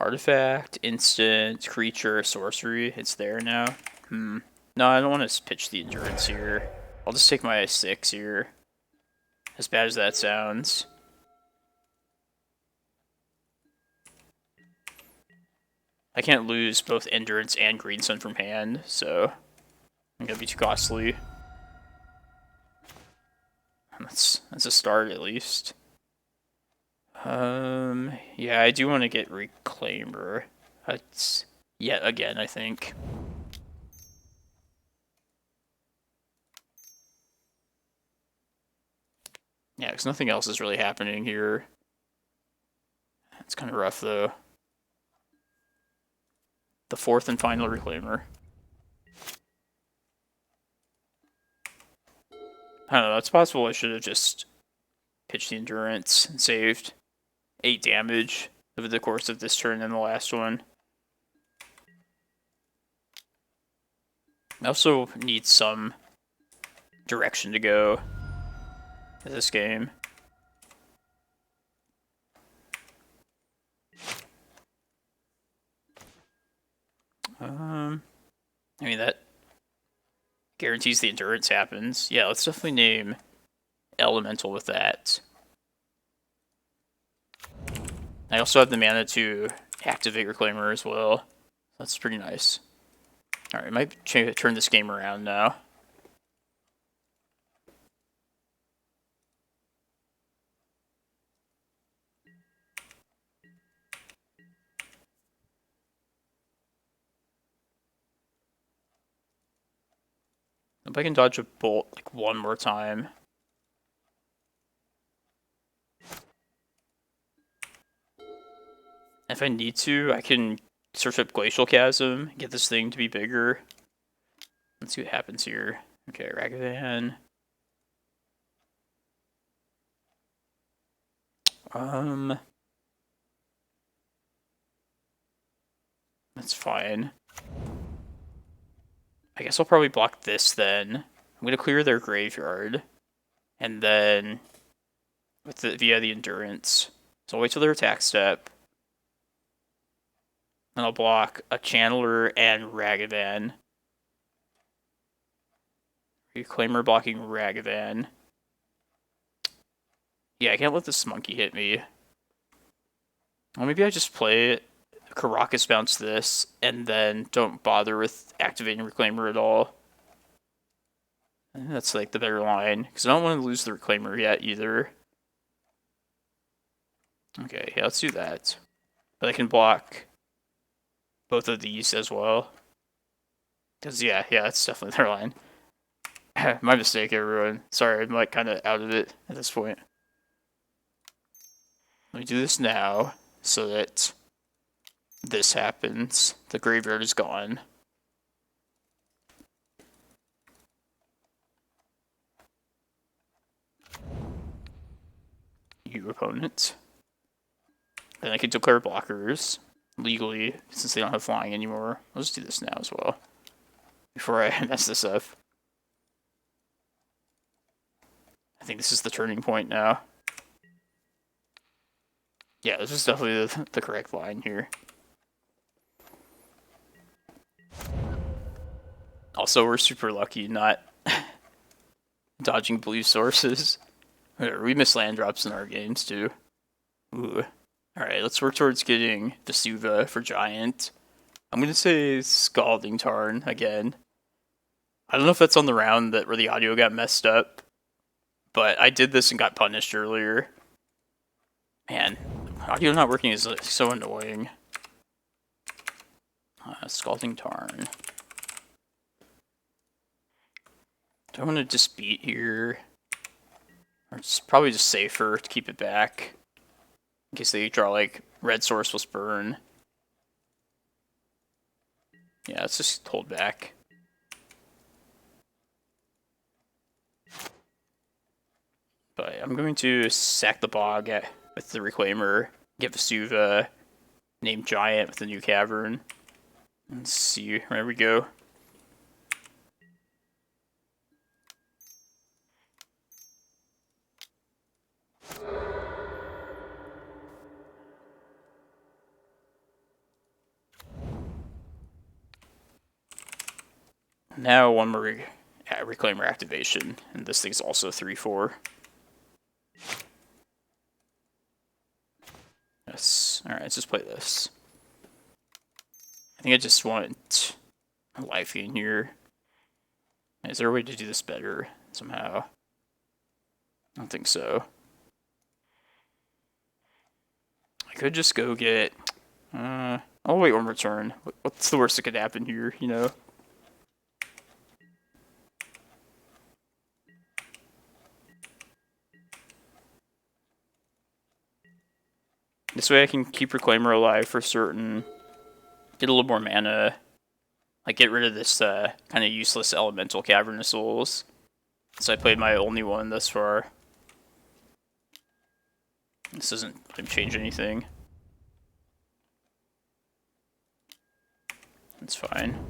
Artifact, instant, creature, sorcery. It's there now. No, I don't want to pitch the Endurance here. I'll just take my 6 here. As bad as that sounds. I can't lose both Endurance and Green Sun from hand, so I'm gonna be too costly. That's a start at least. Yeah, I do want to get Reclaimer. That's yet again, I think. Yeah, because nothing else is really happening here. It's kind of rough, though. The fourth and final Reclaimer. I don't know, it's possible I should have just pitched the Endurance and saved 8 damage over the course of this turn and the last one. I also need some direction to go in this game. I mean, that guarantees the Endurance happens. Yeah, let's definitely name Elemental with that. I also have the mana to activate Reclaimer as well. That's pretty nice. Alright, might turn this game around now. If I can dodge a bolt like one more time. If I need to, I can search up Glacial Chasm, get this thing to be bigger. Let's see what happens here. Okay, Ragavan. That's fine. I guess I'll probably block this then. I'm gonna clear their graveyard, and then via the Endurance. So I'll wait till their attack step. And I'll block a Channeler and Ragavan. Reclaimer blocking Ragavan. Yeah, I can't let this monkey hit me. Well, maybe I just play Karakas bounce this, and then don't bother with activating Reclaimer at all. I think that's like the better line, because I don't want to lose the Reclaimer yet either. Okay, yeah, let's do that. But I can block both of these as well. Because, yeah, that's definitely their line. My mistake, everyone. Sorry, I'm like kind of out of it at this point. Let me do this now, so that this happens. The graveyard is gone. You opponent. Then I can declare blockers legally, since they don't have flying anymore. I'll just do this now as well, before I mess this up. I think this is the turning point now. Yeah, this is definitely the correct line here. Also, we're super lucky not dodging blue sources. We miss land drops in our games, too. Ooh. Alright, let's work towards getting Vesuva for Giant. I'm going to say Scalding Tarn again. I don't know if that's on the round where the audio got messed up, but I did this and got punished earlier. Man, audio not working is so annoying. Scalding Tarn. Do I want to just beat here? Or it's probably just safer to keep it back. In case they draw like red sourceless burn. Yeah, let's just hold back. But I'm going to sack the bog with the Reclaimer, get Vesuva, name Giant with the new Cavern. Let's see, there we go. Now one more Reclaimer activation, and this thing's also 3/4. Yes. Alright, let's just play this. I think I just want a life in here. Is there a way to do this better somehow? I don't think so. I could just go get... I'll wait one more turn. What's the worst that could happen here, you know? This way I can keep Reclaimer alive for certain, get a little more mana, like get rid of this kind of useless elemental Cavern of Souls. So I played my only one thus far. This doesn't change anything. That's fine.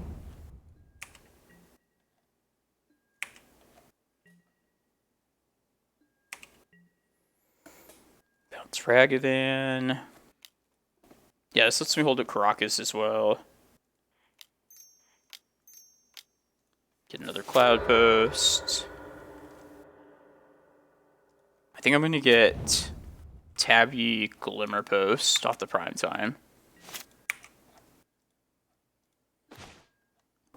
Bounce Ragavan. Yeah, this lets me hold a Karakas as well. Get another Cloudpost. I think I'm going to get Tabby Glimmerpost off the prime time.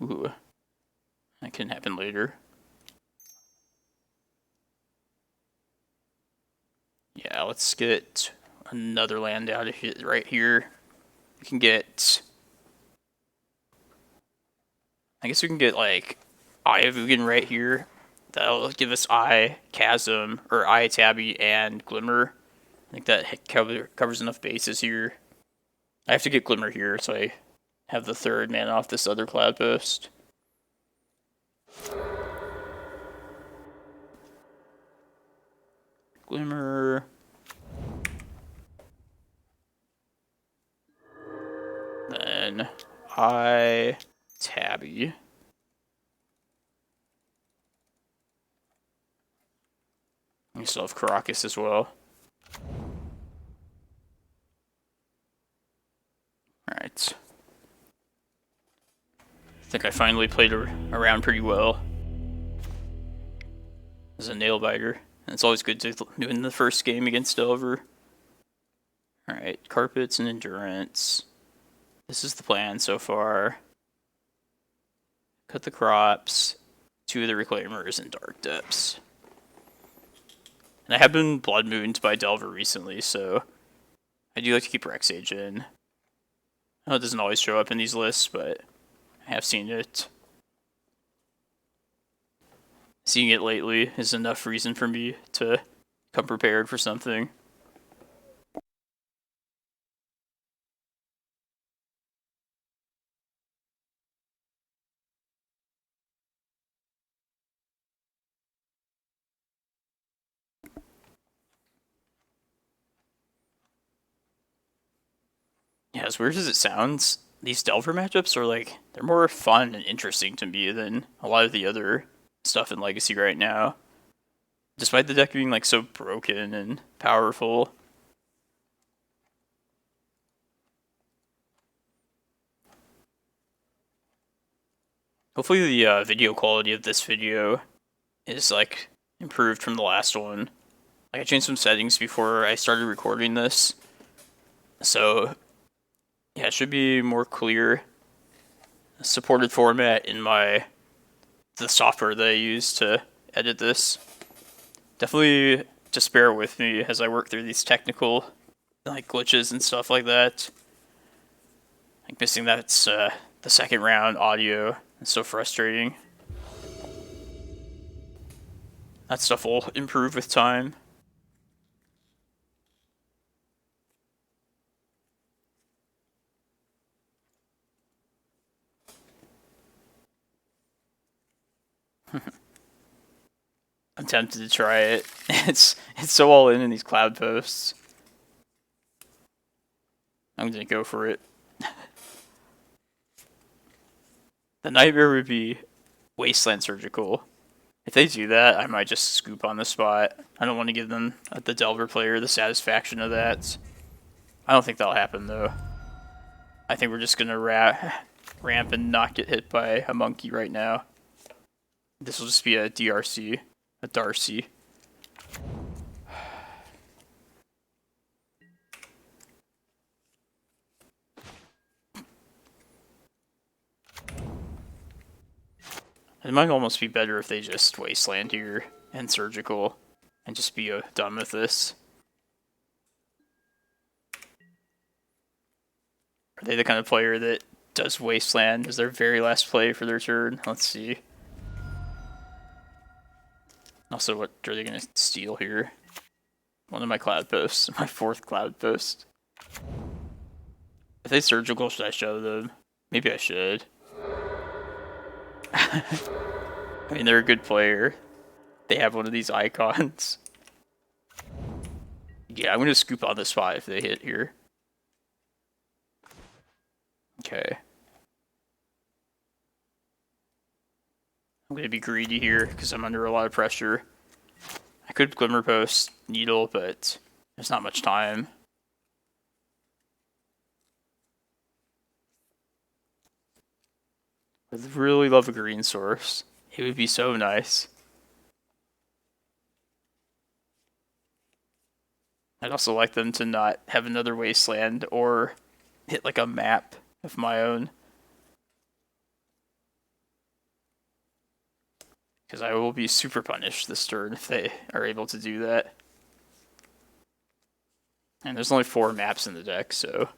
Ooh. That can happen later. Yeah, let's get another land out of here, right here. We can get... I guess we can get, like, Eye of Ugin right here. That'll give us Eye, Chasm, or Eye, Tabby, and Glimmer. I think that covers enough bases here. I have to get Glimmer here, so I have the third mana off this other Cloudpost. Glimmer. Then Eye, Tabby. We still have Karakas as well. Alright. I think I finally played around pretty well as a nail biter. And it's always good to do in the first game against Delver. Alright, Carpets and Endurance. This is the plan so far. Cut the crops, 2 of the Reclaimers, and Dark Depths. And I have been Blood Mooned by Delver recently, so I do like to keep Rex Sage in. I know it doesn't always show up in these lists, but I have seen it. Seeing it lately is enough reason for me to come prepared for something. Yeah, as weird as it sounds, these Delver matchups are like, they're more fun and interesting to me than a lot of the other stuff in Legacy right now. Despite the deck being like so broken and powerful. Hopefully the video quality of this video is like improved from the last one. Like I changed some settings before I started recording this. So yeah, it should be more clear. Supported format in the software that I use to edit this. Definitely just bear with me as I work through these technical like glitches and stuff like that. Like missing that's the second round audio. It's so frustrating. That stuff will improve with time. I'm tempted to try it. It's so all in these Cloudposts. I'm gonna go for it. The nightmare would be Wasteland Surgical. If they do that, I might just scoop on the spot. I don't want to give them, the Delver player, the satisfaction of that. I don't think that'll happen though. I think we're just gonna ramp and not get hit by a monkey right now. This will just be a DRC. A Darcy. It might almost be better if they just Wasteland here and Surgical and just be done with this. Are they the kind of player that does Wasteland as their very last play for their turn? Let's see. Also, what are they going to steal here? One of my Cloudposts. My 4th Cloudpost. If they surgical, should I show them? Maybe I should. I mean, they're a good player. They have one of these icons. Yeah, I'm gonna scoop on the spot if they hit here. Okay. I'm gonna be greedy here because I'm under a lot of pressure. I could Glimmerpost Needle, but there's not much time. I'd really love a green source. It would be so nice. I'd also like them to not have another wasteland or hit like a map of my own. Because I will be super punished this turn if they are able to do that. And there's only 4 maps in the deck, so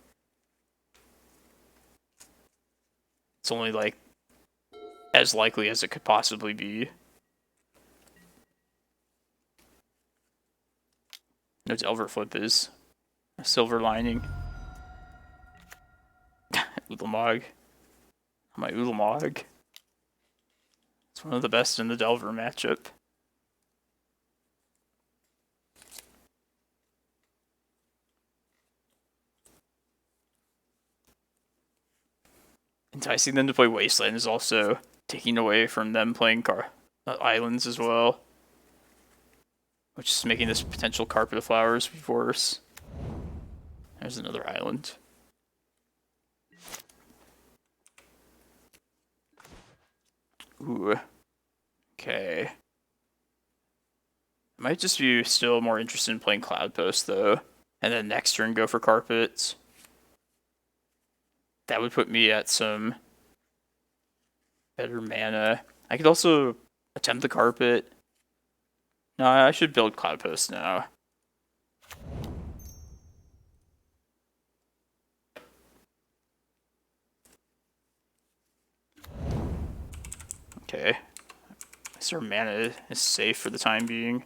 it's only like as likely as it could possibly be. No Delver Flip is a silver lining. Ulamog. My Ulamog. It's one of the best in the Delver matchup. Enticing them to play Wasteland is also taking away from them playing islands as well. Which is making this potential Carpet of Flowers worse. There's another island. Ooh. Okay. I might just be still more interested in playing Cloudpost though. And then next turn go for Carpets. That would put me at some better mana. I could also attempt the Carpet. No, I should build Cloudpost now. Okay. Our mana is safe for the time being.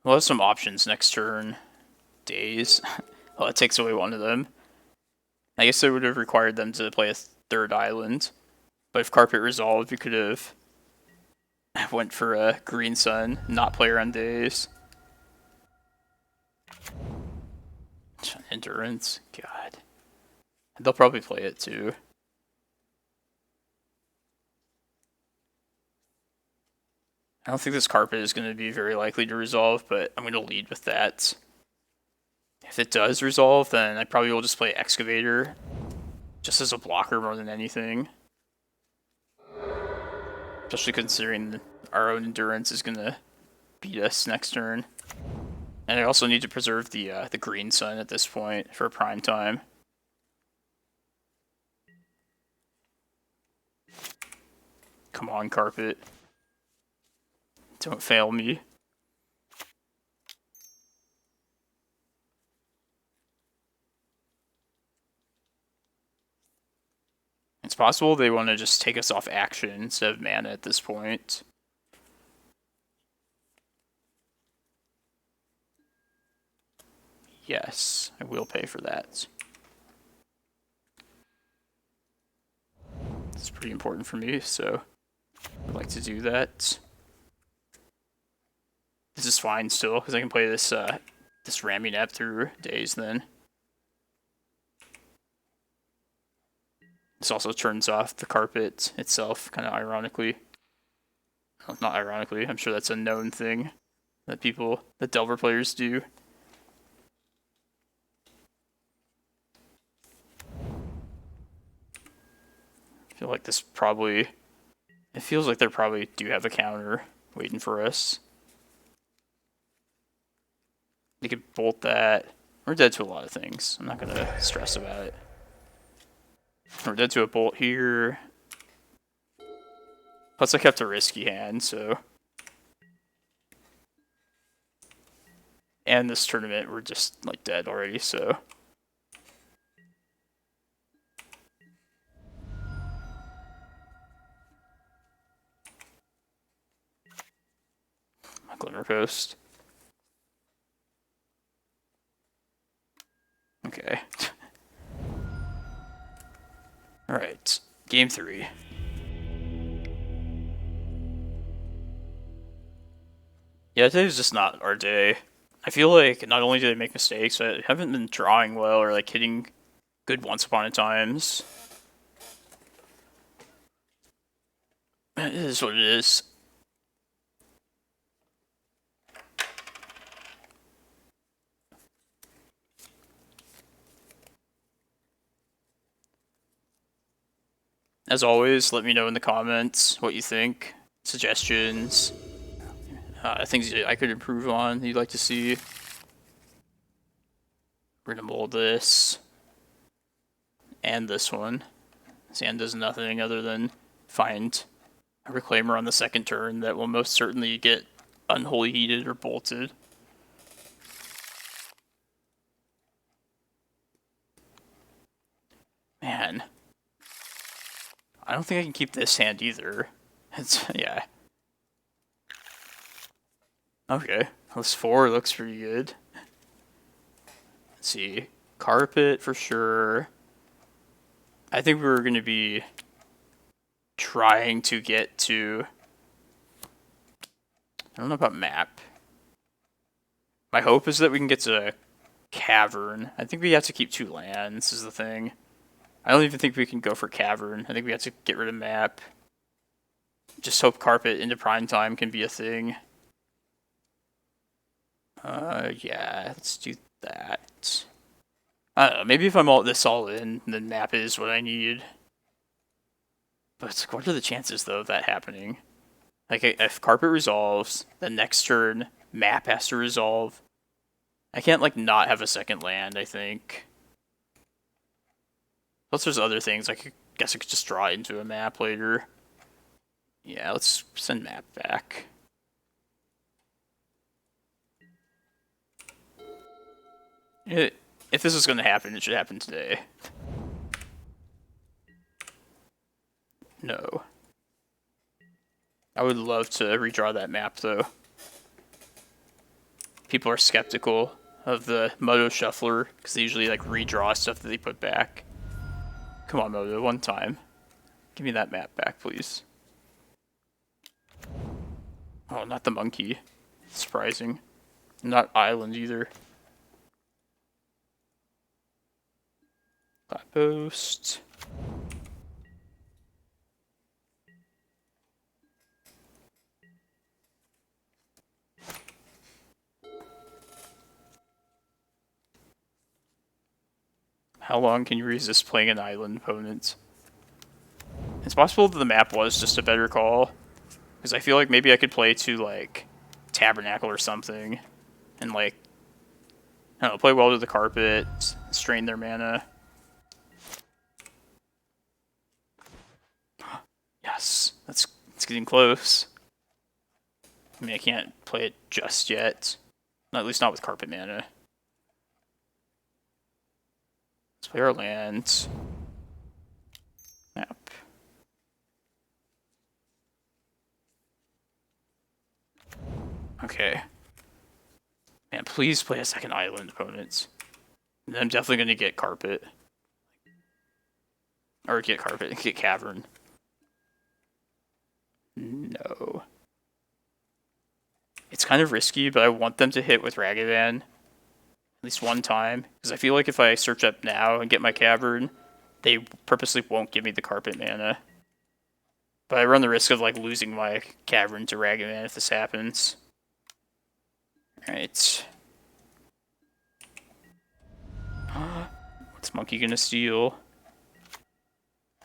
We'll have some options next turn. Days. Well, it takes away one of them. I guess it would have required them to play a 3rd island. But if Carpet resolved, we could have went for a Green Sun, not player on days. Endurance, God. They'll probably play it too. I don't think this Carpet is going to be very likely to resolve, but I'm going to lead with that. If it does resolve, then I probably will just play Excavator, just as a blocker more than anything. Especially considering our own endurance is going to beat us next turn. And I also need to preserve the Green Sun at this point for prime time. Come on, Carpet. Don't fail me. It's possible they want to just take us off action instead of mana at this point. Yes, I will pay for that. It's pretty important for me, so I'd like to do that. This is fine still, because I can play this this Ramunap through days then. This also turns off the Carpet itself, kind of ironically. Well, not ironically, I'm sure that's a known thing that Delver players do. I feel like this probably... It feels like they probably do have a counter waiting for us. They could bolt that. We're dead to a lot of things. I'm not going to stress about it. We're dead to a bolt here. Plus I kept a risky hand, so... and this tournament we're just like dead already, so. My Glimmerpost. Okay. Alright, game 3. Yeah, today's just not our day. I feel like not only did I make mistakes, I haven't been drawing well or like hitting good once upon a times. It is what it is. As always, let me know in the comments what you think, suggestions, things I could improve on that you'd like to see. We're gonna mold this and this one. Sand does nothing other than find a Reclaimer on the second turn that will most certainly get unholy heated or bolted. Man. I don't think I can keep this hand either. It's, yeah. Okay, this 4 looks pretty good. Let's see. Carpet for sure. I think we're going to be trying to get to... I don't know about map. My hope is that we can get to Cavern. I think we have to keep 2 lands is the thing. I don't even think we can go for Cavern. I think we have to get rid of map. Just hope Carpet into prime time can be a thing. Yeah, let's do that. I don't know, maybe if I'm this all in, then map is what I need. But what are the chances, though, of that happening? Like, if Carpet resolves, then next turn, map has to resolve. I can't, like, not have a second land, I think. Plus there's other things, I guess I could just draw into a map later. Yeah, let's send map back. If this is going to happen, it should happen today. No. I would love to redraw that map, though. People are skeptical of the Moto Shuffler, because they usually like redraw stuff that they put back. Come on, Moto, one time. Give me that map back, please. Oh, not the monkey. Surprising. Not island either. Cloudpost. How long can you resist playing an island opponent? It's possible that the map was just a better call. Because I feel like maybe I could play to, like, Tabernacle or something. And, like, I don't know, play well to the Carpet, strain their mana. Yes, it's getting close. I mean, I can't play it just yet. At least not with Carpet mana. Let's play our lands. Map. Okay. Man, please play a second island opponent. And I'm definitely going to get Carpet. Or get Carpet, get Cavern. No. It's kind of risky, but I want them to hit with Ragavan at least one time. Because I feel like if I search up now and get my Cavern, they purposely won't give me the Carpet mana. But I run the risk of like losing my Cavern to Ragavan if this happens. Alright. What's Monkey gonna steal?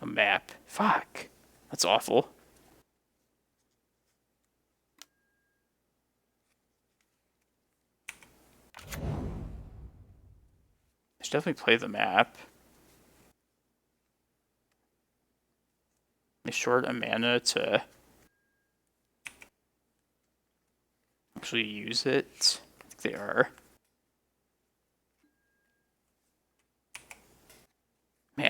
A map. Fuck. That's awful. I should definitely play the map. They short a mana to actually use it. I think they are.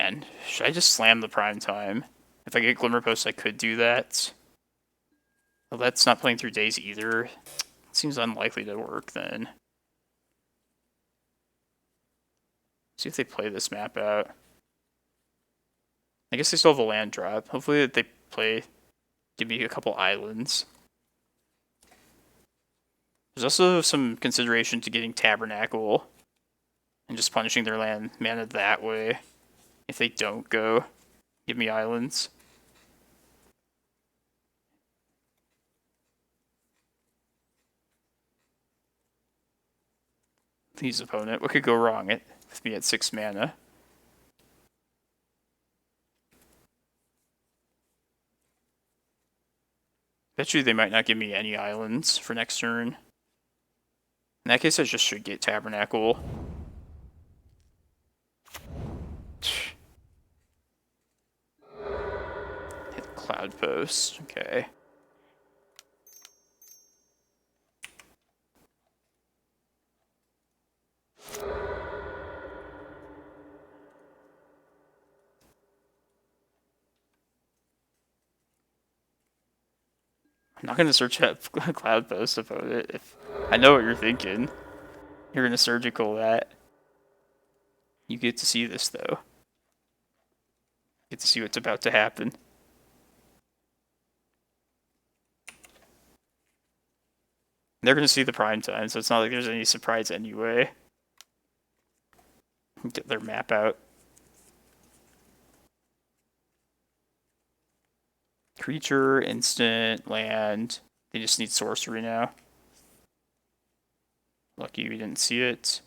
Man, should I just slam the prime time? If I get Glimmerpost, I could do that. Well, that's not playing through days either. It seems unlikely to work then. See if they play this map out. I guess they still have a land drop. Hopefully they give me a couple islands. There's also some consideration to getting Tabernacle and just punishing their land mana that way. If they don't go, give me islands. His opponent. What could go wrong with me at 6 mana? Bet you they might not give me any islands for next turn. In that case, I just should get Tabernacle. Hit Cloudpost. Okay. I'm not going to search up Cloudpost opponent. If I know what you're thinking. You're going to surgical that. You get to see this, though. You get to see what's about to happen. They're going to see the prime time, so it's not like there's any surprise anyway. Get their map out. Creature, instant, land. They just need sorcery now. Lucky we didn't see it.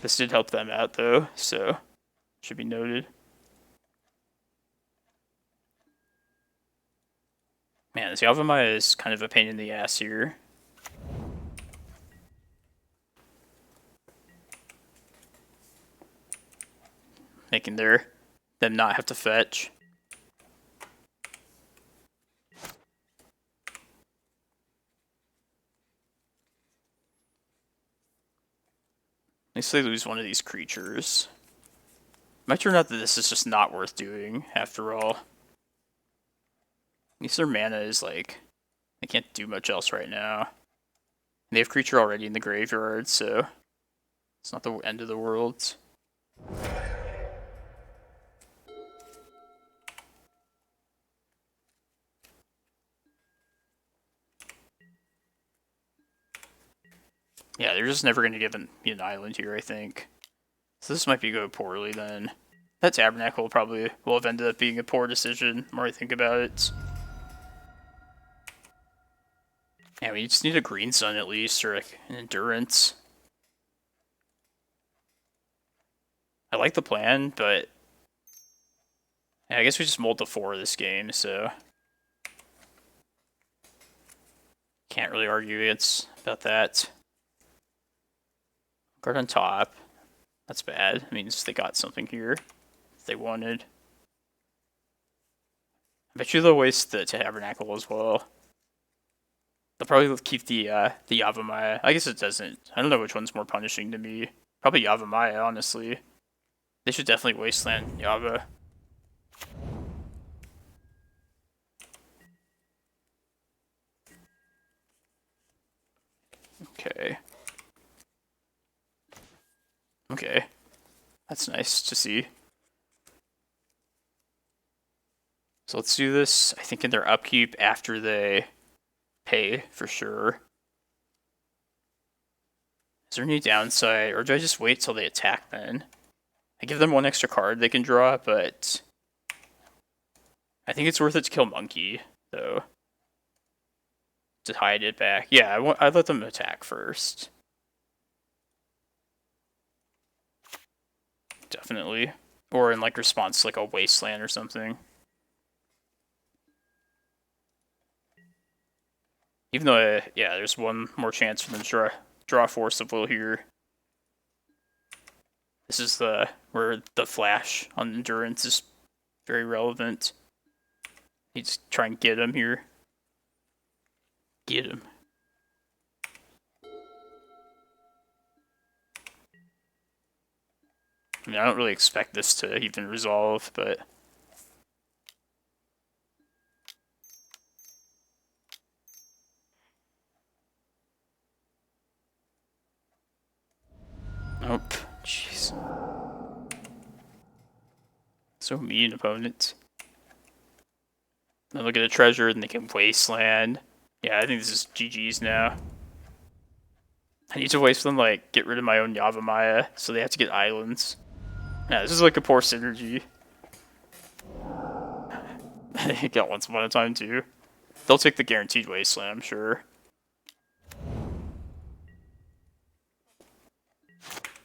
This did help them out though, so should be noted. Man, this Yavimaya is kind of a pain in the ass here. Making them not have to fetch. At least they lose one of these creatures. Might turn out that this is just not worth doing, after all. At least their mana is like, they can't do much else right now. They have creature already in the graveyard, so it's not the end of the world. Yeah, they're just never going to give me an island here, I think. So this might be go poorly then. That Tabernacle probably will have ended up being a poor decision, the more I think about it. Yeah, we just need a green sun at least, or like an endurance. I like the plan, but yeah, I guess we just mulled the 4 this game, so can't really argue about that. Guard on top. That's bad. It means they got something here if they wanted. I bet you they'll waste the Tabernacle as well. They'll probably keep the Yavimaya. I guess it doesn't. I don't know which one's more punishing to me. Probably Yavimaya, honestly. They should definitely wasteland Yava. Okay. Okay. That's nice to see. So let's do this, I think, in their upkeep after they pay, for sure. Is there any downside, or do I just wait till they attack then? I give them 1 extra card they can draw, but I think it's worth it to kill Monkey, though. To hide it back. Yeah, I let them attack first. Definitely. Or in like response to like a wasteland or something. Even though, yeah, there's 1 more chance for them to draw Force of Will here. This is where the flash on endurance is very relevant. Need to try and get him here. Get him. I mean, I don't really expect this to even resolve, but... Nope. Jeez. So mean, opponent. Then look at the treasure, and they can Wasteland. Yeah, I think this is GG's now. I need to Wasteland, like, get rid of my own Yavimaya, so they have to get islands. Yeah, this is like a poor synergy. They got once upon a time, too. They'll take the guaranteed Wasteland, I'm sure.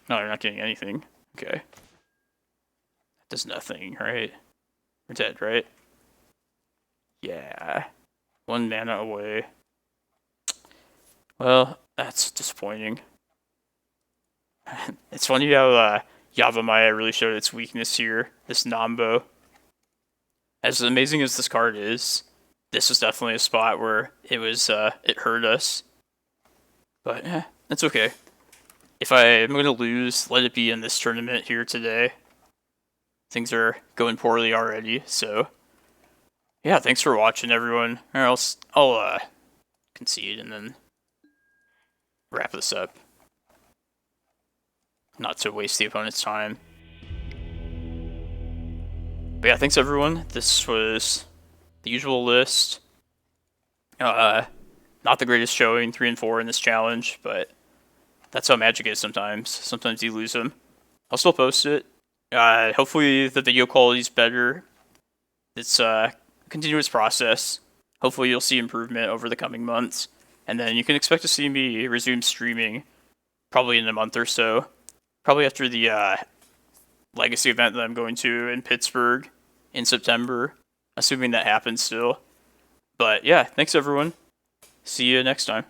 No, they're not getting anything. Okay. That does nothing, right? We're dead, right? Yeah. 1 mana away. Well, that's disappointing. It's funny how Yavimaya really showed its weakness here. This Nambo. As amazing as this card is, this was definitely a spot where it was it hurt us. But that's okay. If I am going to lose, let it be in this tournament here today. Things are going poorly already, so... Yeah, thanks for watching, everyone. Or else I'll concede and then wrap this up. Not to waste the opponent's time. But yeah, thanks everyone. This was the usual list. Not the greatest showing, 3 and 4 in this challenge, but that's how Magic is sometimes. Sometimes you lose them. I'll still post it. Hopefully the video quality is better. It's a continuous process. Hopefully you'll see improvement over the coming months. And then you can expect to see me resume streaming probably in a month or so. Probably after the Legacy event that I'm going to in Pittsburgh in September. Assuming that happens still. But yeah, thanks everyone. See you next time.